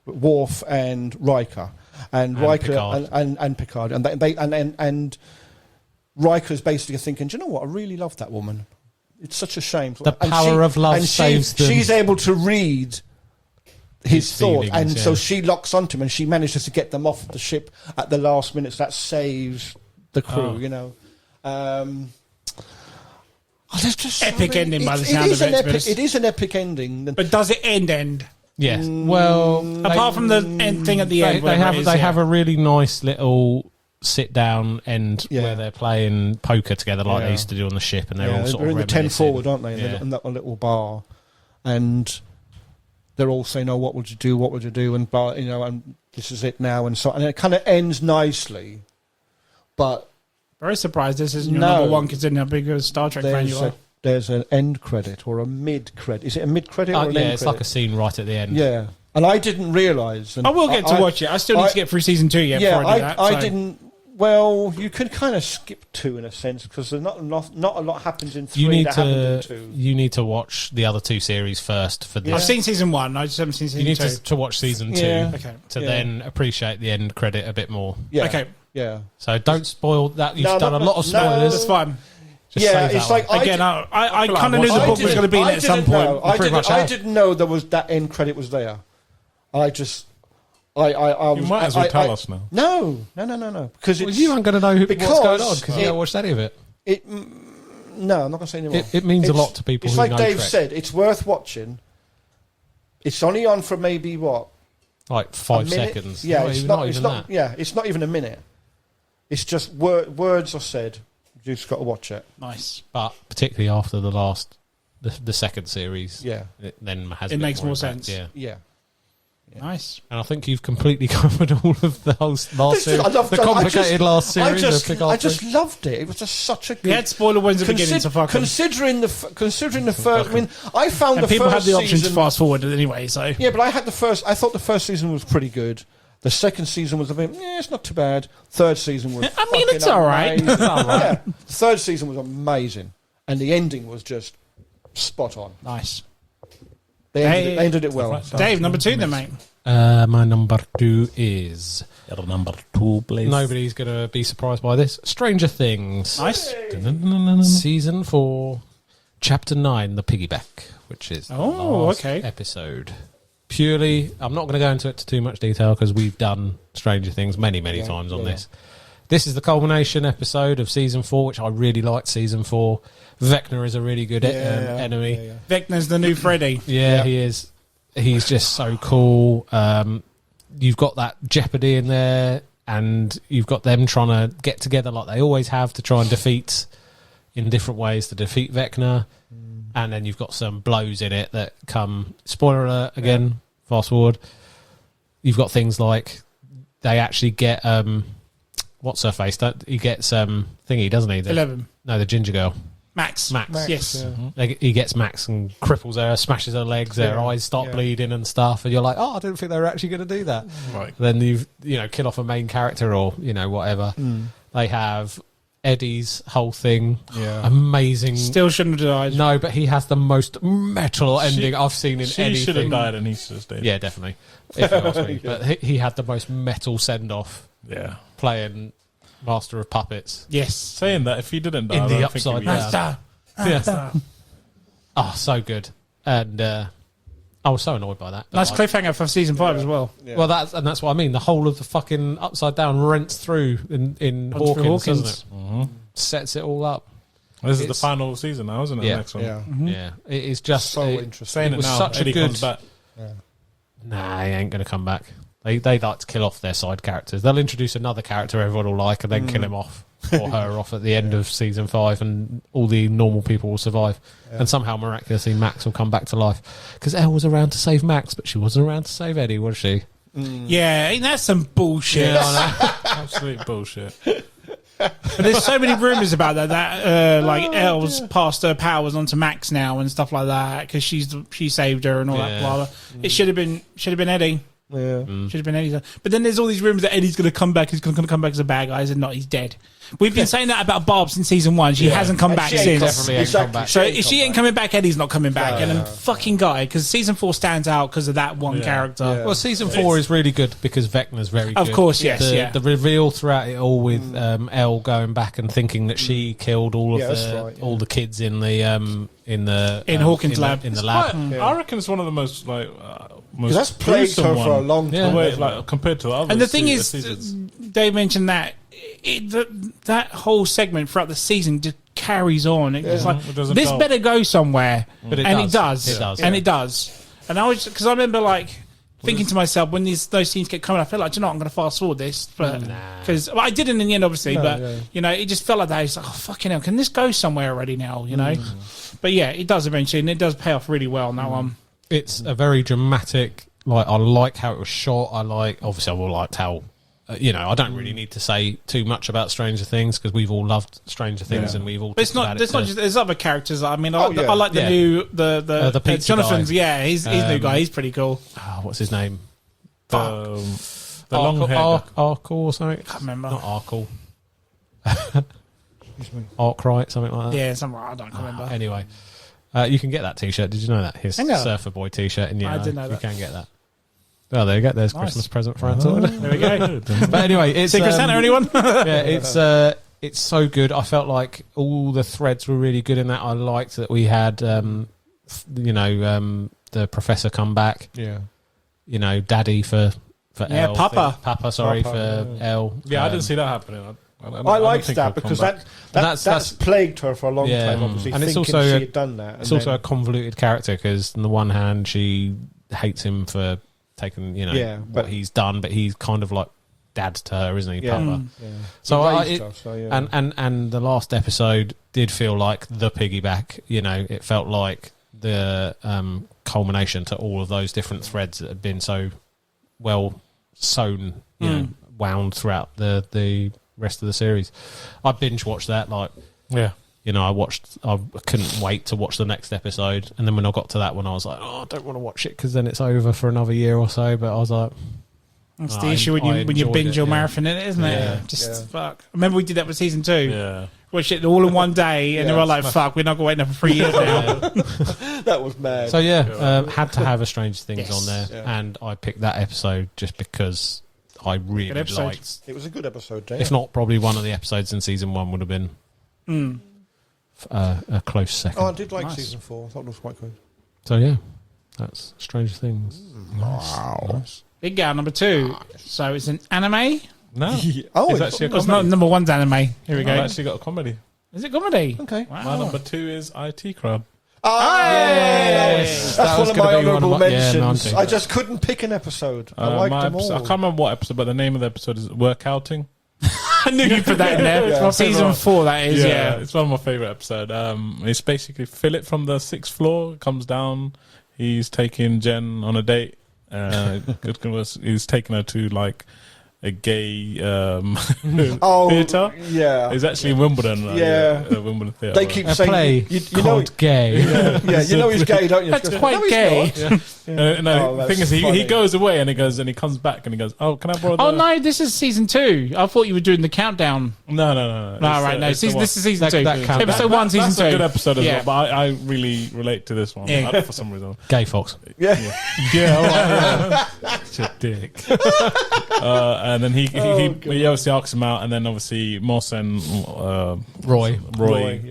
Worf and Riker and Riker Picard. and Picard and Riker's basically thinking, do you know what? I really love that woman. It's such a shame. The power of love saves them. She's able to read his thoughts, feelings, and so she locks onto him, and she manages to get them off the ship at the last minute. So that saves the crew, you know. there's just epic ending by the sound of it. It is an epic ending. But does it end? Yes. Well, apart from the end thing at the end, they have a really nice little sit down end where they're playing poker together like they used to do on the ship, and they're all sort of in the 10 forward, aren't they? Yeah. In that little bar, and they're all saying, "Oh, what would you do? What would you do?" And blah, and this is it now, and so, and it kind of ends nicely, but very surprised this isn't your number one, considering how big a Star Trek fan you are. There's an end credit or a mid credit. Is it a mid credit or an end credit? Yeah, it's like a scene right at the end. Yeah, and I didn't realise. I will get to watch it. I still need to get through season 2 yet. Yeah, before I do that, I didn't. Well, you could kind of skip 2 in a sense because there's not a lot happens in 3 happened in 2. You need to watch the other 2 series first for this. I've seen season 1. I just haven't seen season 2. You need to watch season 2 to then appreciate the end credit a bit more. Yeah. Okay. Yeah. So don't spoil that. You've done a lot of spoilers. That's fine. Just it's like again. I kind of knew the book was going to be in at some point. I didn't know there was that end credit was there. I just. You might as well tell us now. No. Because you aren't going to know what's going on because you haven't watched any of it. No, I'm not going to say anymore. It means a lot to people. It's who like know Dave Trek. said. It's worth watching. It's only on for maybe like 5 seconds. Yeah, it's not even that. Yeah, it's not even a minute. It's just words are said. You just got to watch it. Nice, but particularly after the second series, it then has. It makes more impact. sense. Yeah. Nice. And I think you've completely covered all of the whole last series. The complicated last series. I just loved it. It was just such a good... We had spoiler ones at the beginning, so fuck considering the first... I mean, I found and the people first have the option season, to fast forward anyway, so... Yeah, but I thought the first season was pretty good. The second season was a bit... it's not too bad. Third season was... I mean, it's all right. Yeah. Third season was amazing. And the ending was just spot on. Nice. They ended it well. Dave, number 2 then, mate. My number 2 is... Your number 2, please. Nobody's going to be surprised by this. Stranger Things. Nice. Season 4, Chapter 9, The Piggyback, which is the last episode. Purely, I'm not going to go into it to too much detail because we've done Stranger Things many times on this. This is the culmination episode of Season 4, which I really liked, Season 4. Vecna is a really good enemy. Vecna's the new Freddy. Yeah, he is. He's just so cool. You've got that Jeopardy in there, and you've got them trying to get together like they always have to try and defeat Vecna. And then you've got some blows in it that come... Spoiler alert, again, fast forward. You've got things like they actually get... what's her face? He gets thingy, doesn't he? 11. No, the ginger girl. Max. Yes. Yeah. He gets Max and cripples her, smashes her legs, her eyes start bleeding and stuff, and you're like, I didn't think they were actually going to do that. Right. Then kill off a main character or whatever. They have Eddie's whole thing. Yeah. Amazing. Still shouldn't have died. No, but he has the most metal ending I've seen in anything. She should have died and he's just dead. Yeah, definitely. If you ask me. But he had the most metal send off. Yeah. Playing Master of Puppets. Yes. Saying that, if he didn't die, in the I upside think down. Oh, so good. And I was so annoyed by that. Nice cliffhanger for season 5 as well. Yeah. Well, that's what I mean. The whole of the fucking upside down rents through in Hawkins, doesn't it? Mm-hmm. Sets it all up. This is the final season now, isn't it? Yeah. The next one. Yeah. Mm-hmm. Yeah. It is just so interesting. Saying it now, such Eddie a good, comes back. Yeah. Nah, he ain't going to come back. They like to kill off their side characters. They'll introduce another character everyone will like and then kill him off or her off at the end of season 5, and all the normal people will survive. Yeah. And somehow, miraculously, Max will come back to life. Because Elle was around to save Max, but she wasn't around to save Eddie, was she? Yeah, ain't that some bullshit? Yeah, I know. Absolute bullshit. There's so many rumours about that like Elle's passed her powers onto Max now and stuff like that because she saved her and all that blah blah. It should have been Eddie. Yeah, should have been Eddie. But then there's all these rumours that Eddie's going to come back. He's going to come back as a bad guy. And not, he's dead. We've been saying that about Barb since season 1. She hasn't come back since. Definitely ain't come back. So if she ain't coming back, Eddie's not coming back. And then fucking guy, because season 4 stands out because of that one character. Yeah. Well, season 4 is really good because Vecna's very good. Of course, yes. The reveal throughout it all with Elle going back and thinking that she killed all of all the kids in the Hawkins' lab. In the lab. I reckon it's one of the most because that's plagued her for a long time. Like, compared to others. And the thing is, seasons. Dave mentioned that that whole segment throughout the season just carries on. It's like, It doesn't this dull. better go somewhere. But it and does. it does. It does. And it does. And I was, because I remember like thinking to myself when those scenes get coming, I felt like, do you know what, I'm going to fast forward this, but because I didn't in the end, obviously, but you know, it just felt like that. It's like, oh fucking hell, can this go somewhere already now? You know, but yeah, it does eventually, and it does pay off really well. Now, It's a very dramatic. Like, I like how it was shot. Obviously, I will like how. You know, I don't really need to say too much about Stranger Things because we've all loved Stranger Things and we've all. But it's not. It's not just. There's other characters. I mean, I like the new the pizza Jonathan's. guy. Yeah, he's new guy. He's pretty cool. What's his name? The long hair. Arkle or something. Can't remember. Not Arkle. Arkwright, something like that. Yeah, something. I don't remember. Anyway, you can get that T-shirt. Did you know that? His Surfer Boy T-shirt. And I didn't know that. You can get that. Oh, there you go. There's Christmas present for Anton. There we go. But anyway, it's Secret Santa, anyone? yeah, it's so good. I felt like all the threads were really good in that. I liked that we had, the professor come back. Yeah. You know, Daddy for Yeah, L. Papa. Papa, for L. Yeah, I didn't see that happening. I liked that because that's plagued her for a long time, obviously, and it's thinking also she had done that. It's also a convoluted character because on the one hand she hates him for taking, what he's done, but he's kind of like dad to her, isn't he, Papa? Yeah. So, yeah. and the last episode did feel like the piggyback. You know, it felt like the culmination to all of those different threads that had been so well sewn, wound throughout the rest of the series. I binge watched that, I couldn't wait to watch the next episode, and then when I got to that one, I was like, I don't want to watch it because then it's over for another year or so. But I was like, that's the issue when you binge or marathon it, isn't it? Fuck. Remember we did that with season 2. Yeah. Watched it all in one day, and they were like, "Fuck, we're not going to wait for 3 years now." That was mad. So had to have a Strange Things on there, and I picked that episode just because I really liked. It was a good episode, Jay. If not, probably one of the episodes in season 1 would have been a close second. Oh, I did like season 4. I thought it was quite good. So yeah, that's Stranger Things. Wow. Nice. Big Gal number 2. So it's an anime. No. Oh, it's actually a It's comedy. not number 1's anime. Here we go. I've actually got a comedy. Is it comedy? Okay. Wow. My number 2 is IT Crowd. That's That was one of gonna my be one of honourable my- yeah, mentions. mine too. I just couldn't pick an episode. I liked them all. I can't remember what episode, but the name of the episode is Workouting. I knew you put that in there. Yeah. Season 4, that is. Yeah. It's one of my favourite episodes. It's basically Philip from the 6th floor comes down. He's taking Jen on a date. He's taking her to like a gay theatre. Yeah. It's actually in Wimbledon. Wimbledon Theatre. They keep A saying play you know, called Gay. yeah, you know he's gay, don't you? That's She goes, quite "No, he's gay." not." No, the thing is, he funny. goes away and he comes back and he goes, "Oh, can I borrow?" Oh no, this is season 2. I thought you were doing the countdown. No. No, right, no. It's the This is season That 2. counts. Episode 1, season That's 2. a good episode as Yeah. well, but I really relate to this one for some reason. Gay Fox. Yeah. Yeah, all right, yeah. Such a dick. And then he obviously asks him out, and then obviously Moss and Roy.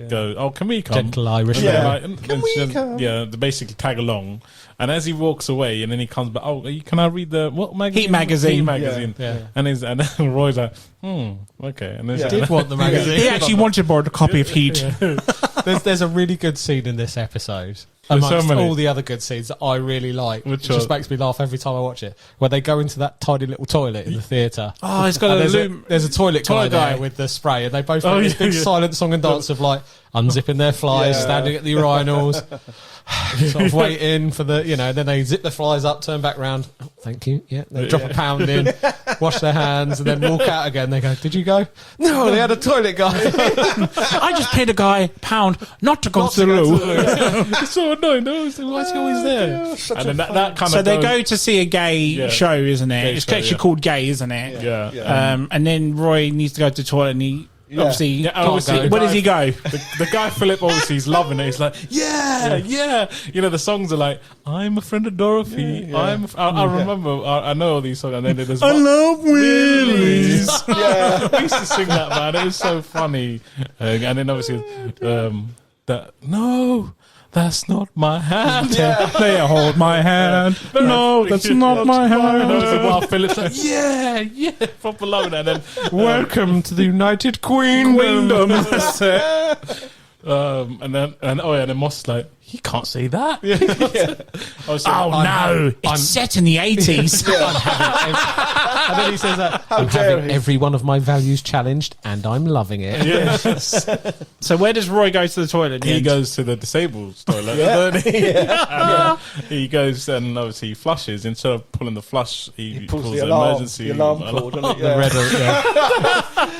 go, "Oh, can we come?" Gentle Irish. Yeah. man. Right, and we she says- come? Yeah, they basically tag along. And as he walks away, and then he comes back, can I read what magazine? Heat magazine. Heat magazine. Yeah. And then Roy's like, okay. And then Yeah. Did want the magazine. He actually wanted more a copy of Heat. There's a really good scene in this episode There's so amongst many. all the other good scenes that I really like, which one? just makes me laugh every time I watch it. Where they go into that tiny little toilet in the theatre. Oh, it's got And a there's, loom. there's a toilet guy Toilet guy. there with the spray, and they both Oh, make this yeah, big yeah. silent song and dance of like unzipping their flies, Yeah. standing at the urinals, sort of waiting for then they zip the flies up, turn back round. Oh, thank you. Yeah, they drop a pound in, wash their hands, and then walk out again. They go, "Did you go?" No, they had a toilet guy. I just paid a guy £1 not to go to the loo. It's so annoying. Why is he always there? such And a then that fun- kind So of they go to see a gay show, isn't it? Gay It's show, actually yeah. called Gay, isn't it? Yeah. And then Roy needs to go to the toilet, and he obviously, obviously, where does he go? The guy Philip, obviously, he's loving it. He's like, yeah. You know, the songs are like, "I'm a friend of Dorothy." I remember, I know all these songs, and then there's love Willies. Yeah. We used to sing that, man. It was so funny. And then obviously, that's not my hand. They hold my hand. No, that's not my And hand. obviously, while Philip's like, yeah, proper loving it. And then Welcome to the United Queendom. That's it. And then Moss is like, he can't say that. I was Oh, it's set in the 80s. And then he says that, I'm having every one of my values challenged, and I'm loving it. So where does Roy go to the toilet? in the He end? goes to the disabled toilet. He goes and obviously he flushes. Instead of pulling the flush, he pulls the emergency alarm cord. The red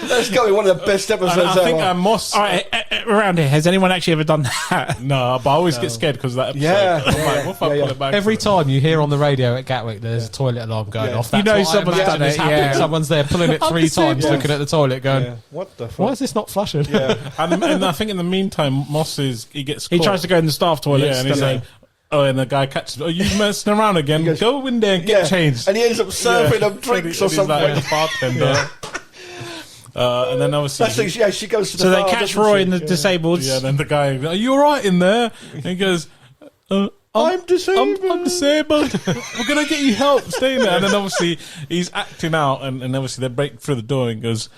That's got to be one of the best episodes I think ever. Moss. All right, around here, has anyone actually ever done that? No, but I always get scared because of that episode. I'm like, what if I pull it back? Every time you hear on the radio at Gatwick there's a toilet alarm going off, that's You know what someone's I imagine done is it, happening. yeah. Someone's there pulling it 3 times, looking at the toilet going, What the fuck? why is this not flushing? And I think in the meantime, he gets He caught. tries to go in the staff toilet. Yeah, and he's like, oh, and the guy catches, oh, you messing around again? goes, Go in there and get changed. And he ends up serving them drinks or And he's something. like a bartender. And then obviously, She goes to the So they bar, catch doesn't Roy she? in the disabled. yeah, then the guy, are you all right in there? And he goes, I'm disabled. I'm disabled. We're gonna get you help. Stay in there. And then obviously he's acting out, and obviously they break through the door and goes,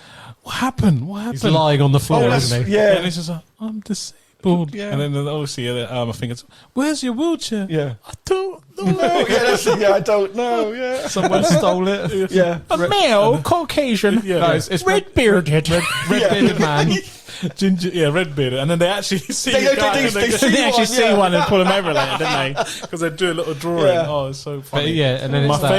"What happened? What happened?" He's lying on the floor, that's- isn't he? yeah. And he's just like, "I'm disabled." Yeah. And then obviously I think it's, "Where's your wheelchair?" Yeah. I don't know. I don't know. Yeah. Someone stole it. Yeah. A male, Caucasian, Yeah. It's red-bearded. red-bearded man. Ginger, red beard, and then they actually see They- the guy, they- and they go- see They actually one, see yeah. one and pull him over later, didn't they? because they do a little drawing. Yeah. Oh, it's so funny. But yeah, and then my it's that-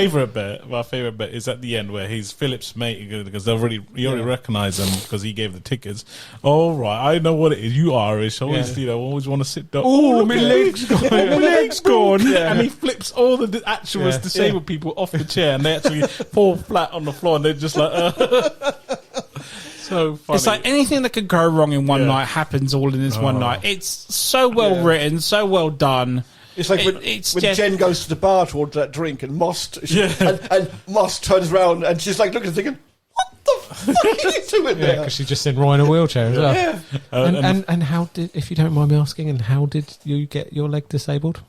favorite bit is at the end where he's Philip's mate because he already recognise him because he gave the tickets. All right, I know what it is. You Irish, always always want to sit down. Oh, my leg's gone. My leg's gone. And he flips all the actual disabled people off the chair, and they actually fall flat on the floor, and they're just like. So funny. It's like anything that could go wrong in one night happens all in this one night. It's so well written, so well done. It's like when just- Jen goes to the bar to order that drink, and Moss and Moss turns around, and she's like looking, thinking, "What the fuck are you doing Yeah, there?" because she's just seen Roy in a wheelchair as well. Yeah. And how did, if you don't mind me asking, and how did you get your leg disabled?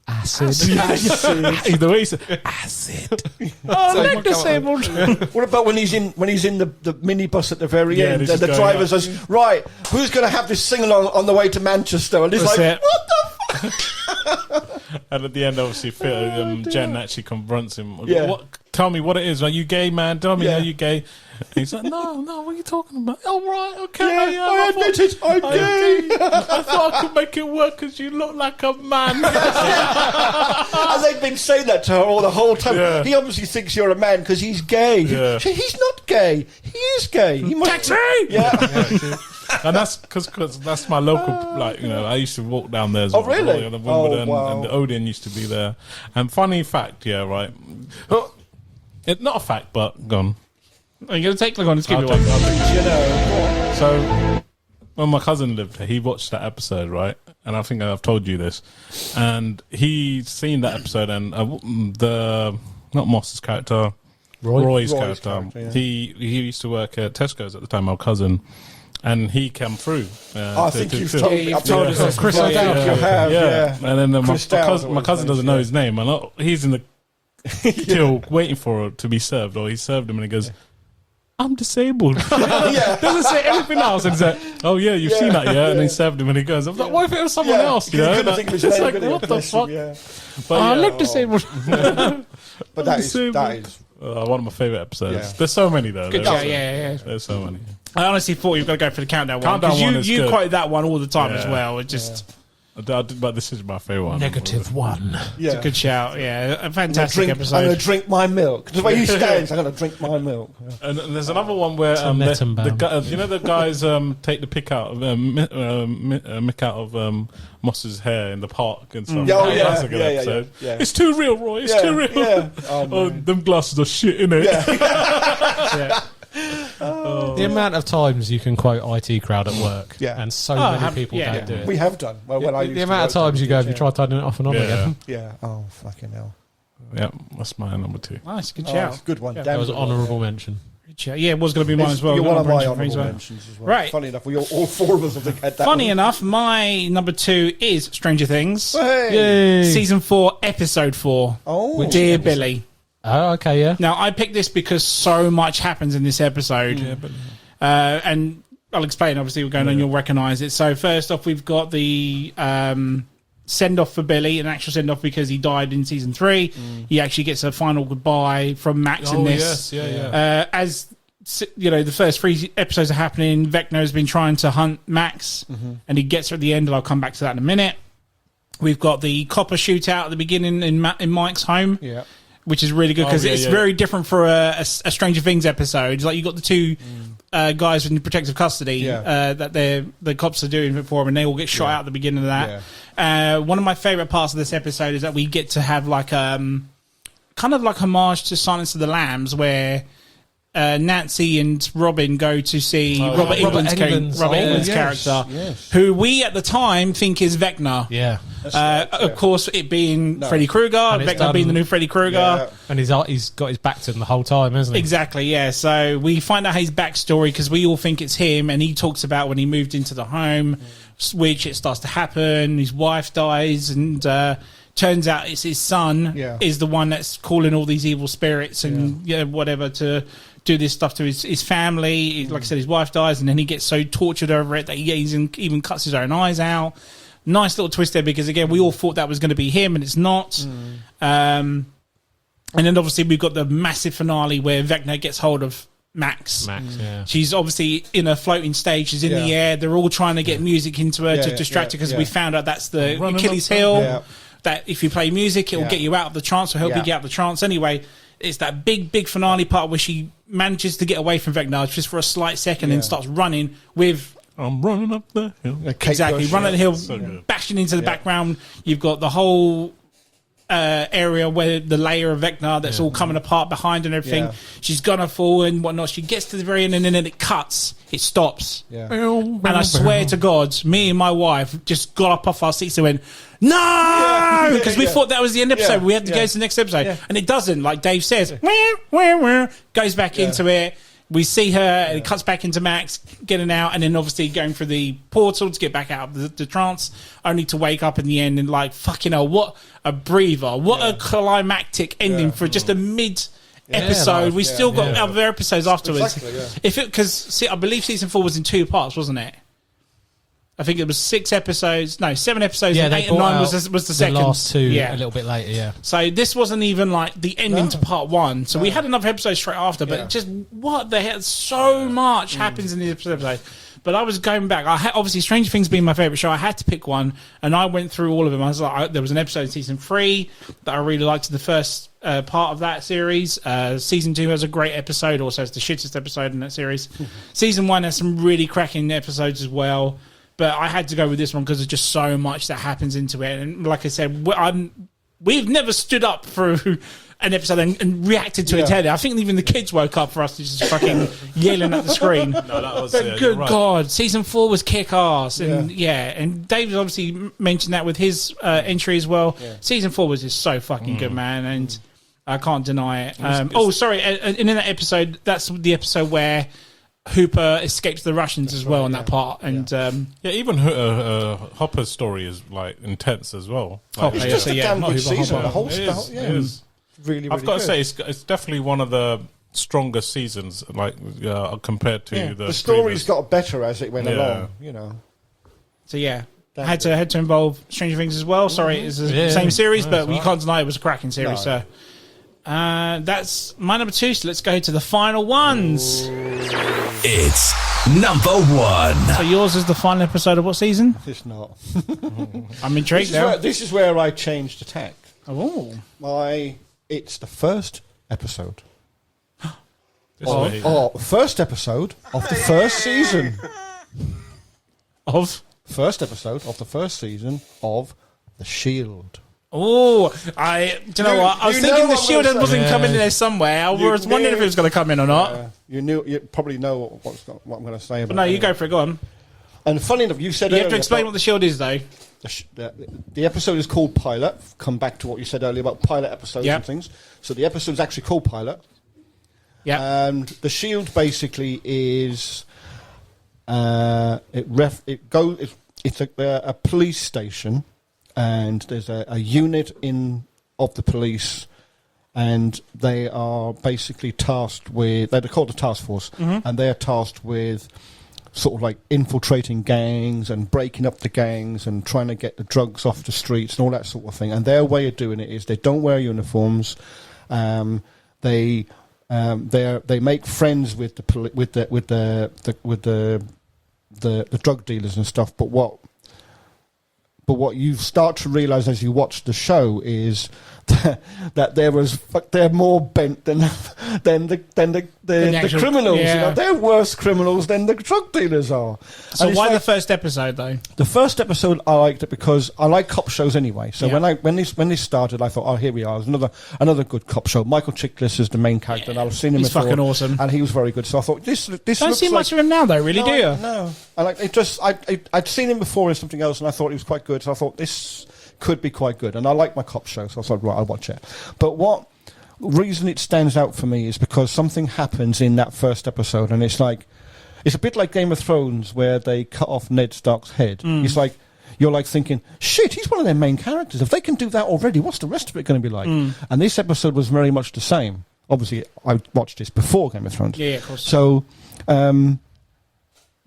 Acid. the way he said acid. Oh, leg disabled. What about when he's in the minibus at the very Yeah, end? this And is the going driver up. says, "Right, who's going to have this sing along on the way to Manchester?" And he's That's like, it. "What the fuck?" And at the end, obviously, Jen actually confronts him. Yeah. Tell me what it is. Are you gay, man? Tell me, Yeah. are you gay? And he's like, no, what are you talking about? Oh, right, okay. Yeah, I admit it, I'm gay. I thought I could make it work because you look like a man. And they've been saying that to her all the whole time. Yeah. He obviously thinks you're a man because he's gay. Yeah. He's not gay. He is gay. He must. Taxi! Yeah. And that's because that's my local, I used to walk down there as Oh, well. really? The Wimbledon, Oh, wow. and the Odeon used to be there. And funny fact, right. It's not a fact, but gone. Are you going to take like on and give I'll you take- one? I'll take- You know. So, when my cousin lived here, he watched that episode, right? And I think I've told you this. And he's seen that episode, and not Moss's character, Roy's character. yeah. He used to work at Tesco's at the time, my cousin. And he came through. I think you've told me. I've told us Yeah. this Chris before. O'Dowd. You have, yeah. And then Chris Dowd my cousin doesn't know his name, and he's in the till waiting for it to be served, or he served him, and he goes, "I'm disabled." Yeah. Doesn't say anything else, and he's like, "Oh yeah, you've seen that, yeah?" And he served him, and he goes, "I'm like, what if it was someone else?" You He know, couldn't think of his it's name, like, could he? what the Bless him, fuck? yeah. But I yeah, look disabled. But that disabled. is. one of my favorite episodes. Yeah. There's so many though. Good There's- shout, yeah. There's so many. I honestly thought you were going to go for the countdown one. Countdown Because one is you good. quote that one all the time as Yeah. well. It just... But this is my favorite one. -1. Yeah. Good shout, yeah. A I'm fantastic going episode. to drink my milk. The way he stands, I'm going to drink my milk. And there's another one where Mettenbaum. the guy, the guys take the pick out of mick out of Moss's hair in the park and stuff. Oh, yeah. That's a good Yeah, episode. yeah. It's too real, Roy. It's too real. Yeah. Oh, Oh, man. them glasses are shit, innit? Yeah. The amount of times you can quote IT crowd at work, Yeah. and so many people yeah. don't do it. We have done. Well, when I used The to amount of work times you go, have you yeah. tried turning it off and on Yeah. again? Yeah. Oh, fucking hell. Yeah, that's my number 2. Nice, good Oh, shout. it's a good one. Yeah. Damn That was good an one, honourable mention. Good shout. Yeah, it was going to be mine It's- as well. You're one of my Honourable mention honourable for me as well. mentions as well. Right. Funny enough, all four of us have had that Funny one. enough, my number 2 is Stranger Things. Hey. Season 4, Episode 4. Oh. Dear Billy. Oh, okay, yeah. Now, I picked this because so much happens in this episode. And I'll explain. Obviously, we're going on. You'll recognise it. So first off, we've got the send off for Billy, an actual send off because he died in season 3. He actually gets a final goodbye from Max in this. As you know, the first 3 episodes are happening. Vecna has been trying to hunt Max, and he gets her at the end. And I'll come back to that in a minute. We've got the copper shootout at the beginning in Mike's home. Yeah. Which is really good because it's very different for a Stranger Things episode. Like you got the 2 guys in protective custody that the cops are doing it for them, and they all get shot out at the beginning of that. One of my favourite parts of this episode is that we get to have like kind of like homage to Silence of the Lambs, where Nancy and Robin go to see Robert Englund's character, who we at the time think is Vecna. Yeah. Of course, it being Freddy Krueger, Vecna being the new Freddy Krueger. And he's got his back to him the whole time, hasn't he? Exactly, yeah. So we find out his backstory because we all think it's him, and he talks about when he moved into the home, which it starts to happen, his wife dies, and turns out it's his son is the one that's calling all these evil spirits and whatever to do this stuff to his family. Like I said, his wife dies, and then he gets so tortured over it that he even cuts his own eyes out. Nice little twist there because, again, we all thought that was going to be him, and it's not. And then, obviously, we've got the massive finale where Vecna gets hold of Max. She's obviously in a floating stage. She's in the air. They're all trying to get music into her to distract her because we found out that's the Achilles heel. That if you play music, it will get you out of the trance or help you get out of the trance. Anyway, it's that big finale part where she manages to get away from Vecna just for a slight second and starts running with... I'm running up the hill. Exactly, running up the hill, bashing into the background. You've got the whole area where the layer of Vecna that's all coming apart behind and everything. She's gonna fall and whatnot. She gets to the very end and then it cuts. It stops. And I swear to God, me and my wife just got up off our seats and went, no! Because we thought that was the end episode. We had to go to the next episode. And it doesn't. Like Dave says, goes back into it. We see her, and it cuts back into Max getting out, and then obviously going through the portal to get back out of the trance, only to wake up in the end and like, fucking hell, what a breather. What a climactic ending for just a mid-episode. We still got other episodes afterwards. Exactly, Because I believe season 4 was in 2 parts, wasn't it? I think it was 7 episodes, and 8 and 9 was the second. The last 2 a little bit later, So this wasn't even like the ending to part 1. So we had another episode straight after, but just what the hell? So much happens in the episode. But I was going back. Obviously, Stranger Things being my favourite show, I had to pick one, and I went through all of them. I was like, there was an episode in season 3 that I really liked, the first part of that series. Season 2 has a great episode, also has the shittest episode in that series. Season 1 has some really cracking episodes as well. But I had to go with this one because there's just so much that happens into it. And like I said, we've never stood up through an episode and reacted to it. I think even the kids woke up for us to just fucking yelling at the screen. No, that was... But good God, season 4 was kick-ass. And and David obviously mentioned that with his entry as well. Season 4 was just so fucking good, man. And I can't deny it. And in that episode, that's the episode where Hooper escapes the Russians as well in that part, and even Hopper's story is like intense as well. Like, it's just a damn good season. The whole really, I've got to say, it's definitely one of the stronger seasons, like compared to the story's got better as it went along. You know, so had to involve Stranger Things as well. Sorry, it's the same series, but you can't deny it was a cracking series. So. That's my number 2, so let's go to the final ones. It's number 1. So yours is the final episode of what season? It's not. I'm intrigued now. This is where I changed the tack. Oh. It's the first episode. First episode of the first season. First episode of the first season of The Shield. Oh, do you know what? I was thinking the Shield wasn't coming in there somewhere. I was wondering if it was going to come in or not. You probably know what I'm going to say about it. But no, you go for it, go on. And funny enough, you said earlier... You have to explain what the Shield is, though. The episode is called Pilot. Come back to what you said earlier about pilot episodes and things. So the episode's actually called Pilot. Yeah. And the Shield basically is... It's a police station... And there's a unit of the police, and they are basically tasked with... They're called the task force, and they're tasked with sort of like infiltrating gangs and breaking up the gangs and trying to get the drugs off the streets and all that sort of thing. And their way of doing it is they don't wear uniforms. They make friends with the drug dealers and stuff. But what you start to realise as you watch the show is that they're more bent than the criminals. Yeah. You know, they're worse criminals than the drug dealers are. So why the first episode though? The first episode I liked it because I like cop shows anyway. So Yeah. when this started, I thought, oh, here we are, there's another good cop show. Michael Chiklis is the main character, and I've seen him He's before, fucking awesome. and he was very good. So I thought this Don't looks see like, much of him now though, really, no, do you? No, I like it. I'd seen him before in something else, and I thought he was quite good. So I thought this could be quite good, and I like my cop show, so I thought, right, I'll watch it. But what reason it stands out for me is because something happens in that first episode, and it's a bit like Game of Thrones where they cut off Ned Stark's head. It's like you're like thinking, shit, he's one of their main characters. If they can do that already, what's the rest of it going to be like? And this episode was very much the same. Obviously, I watched this before Game of Thrones. Yeah, of course. So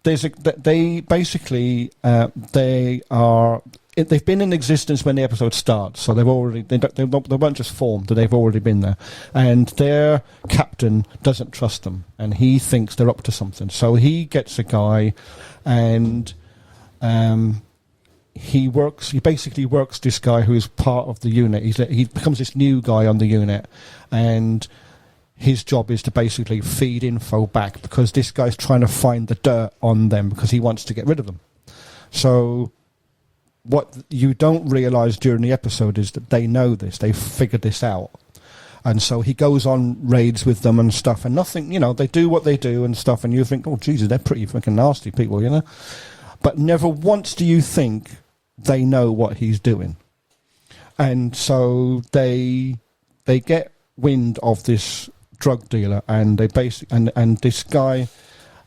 they basically they've been in existence when the episode starts, so they weren't just formed; they've already been there. And their captain doesn't trust them, and he thinks they're up to something. So he gets a guy, and he basically works this guy who is part of the unit. He becomes this new guy on the unit, and his job is to basically feed info back because this guy's trying to find the dirt on them because he wants to get rid of them. So what you don't realise during the episode is that they know this. They've figured this out. And so he goes on raids with them and stuff, and nothing, they do what they do and stuff, and you think, oh, Jesus, they're pretty fucking nasty people, But never once do you think they know what he's doing. And so they get wind of this drug dealer, and they and this guy,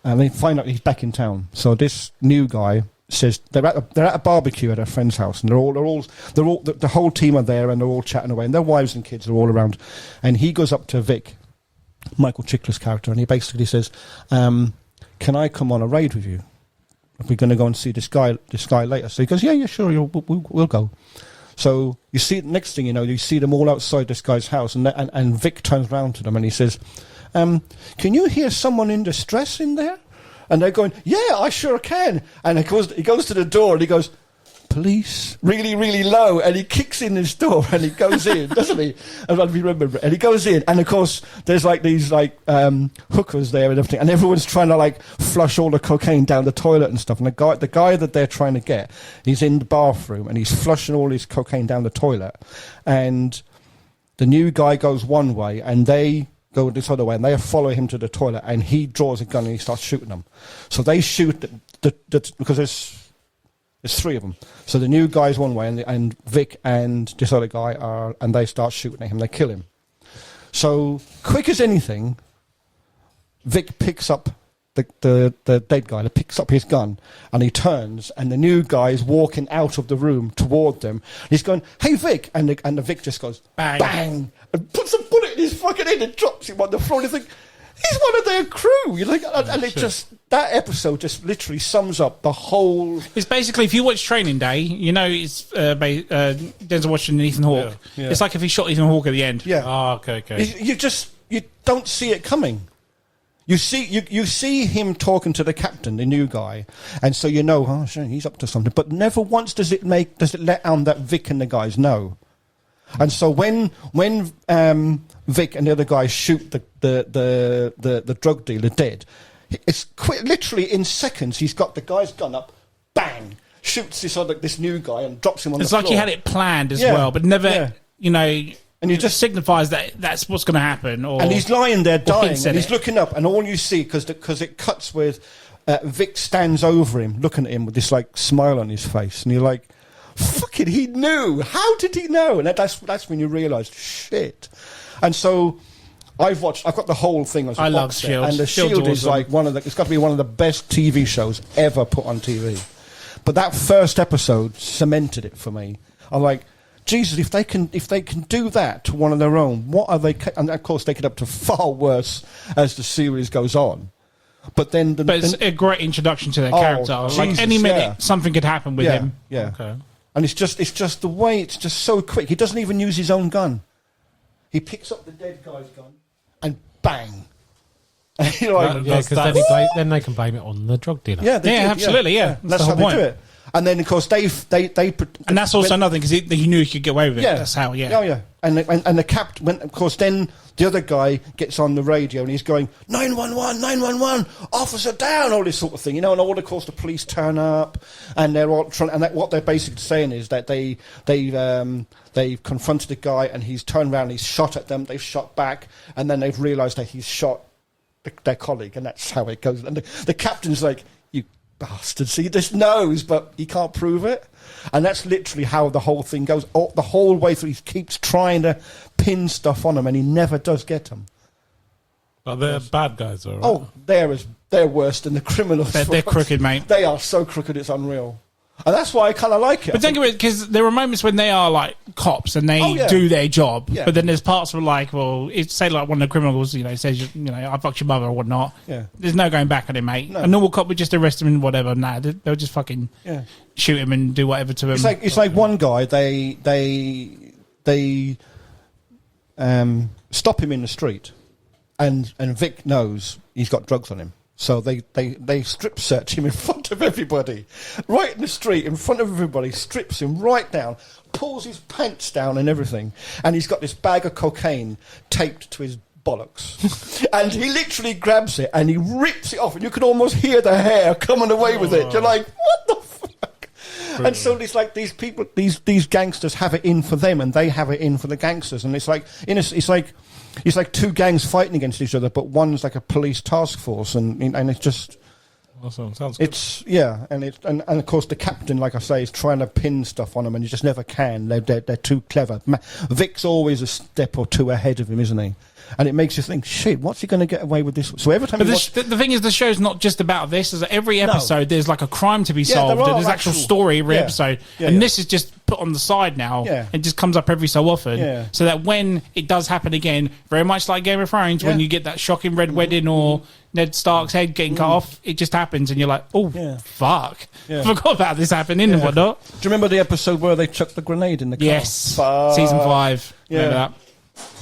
and they find out he's back in town. So this new guy says they're at a barbecue at a friend's house, and they're all the whole team are there, and they're all chatting away, and their wives and kids are all around. And he goes up to Vic, Michael Chiklis' character, and he basically says, "Can I come on a raid with you? We're going to go and see this guy later." So he goes, "Yeah, sure, we'll go." So you see, next thing you know, you see them all outside this guy's house, and Vic turns around to them and he says, "Can you hear someone in distress in there?" And they're going, "Yeah, I sure can." And he goes to the door and he goes, "Police," really, really low, and he kicks in his door and he goes in, doesn't he? I don't know if you remember. And he goes in, and of course there's these hookers there and everything, and everyone's trying to flush all the cocaine down the toilet and stuff. And the guy that they're trying to get, he's in the bathroom and he's flushing all his cocaine down the toilet. And the new guy goes one way, and they go this other way, and they follow him to the toilet, and he draws a gun and he starts shooting them. So they shoot because there's three of them. So the new guy's one way, and Vic and this other guy and they start shooting at him. They kill him. So quick as anything, Vic picks up the dead guy. He picks up his gun and he turns, and the new guy is walking out of the room toward them. He's going, "Hey Vic," and the Vic just goes bang, bang, and puts a bullet in his fucking head and drops him on the floor. And you think, he's one of their crew. That episode just literally sums up the whole. It's basically, if you watch Training Day, it's Denzel Washington and Ethan Hawke. Yeah. It's like if he shot Ethan Hawke at the end. Yeah. Oh, okay. You don't see it coming. You see him talking to the captain, the new guy, and so oh, sure, he's up to something. But never once does it let on that Vic and the guys know. And so when Vic and the other guys shoot the drug dealer dead, it's literally in seconds. He's got the guy's gun up, bang, shoots this new guy and drops him on the floor. It's like he had it planned as well, but never, And you just signifies that's what's going to happen. And he's lying there dying, and he's looking up, and all you see, because it cuts with Vic stands over him, looking at him with this smile on his face, and you're like, fucking, he knew. How did he know? And that's when you realise, shit. And so I've got the whole thing as a I box love set, Shield. and the Shield is awesome. it's got to be one of the best TV shows ever put on TV. But that first episode cemented it for me. I'm like, Jesus, if they can do that to one of their own, what are they? And of course, they get up to far worse as the series goes on. But then, it's a great introduction to their character. Like Jesus, any minute, something could happen with him. Yeah. Okay. And it's just the way it's just so quick. He doesn't even use his own gun. He picks up the dead guy's gun and bang. And you're like, because then they can blame it on the drug dealer. yeah, they did, absolutely, yeah. That's how they do it. And then, of course, they and that's also another thing, because he knew he could get away with it. Yeah. That's how, Oh, yeah. And the captain, when, of course, then the other guy gets on the radio and he's going, 911, 911, officer down, all this sort of thing, you know, and all, of course, the police turn up and they're all trying, and what they're basically saying is that they've confronted a guy and he's turned around, he's shot at them, they've shot back, and then they've realised that he's shot their colleague, and that's how it goes. And the captain's like, you bastards, he just knows, but he can't prove it. And that's literally how the whole thing goes. The whole way through, he keeps trying to pin stuff on him, and he never does get them. But they're bad guys, all right? Oh, they're worse than the criminals. They're crooked, mate. They are so crooked, it's unreal. And that's why I kind of like it. But think of it, because there are moments when they are like cops and they do their job. Yeah. But then there's parts where like, well, it's say like one of the criminals, says, I fucked your mother or whatnot. Yeah. There's no going back on him, mate. No. A normal cop would just arrest him and whatever. Nah, they'll just fucking shoot him and do whatever to him. It's like one guy, they stop him in the street, and Vic knows he's got drugs on him. So they strip search him in front of everybody, right in the street, in front of everybody, strips him right down, pulls his pants down and everything, and he's got this bag of cocaine taped to his bollocks. And he literally grabs it and he rips it off, and you can almost hear the hair coming away with it. You're like, what the fuck? Brilliant. And so it's like these people, these gangsters have it in for them, and they have it in for the gangsters, and it's like it's like two gangs fighting against each other, but one's like a police task force, and it's just. Awesome. Sounds good. It's and of course the captain, like I say, is trying to pin stuff on them, and he just never can. They're too clever. Vic's always a step or two ahead of him, isn't he? And it makes you think, shit, what's he going to get away with this? So every time. But the thing is, the show's not just about this. Is that every episode there's like a crime to be solved. There's actual story every episode, and this is just put on the side now. It just comes up every so often, so that when it does happen again, very much like Game of Thrones, when you get that shocking red wedding or Ned Stark's head getting cut off, it just happens, and you're like, oh fuck, forgot about this happening and whatnot. Do you remember the episode where they chucked the grenade in the car? Yes, season 5. Remember that?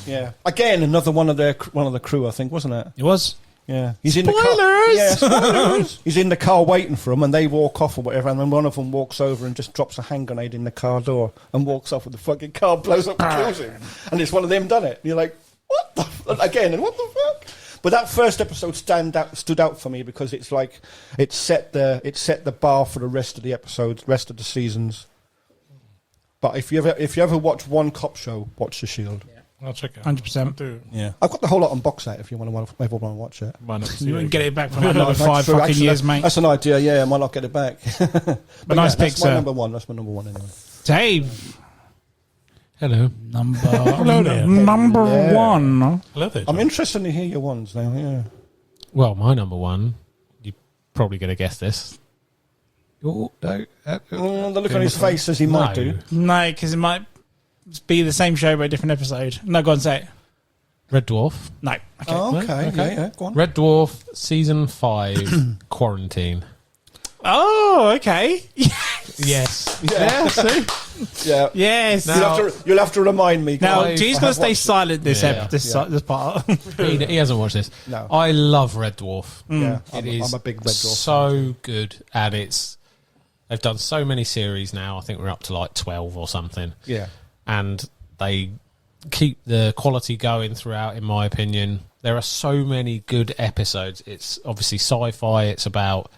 Yeah. Again, another one of the crew, I think, wasn't it? It was. Yeah. He's in Spoilers! the car. Yeah, spoilers! He's in the car waiting for them, and they walk off or whatever, and then one of them walks over and just drops a hand grenade in the car door and walks off, with the fucking car blows up and kills him. And it's one of them done it. And you're like, what the again, and what the fuck? But that first episode stood out for me because it's like it set the bar for the rest of the episodes, rest of the seasons. But if you ever watch one cop show, watch The Shield. Yeah. I'll check it. 100%. Yeah, I've got the whole lot on box set. If you ever want to watch it, you can get it back for another 5 fucking years, mate. That's an idea. Yeah, I might not get it back. But nice pick, that's my sir. number one. That's my number one anyway. Dave. Hello. Hello there. Number one. Hello there. I'm interested to hear your ones now. Yeah. Well, my number one, you're probably going to guess this. Oh, no. The look on his face says he might do. No, because it might be the same show but a different episode. No, go on, say it. Red Dwarf. No. Okay. Oh, okay. Yeah. Go on. Red Dwarf, season 5, Quarantine. Oh, okay. Yes. Yeah. See? Yeah. Yes. You'll have to remind me. Now, guys. he's going to stay silent this part. He hasn't watched this. No. I love Red Dwarf. Yeah, I'm a big Red Dwarf. So good, and they've done so many series now. I think we're up to like 12 or something. Yeah. And they keep the quality going throughout, in my opinion. There are so many good episodes. It's obviously sci-fi. It's about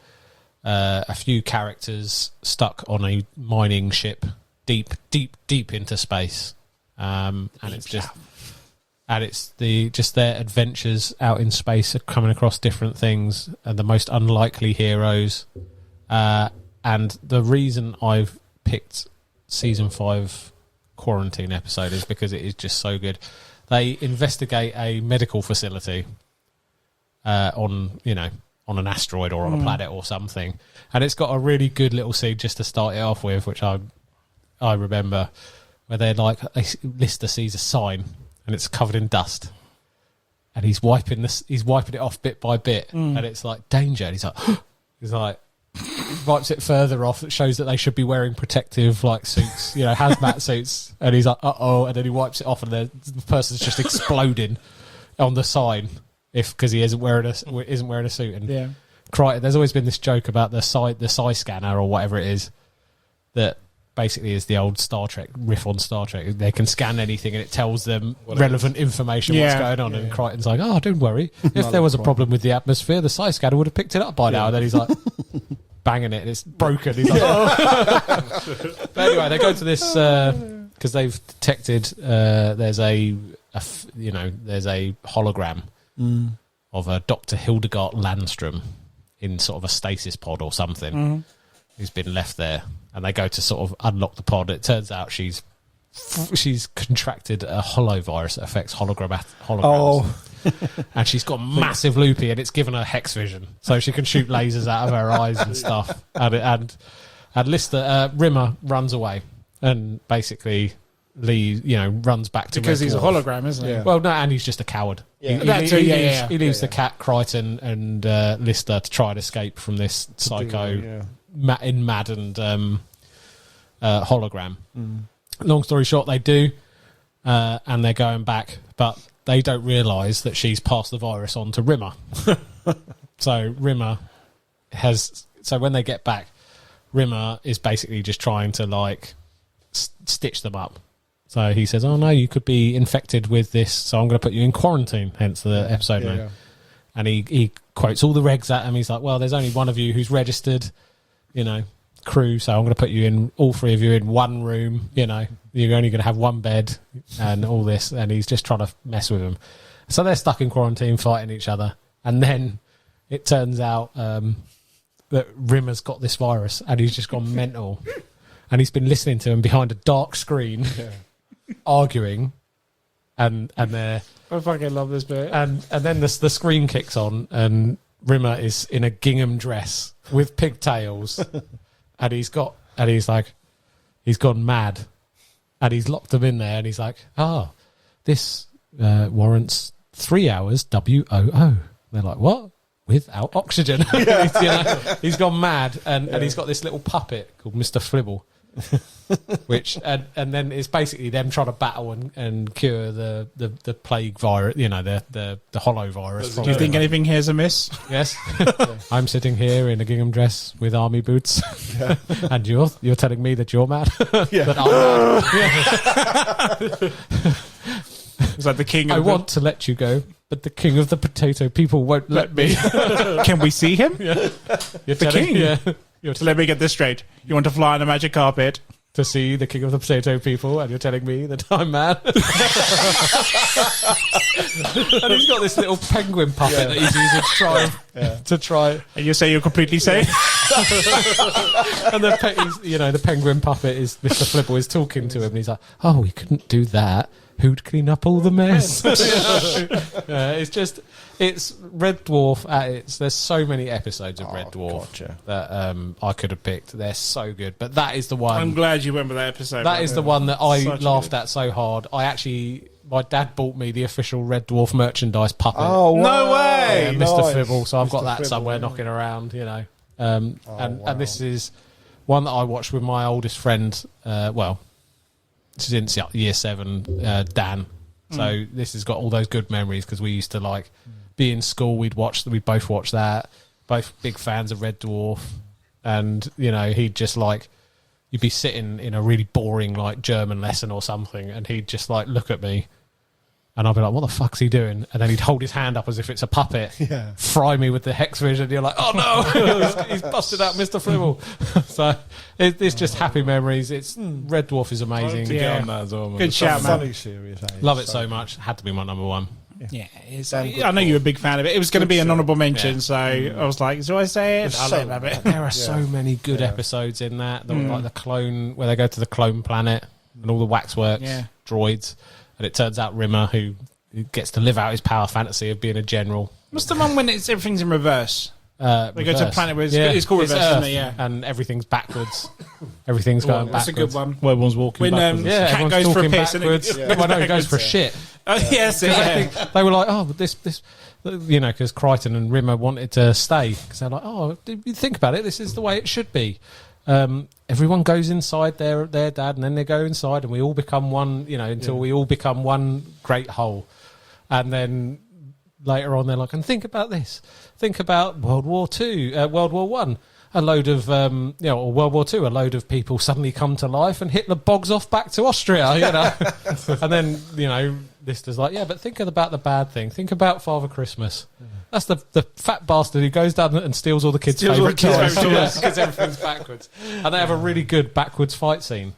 a few characters stuck on a mining ship deep into space, and it's their adventures out in space, coming across different things and the most unlikely heroes. And the reason I've picked season 5 Quarantine episode is because it is just so good. They investigate a medical facility on an asteroid or on a planet or something, and it's got a really good little scene just to start it off with, which I remember, where Lister sees a sign and it's covered in dust, and he's wiping it off bit by bit, and it's like danger. And he's like wipes it further off. It shows that they should be wearing protective like suits, hazmat suits. And he's like, uh-oh, and then he wipes it off, and the person's just exploding on the sign because he isn't wearing a suit. And Crichton, there's always been this joke about the psi scanner or whatever it is that basically is the old Star Trek riff on Star Trek. They can scan anything and it tells them relevant information what's going on. And Crichton's like, oh, don't worry. If there was a problem with the atmosphere, the psi scanner would have picked it up by now. And then he's like banging it and it's broken. He's like, oh. But anyway, they go to this because they've detected there's a hologram of a Dr. Hildegard Landstrom in sort of a stasis pod or something who's been left there. And they go to sort of unlock the pod. It turns out she's contracted a holovirus that affects holograms. Oh. And she's got massive loopy, and it's given her hex vision, so she can shoot lasers out of her eyes and stuff. And Rimmer runs away and basically runs back to because Red he's Dwarf. a hologram, isn't he? Yeah. Well, no, and he's just a coward. Yeah. He leaves the cat Crichton and Lister to try and escape from this psycho maddened hologram. Long story short, they do, and they're going back, but they don't realise that she's passed the virus on to Rimmer. So Rimmer so when they get back, Rimmer is basically just trying to stitch them up. So he says, oh no, you could be infected with this, so I'm going to put you in quarantine, hence the episode name. Yeah. And he quotes all the regs at him. He's like, well, there's only one of you who's registered, crew, so I'm going to put you in, all three of you in one room, you're only going to have one bed and all this. And he's just trying to mess with them. So they're stuck in quarantine fighting each other. And then it turns out that Rimmer's got this virus and he's just gone mental. And he's been listening to him behind a dark screen, arguing, and they're... I fucking love this bit. And then the screen kicks on and Rimmer is in a gingham dress with pigtails. And he's gone mad, and he's locked them in there, and he's like, this warrants 3 hours WOO. They're like, what? Without oxygen. He's gone mad, and he's got this little puppet called Mr. Flibble, which and then it's basically them trying to battle and cure the plague virus, the hollow virus. Do you think anything here's amiss? Yes. I'm sitting here in a gingham dress with army boots, and you're telling me that you're mad. That I'm mad. It's like the king. I want to let you go, but the king of the potato people won't let me. Can we see him? Yeah. You're the king. So let me get this straight. You want to fly on a magic carpet to see the king of the potato people, and you're telling me that I'm mad? And he's got this little penguin puppet that he's using to try. And you say you're completely safe? And the penguin puppet is Mr. Flibble is talking to him, and he's like, "Oh, we couldn't do that. Who'd clean up all the mess?" It's Red Dwarf at its. There's so many episodes of Red Dwarf that I could have picked. They're so good, but that is the one. I'm glad you remember that episode. That is the one that I laughed at so hard. My dad bought me the official Red Dwarf merchandise puppet. Oh, wow. No way, Mr. Flibble. So I've got that somewhere knocking around, And this is one that I watched with my oldest friend. Since year 7, Dan. So this has got all those good memories because we used to be in school. We'd both watch that. Both big fans of Red Dwarf, and he'd just you'd be sitting in a really boring German lesson or something, and he'd just look at me, and I'd be like, "What the fuck's he doing?" And then he'd hold his hand up as if it's a puppet, fry me with the hex vision. You're like, "Oh no, he's busted out Mr. Flibble." So it's just happy memories. Red Dwarf is amazing. To get on that as well, man. Good shout, man. Funny series. Love it so much. Had to be my number one. Yeah, I know you're a big fan of it. It was going to be an honourable mention, so I was like, "Do I say it?" I love it. There are so many good episodes in that. Like the clone, where they go to the clone planet and all the waxworks droids, and it turns out Rimmer, who gets to live out his power fantasy of being a general. What's the one when everything's in reverse? They go to a planet where it's called reverse, Earth, isn't it? Yeah, and everything's backwards. Everything's going backwards. That's a good one. Where everyone's walking When backwards. Cat goes for a piss, backwards. Well, no, he goes for a shit. Oh, yes, yeah. They were like, oh, but this, you know, because Crichton and Rimmer wanted to stay because they're like, oh, you think about it, this is the way it should be. Everyone goes inside their dad, and then they go inside, and we all become one, you know, until we all become one great whole. And then later on, they're like, and think about this. Think about World War II, World War One. A load of, or World War II, a load of people suddenly come to life, and Hitler bogs off back to Austria, you know. And then, you know, Lister's like, yeah, but think about the bad thing. Think about Father Christmas. That's the fat bastard who goes down and steals all the kids' favourite toys because everything's backwards. And they have a really good backwards fight scene.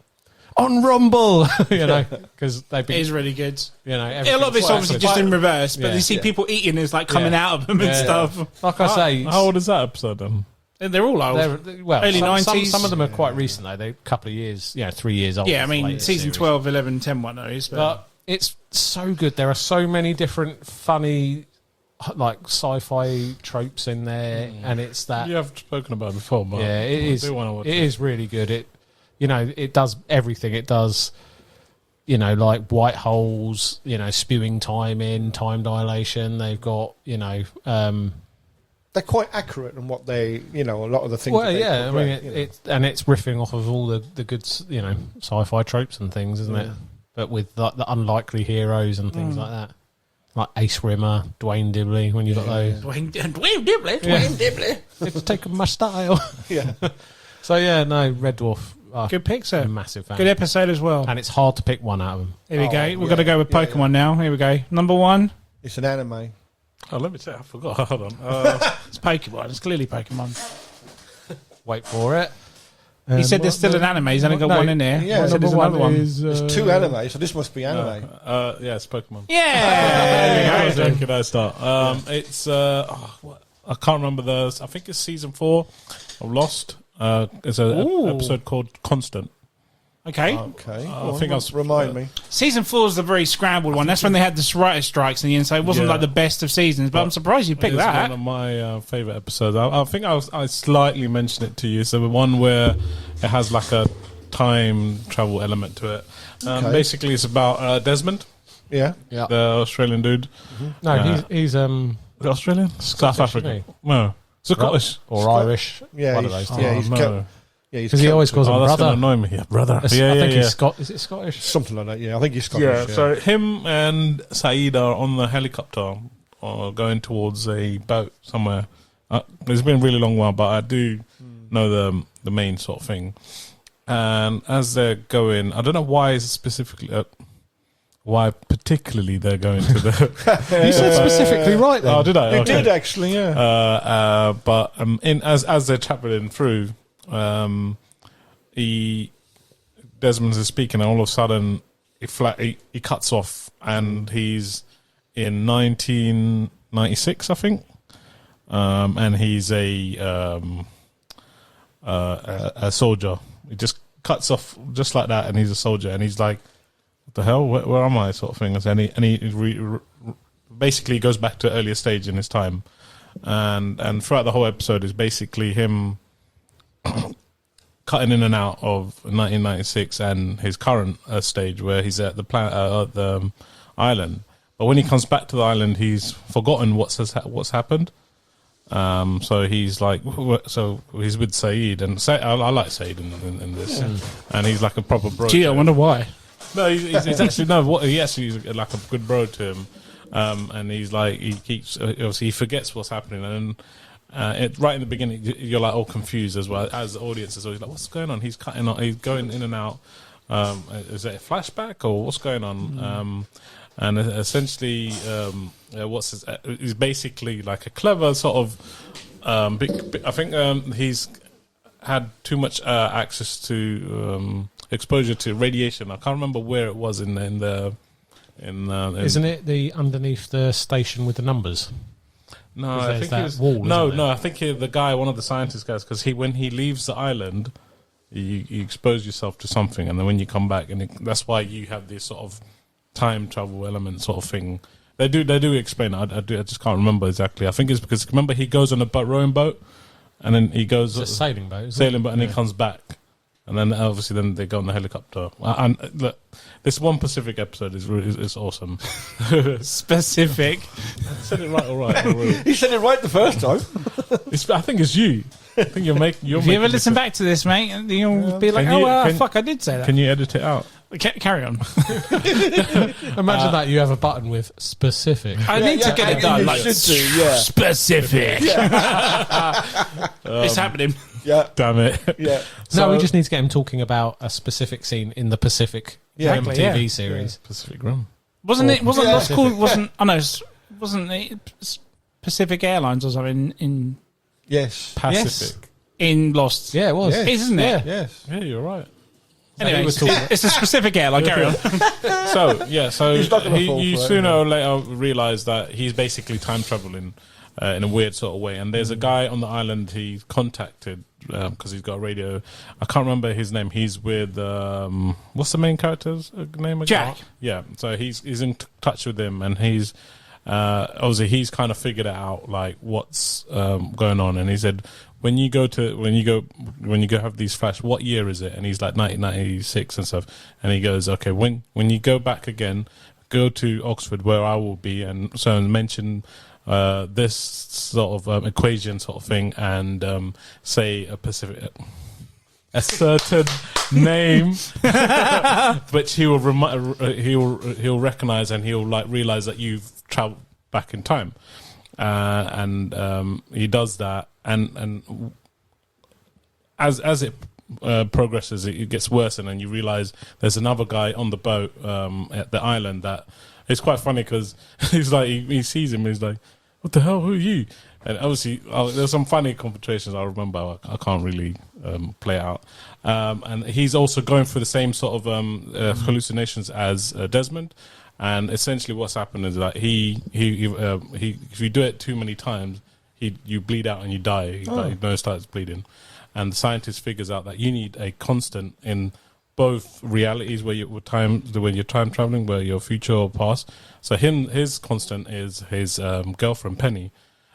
On Rumble, you know, because they've been... It is really good. You know, a lot of it's obviously just in reverse, but you see people eating is like coming out of them and stuff. Like I say... How old is that episode then? They're all old. Early 90s. Some of them are quite recent, though. They're a couple of years, 3 years old. Yeah, I mean, season 12, 11, 10 one is. But it's so good. There are so many different funny, like, sci-fi tropes in there, and it's that... You have spoken about it before, but yeah, it is. It is really good. It does everything. It does, like white holes, spewing time dilation. They've got, they're quite accurate in what they, a lot of the things. Well, yeah, I mean, it's riffing off of all the good, sci-fi tropes and things, isn't it? But with the unlikely heroes and things like that, like Ace Rimmer, Dwayne Dibley. When you got those, Dwayne Dibley, it's taken my style. Yeah. So Red Dwarf. Good pick, sir. Massive fan. Good episode as well. And it's hard to pick one out of them. Here we go. We're going to go with Pokemon now. Here we go. Number one. It's an anime. Oh, let me check. I forgot. Hold on. It's Pokemon. It's clearly Pokemon. Wait for it. He said there's still an anime. He's only got one in there. Yeah, so there's another one. There's two anime, so this must be anime. Yeah, it's Pokemon. Yeah. When can I start? It's I can't remember I think it's season 4 of Lost. It's an episode called Constant. Okay. I think I'll remind me. Season 4 is the very scrambled one. That's when they had the writer strikes in the end, so it wasn't like the best of seasons. But I'm surprised you picked that. It's one of my favourite episodes. I think I slightly mentioned it to you. So the one where it has like a time travel element to it. Basically, it's about Desmond. Yeah. The Australian dude. Mm-hmm. No, he's Australian, South African. No, Scottish or Irish. Yeah, one of those. Because he always calls him brother. That's going to annoy me. Yeah, brother. I think he's Is it Scottish? Something like that. Yeah, I think he's Scottish. Yeah. So him and Saeed are on the helicopter, going towards a boat somewhere. It's been a really long while, but I do know the main sort of thing. And as they're going, I don't know why specifically. Why particularly they're going to the... You said specifically right then. Oh, did I? You did actually, yeah. But as they're travelling through, Desmond is speaking, and all of a sudden he cuts off, and he's in 1996, I think, and he's a soldier. He just cuts off just like that, and he's a soldier, and he's like, what the hell? Where am I? Sort of thing. And he basically goes back to an earlier stage in his time, and throughout the whole episode is basically him cutting in and out of 1996 and his current stage where he's at the island. But when he comes back to the island, he's forgotten what's happened. So he's like, he's with Saeed, and I like Saeed in this, and he's like a proper bro. Gee, I wonder why. No, he's actually he actually is like a good bro to him, and he's like he keeps obviously he forgets what's happening, and right in the beginning you're like all confused as well as the audience is always like, what's going on? He's cutting on, he's going in and out. Is it a flashback or what's going on? And essentially, he's basically like a clever sort of I think he's had too much access to. Exposure to radiation. I can't remember where it was in Isn't it the underneath the station with the numbers? No, I think it was wall. No. I think the guy, one of the scientist guys, because when he leaves the island, you expose yourself to something, and then when you come back, and that's why you have this sort of time travel element sort of thing. They do explain it. I just can't remember exactly. I think it's because remember he goes on a rowing boat, and then he goes it's a sailing boat, and he comes back. And then obviously then they go on the helicopter. And look, this one Pacific episode is awesome. Specific. I said it right, all right. He said it right the first time. I think it's you. I think you're making. If you ever listen back to this, mate, you'll be like, fuck, I did say that. Can you edit it out? Carry on. Imagine that you have a button with specific. I need to get it done. Like, specific. It's happening. Yeah. Damn it. Yeah. No, we just need to get him talking about a specific scene in the Pacific M.T.V.B. series. Pacific Rim. Wasn't Lost called? Wasn't it Pacific Airlines or something in? Yes. Pacific. In Lost. Yeah, it was. Yes. Isn't it? Yes. Yeah, you're right. Anyway, it's a specific airline. Carry on. So He's not gonna fall you for it, sooner or later realise that he's basically time traveling in a weird sort of way. And there's a guy on the island he contacted because he's got a radio. I can't remember his name. He's with what's the main character's name again? Jack. Yeah. So he's in touch with him, and he's obviously he's kind of figured it out, like what's going on. And he said, when you go have these flash, what year is it? And he's like 1996 and stuff. And he goes, okay, when you go back again, go to Oxford where I will be, and so mention this sort of equation sort of thing, and say a certain name, which he will he'll recognize, and he'll like realize that you've traveled back in time, and he does that, and as it progresses, it gets worse, and then you realize there's another guy on the boat at the island that. It's quite funny because he's like he sees him and he's like, "What the hell? Who are you?" And obviously, there's some funny conversations I remember. I can't really play it out. And he's also going through the same sort of hallucinations as Desmond. And essentially, what's happened is that he if you do it too many times, you bleed out and you die. Your nose starts bleeding, and the scientist figures out that you need a constant in both realities when you're time traveling, where your future or past. So his constant is his girlfriend Penny.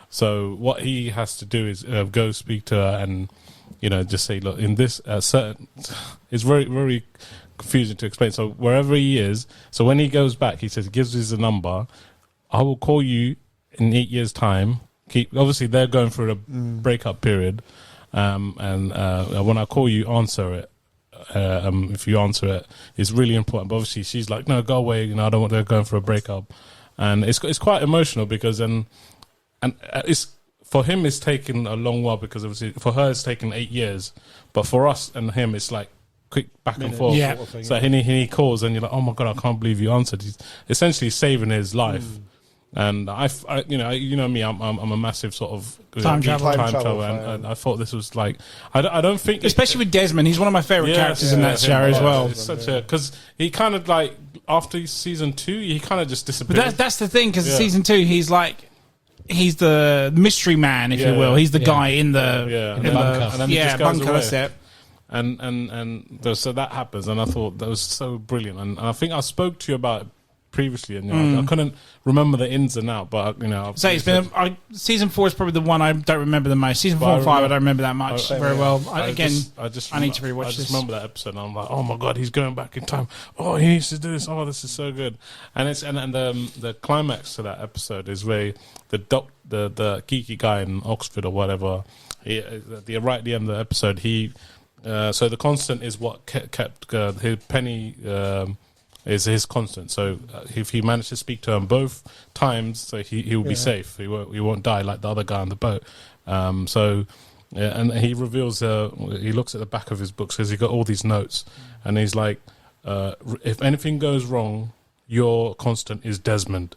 So what he has to do is go speak to her and just say, look, in this certain, it's very very confusing to explain. So wherever he is, so when he goes back, he says, gives us a number. I will call you in 8 years' time. Obviously they're going through a breakup period, and when I call you, answer it. If you answer it, it's really important. But obviously, she's like, "No, go away." I don't want to go for a breakup, and it's quite emotional because and it's for him it's taken a long while because obviously for her it's taken 8 years, but for us and him it's like quick back and forth. Yeah. Sort of thing, So he calls and you're like, "Oh my god, I can't believe you answered." He's essentially saving his life. And I me, I'm a massive sort of Time travel and I thought this was like, I don't think, especially with Desmond, he's one of my favorite characters in that show as well. It's such a because he kind of like after season 2, he kind of just disappeared. But that's the thing, because season 2, he's the mystery man, if you will. He's the guy in the bunker. And then he just goes bunker. away. That's it. And so that happens, and I thought that was so brilliant. And I think I spoke to you about it previously, and I couldn't remember the ins and out, but So it's been season 4 is probably the one I don't remember the most. Season 4 and 5 I don't remember that much very well. I need to rewatch I just this. remember that episode, and I'm like, oh my god, he's going back in time. Oh, he needs to do this. Oh, this is so good. And the climax to that episode is where the geeky guy in Oxford or whatever, right at the end of the episode, so the constant is what kept his Penny. Is his constant. So if he managed to speak to him both times, so he will be safe. He won't die like the other guy on the boat. And he reveals. He looks at the back of his books because he got all these notes, and he's like, if anything goes wrong, your constant is Desmond.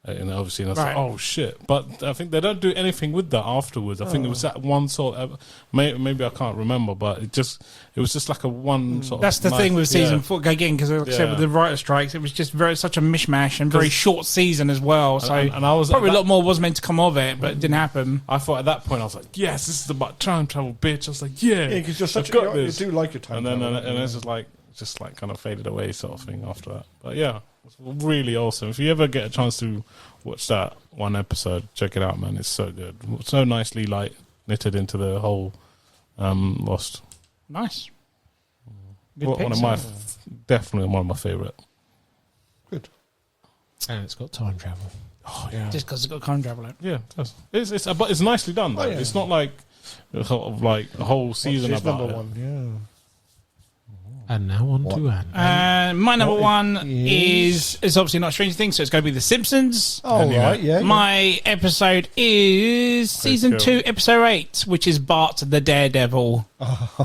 And obviously, and I was like, oh shit! But I think they don't do anything with that afterwards. I think it was that one sort of maybe I can't remember, but it was just like a one sort. That's of the thing with season 4 again, because like I said, with the writer strikes, it was just such a mishmash and very short season as well. So and I was probably a lot more was meant to come of it, but it didn't happen. I thought at that point I was like, yes, this is about time travel, bitch. I was like, yeah, because you're such this. You do like your time travel. And it's just like kind of faded away sort of thing after that. But yeah, it's really awesome. If you ever get a chance to watch that one episode, check it out, man. It's so good, so nicely like knitted into the whole Lost. Nice. Definitely one of my favourite. Good. And it's got time travel. Oh yeah, Just because it's got time travel. yeah. But it's nicely done though. Oh, yeah. It's not like sort of like a whole season What's his about number it. one? Yeah. And now on to Anne. My number What one is- is obviously not Stranger Things, so it's going to be The Simpsons. Oh, And, yeah. right, yeah. My episode is season cool. 2, episode 8, which is Bart the Daredevil,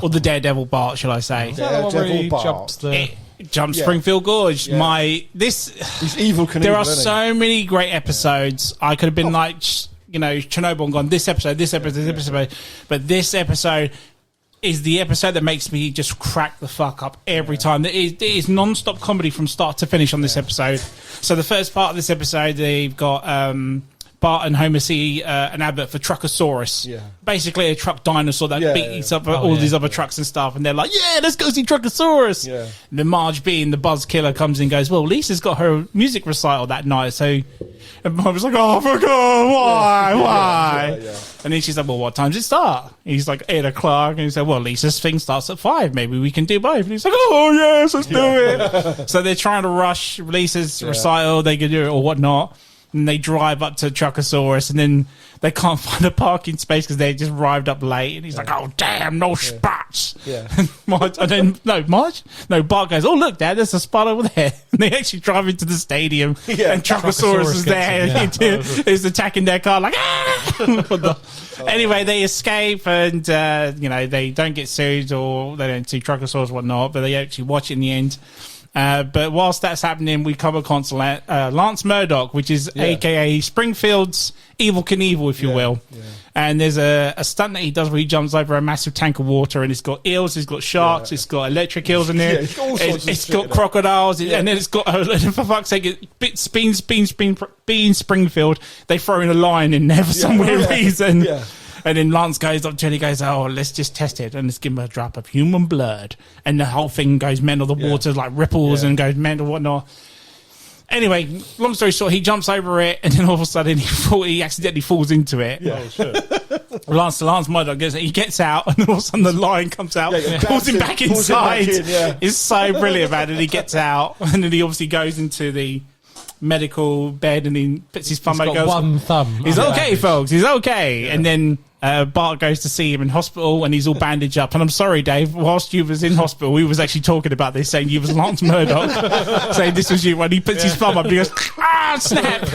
or the Daredevil Bart, shall I say? Is that the one where he Daredevil Bart. jumps the... It jumps Yeah. Springfield Gorge. Yeah. He's evil Knievel, there are isn't he? so many great episodes. I could have been like, Chernobyl and gone, this episode, but this episode is the episode that makes me just crack the fuck up every time. It is non-stop comedy from start to finish on this episode. So the first part of this episode, they've got Bart and Homer see an advert for Truckosaurus. Yeah. Basically a truck dinosaur that beats up all these other trucks and stuff. And they're like, yeah, let's go see Truckosaurus. Yeah. And then Marge being the buzz killer comes in and goes, well, Lisa's got her music recital that night. So and Mum was like, oh, for God, why? Yeah. And then she's like, well, what time does it start? He's like, 8 o'clock. And he said, well, Lisa's thing starts at 5. Maybe we can do both. And he's like, oh, yes, let's do it. So they're trying to rush Lisa's recital. They can do it or whatnot. And they drive up to Truckosaurus, and then they can't find a parking space because they just arrived up late. And he's like, oh, damn, no spots. Yeah. And Marge, No, Bart goes, oh, look, Dad, there's a spot over there. And they actually drive into the stadium, Yeah. and Truckosaurus is there. He's attacking their car like, ah! Anyway, they escape, and, they don't get sued, or they don't see Truckosaurus or whatnot, but they actually watch it in the end. But whilst that's happening, we come across Lance Murdoch, which is a.k.a. Springfield's Evel Knievel, if you will. Yeah. And there's a stunt that he does where he jumps over a massive tank of water, and it's got eels, it's got sharks, it's got electric eels in there, it's got crocodiles, and then it's got, for fuck's sake, being Springfield, they throw in a lion in there for some weird reason. Yeah. And then Lance goes up to him and he goes, oh, let's just test it. And let's give him a drop of human blood. And the whole thing goes mental. The water like ripples and goes mental and whatnot. Anyway, long story short, he jumps over it. And then all of a sudden he accidentally falls into it. Yeah. Oh, shit. Lance Murdoch he gets out. And then all of a sudden the lion comes out, pulls him back inside. It's so brilliant, man. And he gets out. And then he obviously goes into the medical bed and he puts his thumb out. He's got one thumb. He's okay, folks. He's okay. Yeah. And then Bart goes to see him in hospital and he's all bandaged up. And I'm sorry, Dave, whilst you was in hospital, we was actually talking about this, saying you was Lance Murdoch, saying this was you. When he puts his thumb up, he goes, snap.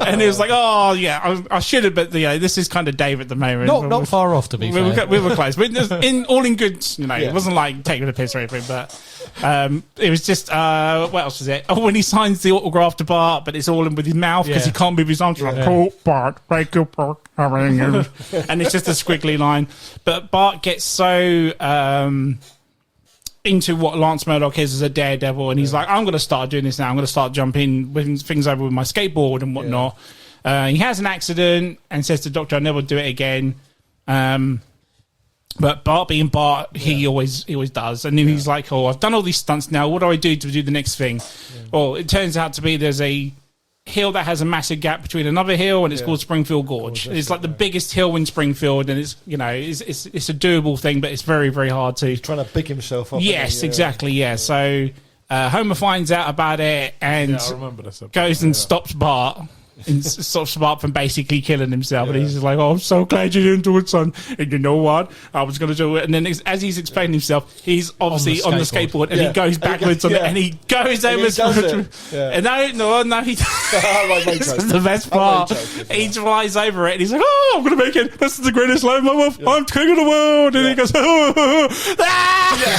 And he was like, oh, yeah, I should have, but this is kind of Dave at the moment. Not far off, to be fair. We were close. But all in good, it wasn't like taking a piss or anything, but it was just, what else was it? Oh, when he signs the autograph to Bart, but it's all in with his mouth because he can't move his arms. Like, cool, Bart, thank you, Bart. And it's just a squiggly line. But Bart gets so into what Lance Murdoch is as a daredevil, and he's like, I'm going to start doing this now. I'm going to start jumping things over with my skateboard and whatnot. He has an accident and says to the doctor, I'll never do it again. But Bart being Bart, he always does. And then he's like, oh, I've done all these stunts now. What do I do to do the next thing? Well, it turns out to be there's a hill that has a massive gap between another hill, and it's called Springfield Gorge. It's like the biggest hill in Springfield, and it's it's a doable thing, but it's very, very hard to. He's trying to big himself up. Yes, exactly. Yeah. So Homer finds out about it and I remember this episode. goes and stops Bart. And stops Bart from basically killing himself, and he's just like, "Oh, I'm so glad you didn't do it, son." And you know what? I was going to do it. And then, as he's explaining himself, he's obviously on the skateboard, and he goes backwards on it, and he goes over. And no, he. This is the best part. He flies over it, and he's like, "Oh, I'm going to make it. This is the greatest life of my life. I'm king of the world." And he goes, "Ah!"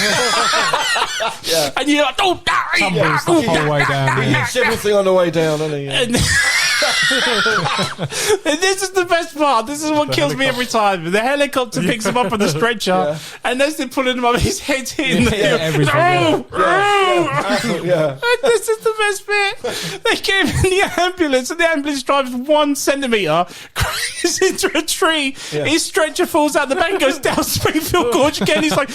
And you're like, "Don't die!" Tumbles the whole way down. He hits everything on the way down, doesn't he? And this is the best part. This is what kills me every time. The helicopter picks him up on the stretcher, and as they're pulling him up, his head's hitting the everything. And this is the best bit. They get him in the ambulance, and the ambulance drives 1 centimetre, crashes into a tree. His stretcher falls out the bank, goes down Springfield Gorge again. He's like,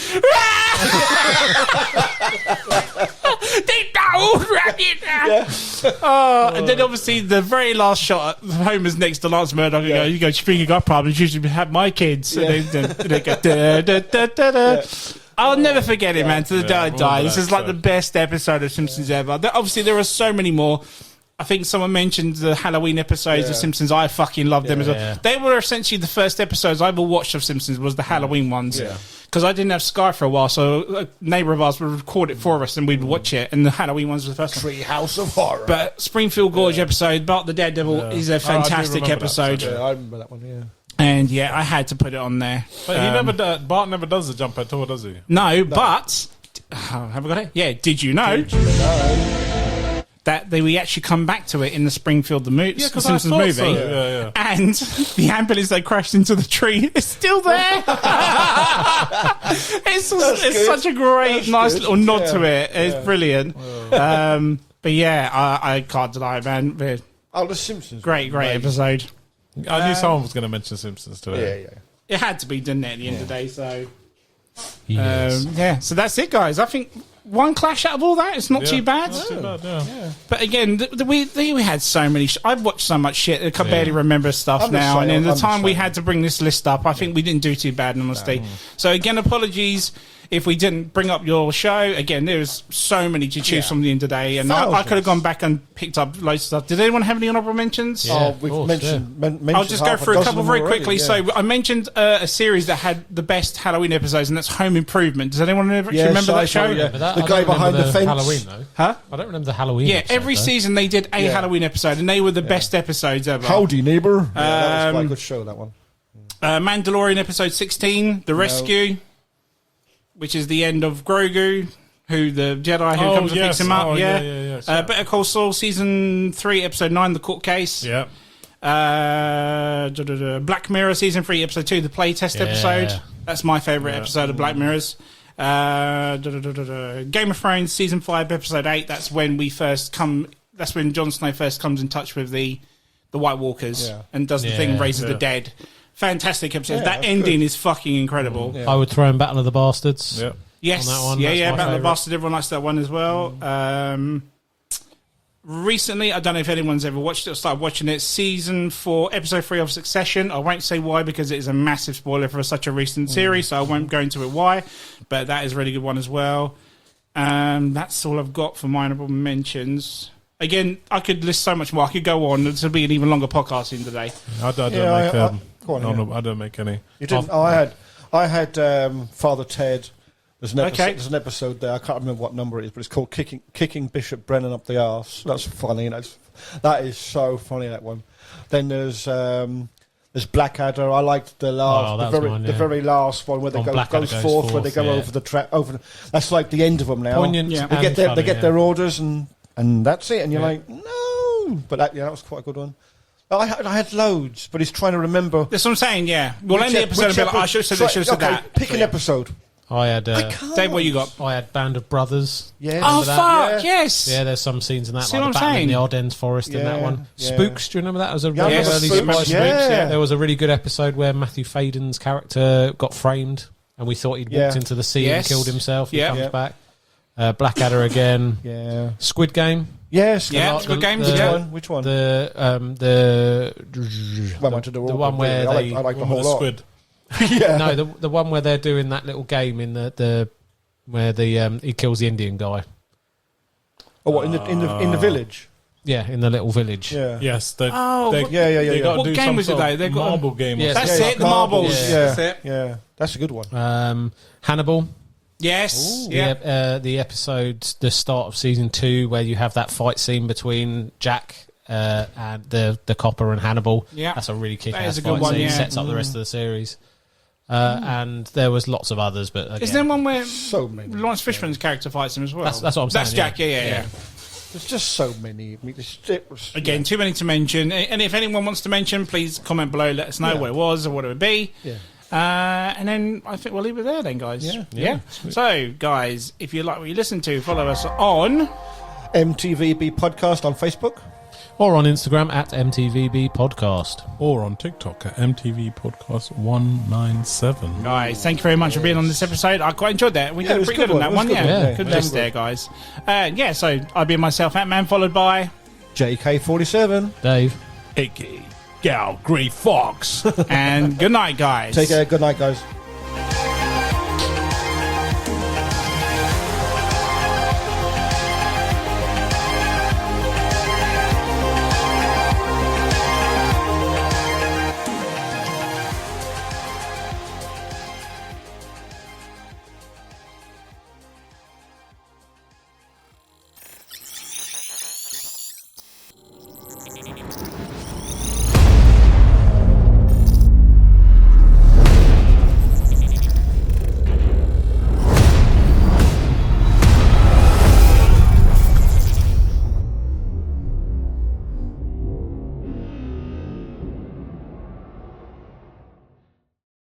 and then obviously the very last shot, Homer's next to Lance Murdoch, and you think you got problems, you should have my kids. And they go, da, da, da, da, da. I'll never forget it, man. To the day I die. remember This that is like the episode. best episode of Simpsons ever. Obviously, there are so many more. I think someone mentioned the Halloween episodes of Simpsons. I fucking love them as well. Yeah. They were essentially the first episodes I ever watched of Simpsons was the Halloween ones. Yeah. Because I didn't have Sky for a while, so a neighbour of ours would record it for us and we'd watch it. And the Halloween ones was the first one. Treehouse of Horror. But Springfield Gorge episode, Bart the Daredevil, is a I do fantastic remember that episode. episode, yeah, I remember that one. Yeah. And yeah, I had to put it on there. But Bart never does the jump at all, does he? No, but have I got it? Yeah. Did you know that we actually come back to it in the Springfield the because I Simpsons thought movie? so. Yeah. And the ambulance that crashed into the tree is still there. It's good. such a great, nice good. little nod to Yeah. it. It's brilliant. But yeah, I can't deny it, man. Oh, The Simpsons. Great episode. I knew someone was going to mention Simpsons today. Yeah. It had to be, didn't it, at the end of the day? So, Yes. yeah. So that's it, guys. I think one clash out of all that, it's not too bad. Not too bad, yeah. But again, we had so many. I've watched so much shit. I can barely remember stuff I'm the now. same, And in the I'm the time we same. had to bring this list up, I think we didn't do too bad in honesty. So again, apologies if we didn't bring up your show. Again, there was so many to choose from the end of the day, and I could have gone back and picked up loads of stuff. Did anyone have any honourable mentions? Yeah. Oh, of we've course, mentioned I'll just go half through a dozen couple of very them already, quickly. yeah. So I mentioned a series that had the best Halloween episodes, and that's Home Improvement. Does anyone actually Yes, remember I that show? saw, yeah. But that- The I guy don't behind remember the fence. Halloween, though. Huh? I don't remember the Halloween. Yeah, episode, every though. season they did a Yeah. Halloween episode, and they were the best episodes ever. Howdy, neighbour. Yeah, that was quite a good show, that one. Mandalorian episode 16, The Rescue, which is the end of Grogu, who the Jedi who comes and picks him up. Oh, yeah. yeah. Better Call Saul season 3, episode 9, The Court Case. Yeah. Black Mirror season 3, episode 2, The Playtest episode. That's my favourite episode of Black Mirrors. Game of Thrones season 5, episode 8. That's when That's when Jon Snow first comes in touch with the White Walkers and does the thing, raises the dead. Fantastic episode. Yeah, that that's ending good. is fucking incredible. I would throw in Battle of the Bastards. Yeah. Yes, On that one, yeah, that's my Battle of the favourite. Bastard. Everyone likes that one as well. Recently, I don't know if anyone's ever watched it or started watching it. Season 4, episode 3 of Succession. I won't say why because it is a massive spoiler for such a recent series, so I won't go into it why. But that is a really good one as well. That's all I've got for honourable mentions. Again, I could list so much more. I could go on. This will be an even longer podcast in today. I don't Yeah, make go on, no, I don't make any. You didn't? Oh, I had Father Ted. There's an episode there. I can't remember what number it is, but it's called "Kicking Bishop Brennan Up the Arse." That's funny. That is so funny. That one. Then there's Blackadder. I liked the last, the very last one where they goes forth, where they go over the track. That's like the end of them now. Poignant. Yeah. and funny, They get their orders and that's it. And you're like, no. But that was quite a good one. I had loads, but he's trying to remember. That's what I'm saying, yeah. We'll end the episode and be like, I should have said this, should have said that. Pick an episode. I had. Dave, what you got? I had Band of Brothers. Yeah. Oh, Remember that? fuck, yes. Yeah, there's some scenes in that, See like what the I'm Battle in saying? the Ardennes Forest in that Yeah, one. yeah. Spooks, do you remember that? It was a Yeah, really Yes, early Spooks, Spooks. yeah. There was a really good episode where Matthew Faden's character got framed, and we thought he'd walked into the sea and Yes. killed himself. He Yeah. comes Yeah. back. Blackadder again. Yeah. Squid Game. Yes. Yeah, the- Squid Games, the- yeah. Which one? The The one where they I like the One whole with the lot. squid. Yeah. no the one where they're doing that little game in where he kills the Indian guy. Oh, what in the village? Yeah, in the little village. Yeah. Yes. Oh, they, what- they gotta What do game some was it, sort though? of They got a- marble game. Yes, or That's something. it, the marbles. Yeah. That's it. Yeah. That's a good one. Hannibal. Yes. Yeah. The episode, the start of season 2, where you have that fight scene between Jack and the copper and Hannibal. Yeah. That's a really That kick-ass is a good fight one, scene. yeah. Sets up the rest of the series. And there was lots of others, but again, Is there one where So many. Lawrence Fishburne's character fights him as well? That's what I'm saying. That's Jack, yeah. There's just so many. I mean, Again, too many to mention. And if anyone wants to mention, please comment below. Let us know what it was or what it would be. Yeah. And then I think we'll leave it there then, guys. Yeah. So, guys, if you like what you listen to, follow us on... M.T.V.B. podcast on Facebook. Or on Instagram at M.T.V.B. podcast. Or on TikTok at MTV Podcast 197. Guys, thank you very much for being on this episode. I quite enjoyed that. We Yeah, it did was pretty a good good on that one. one. It was a good Yeah, one. good Yeah. list there, guys. So I'll be myself, Ant-Man, followed by... JK47. Dave. A.K. Gal Grey Fox. And good night, guys. Take care. Good night, guys.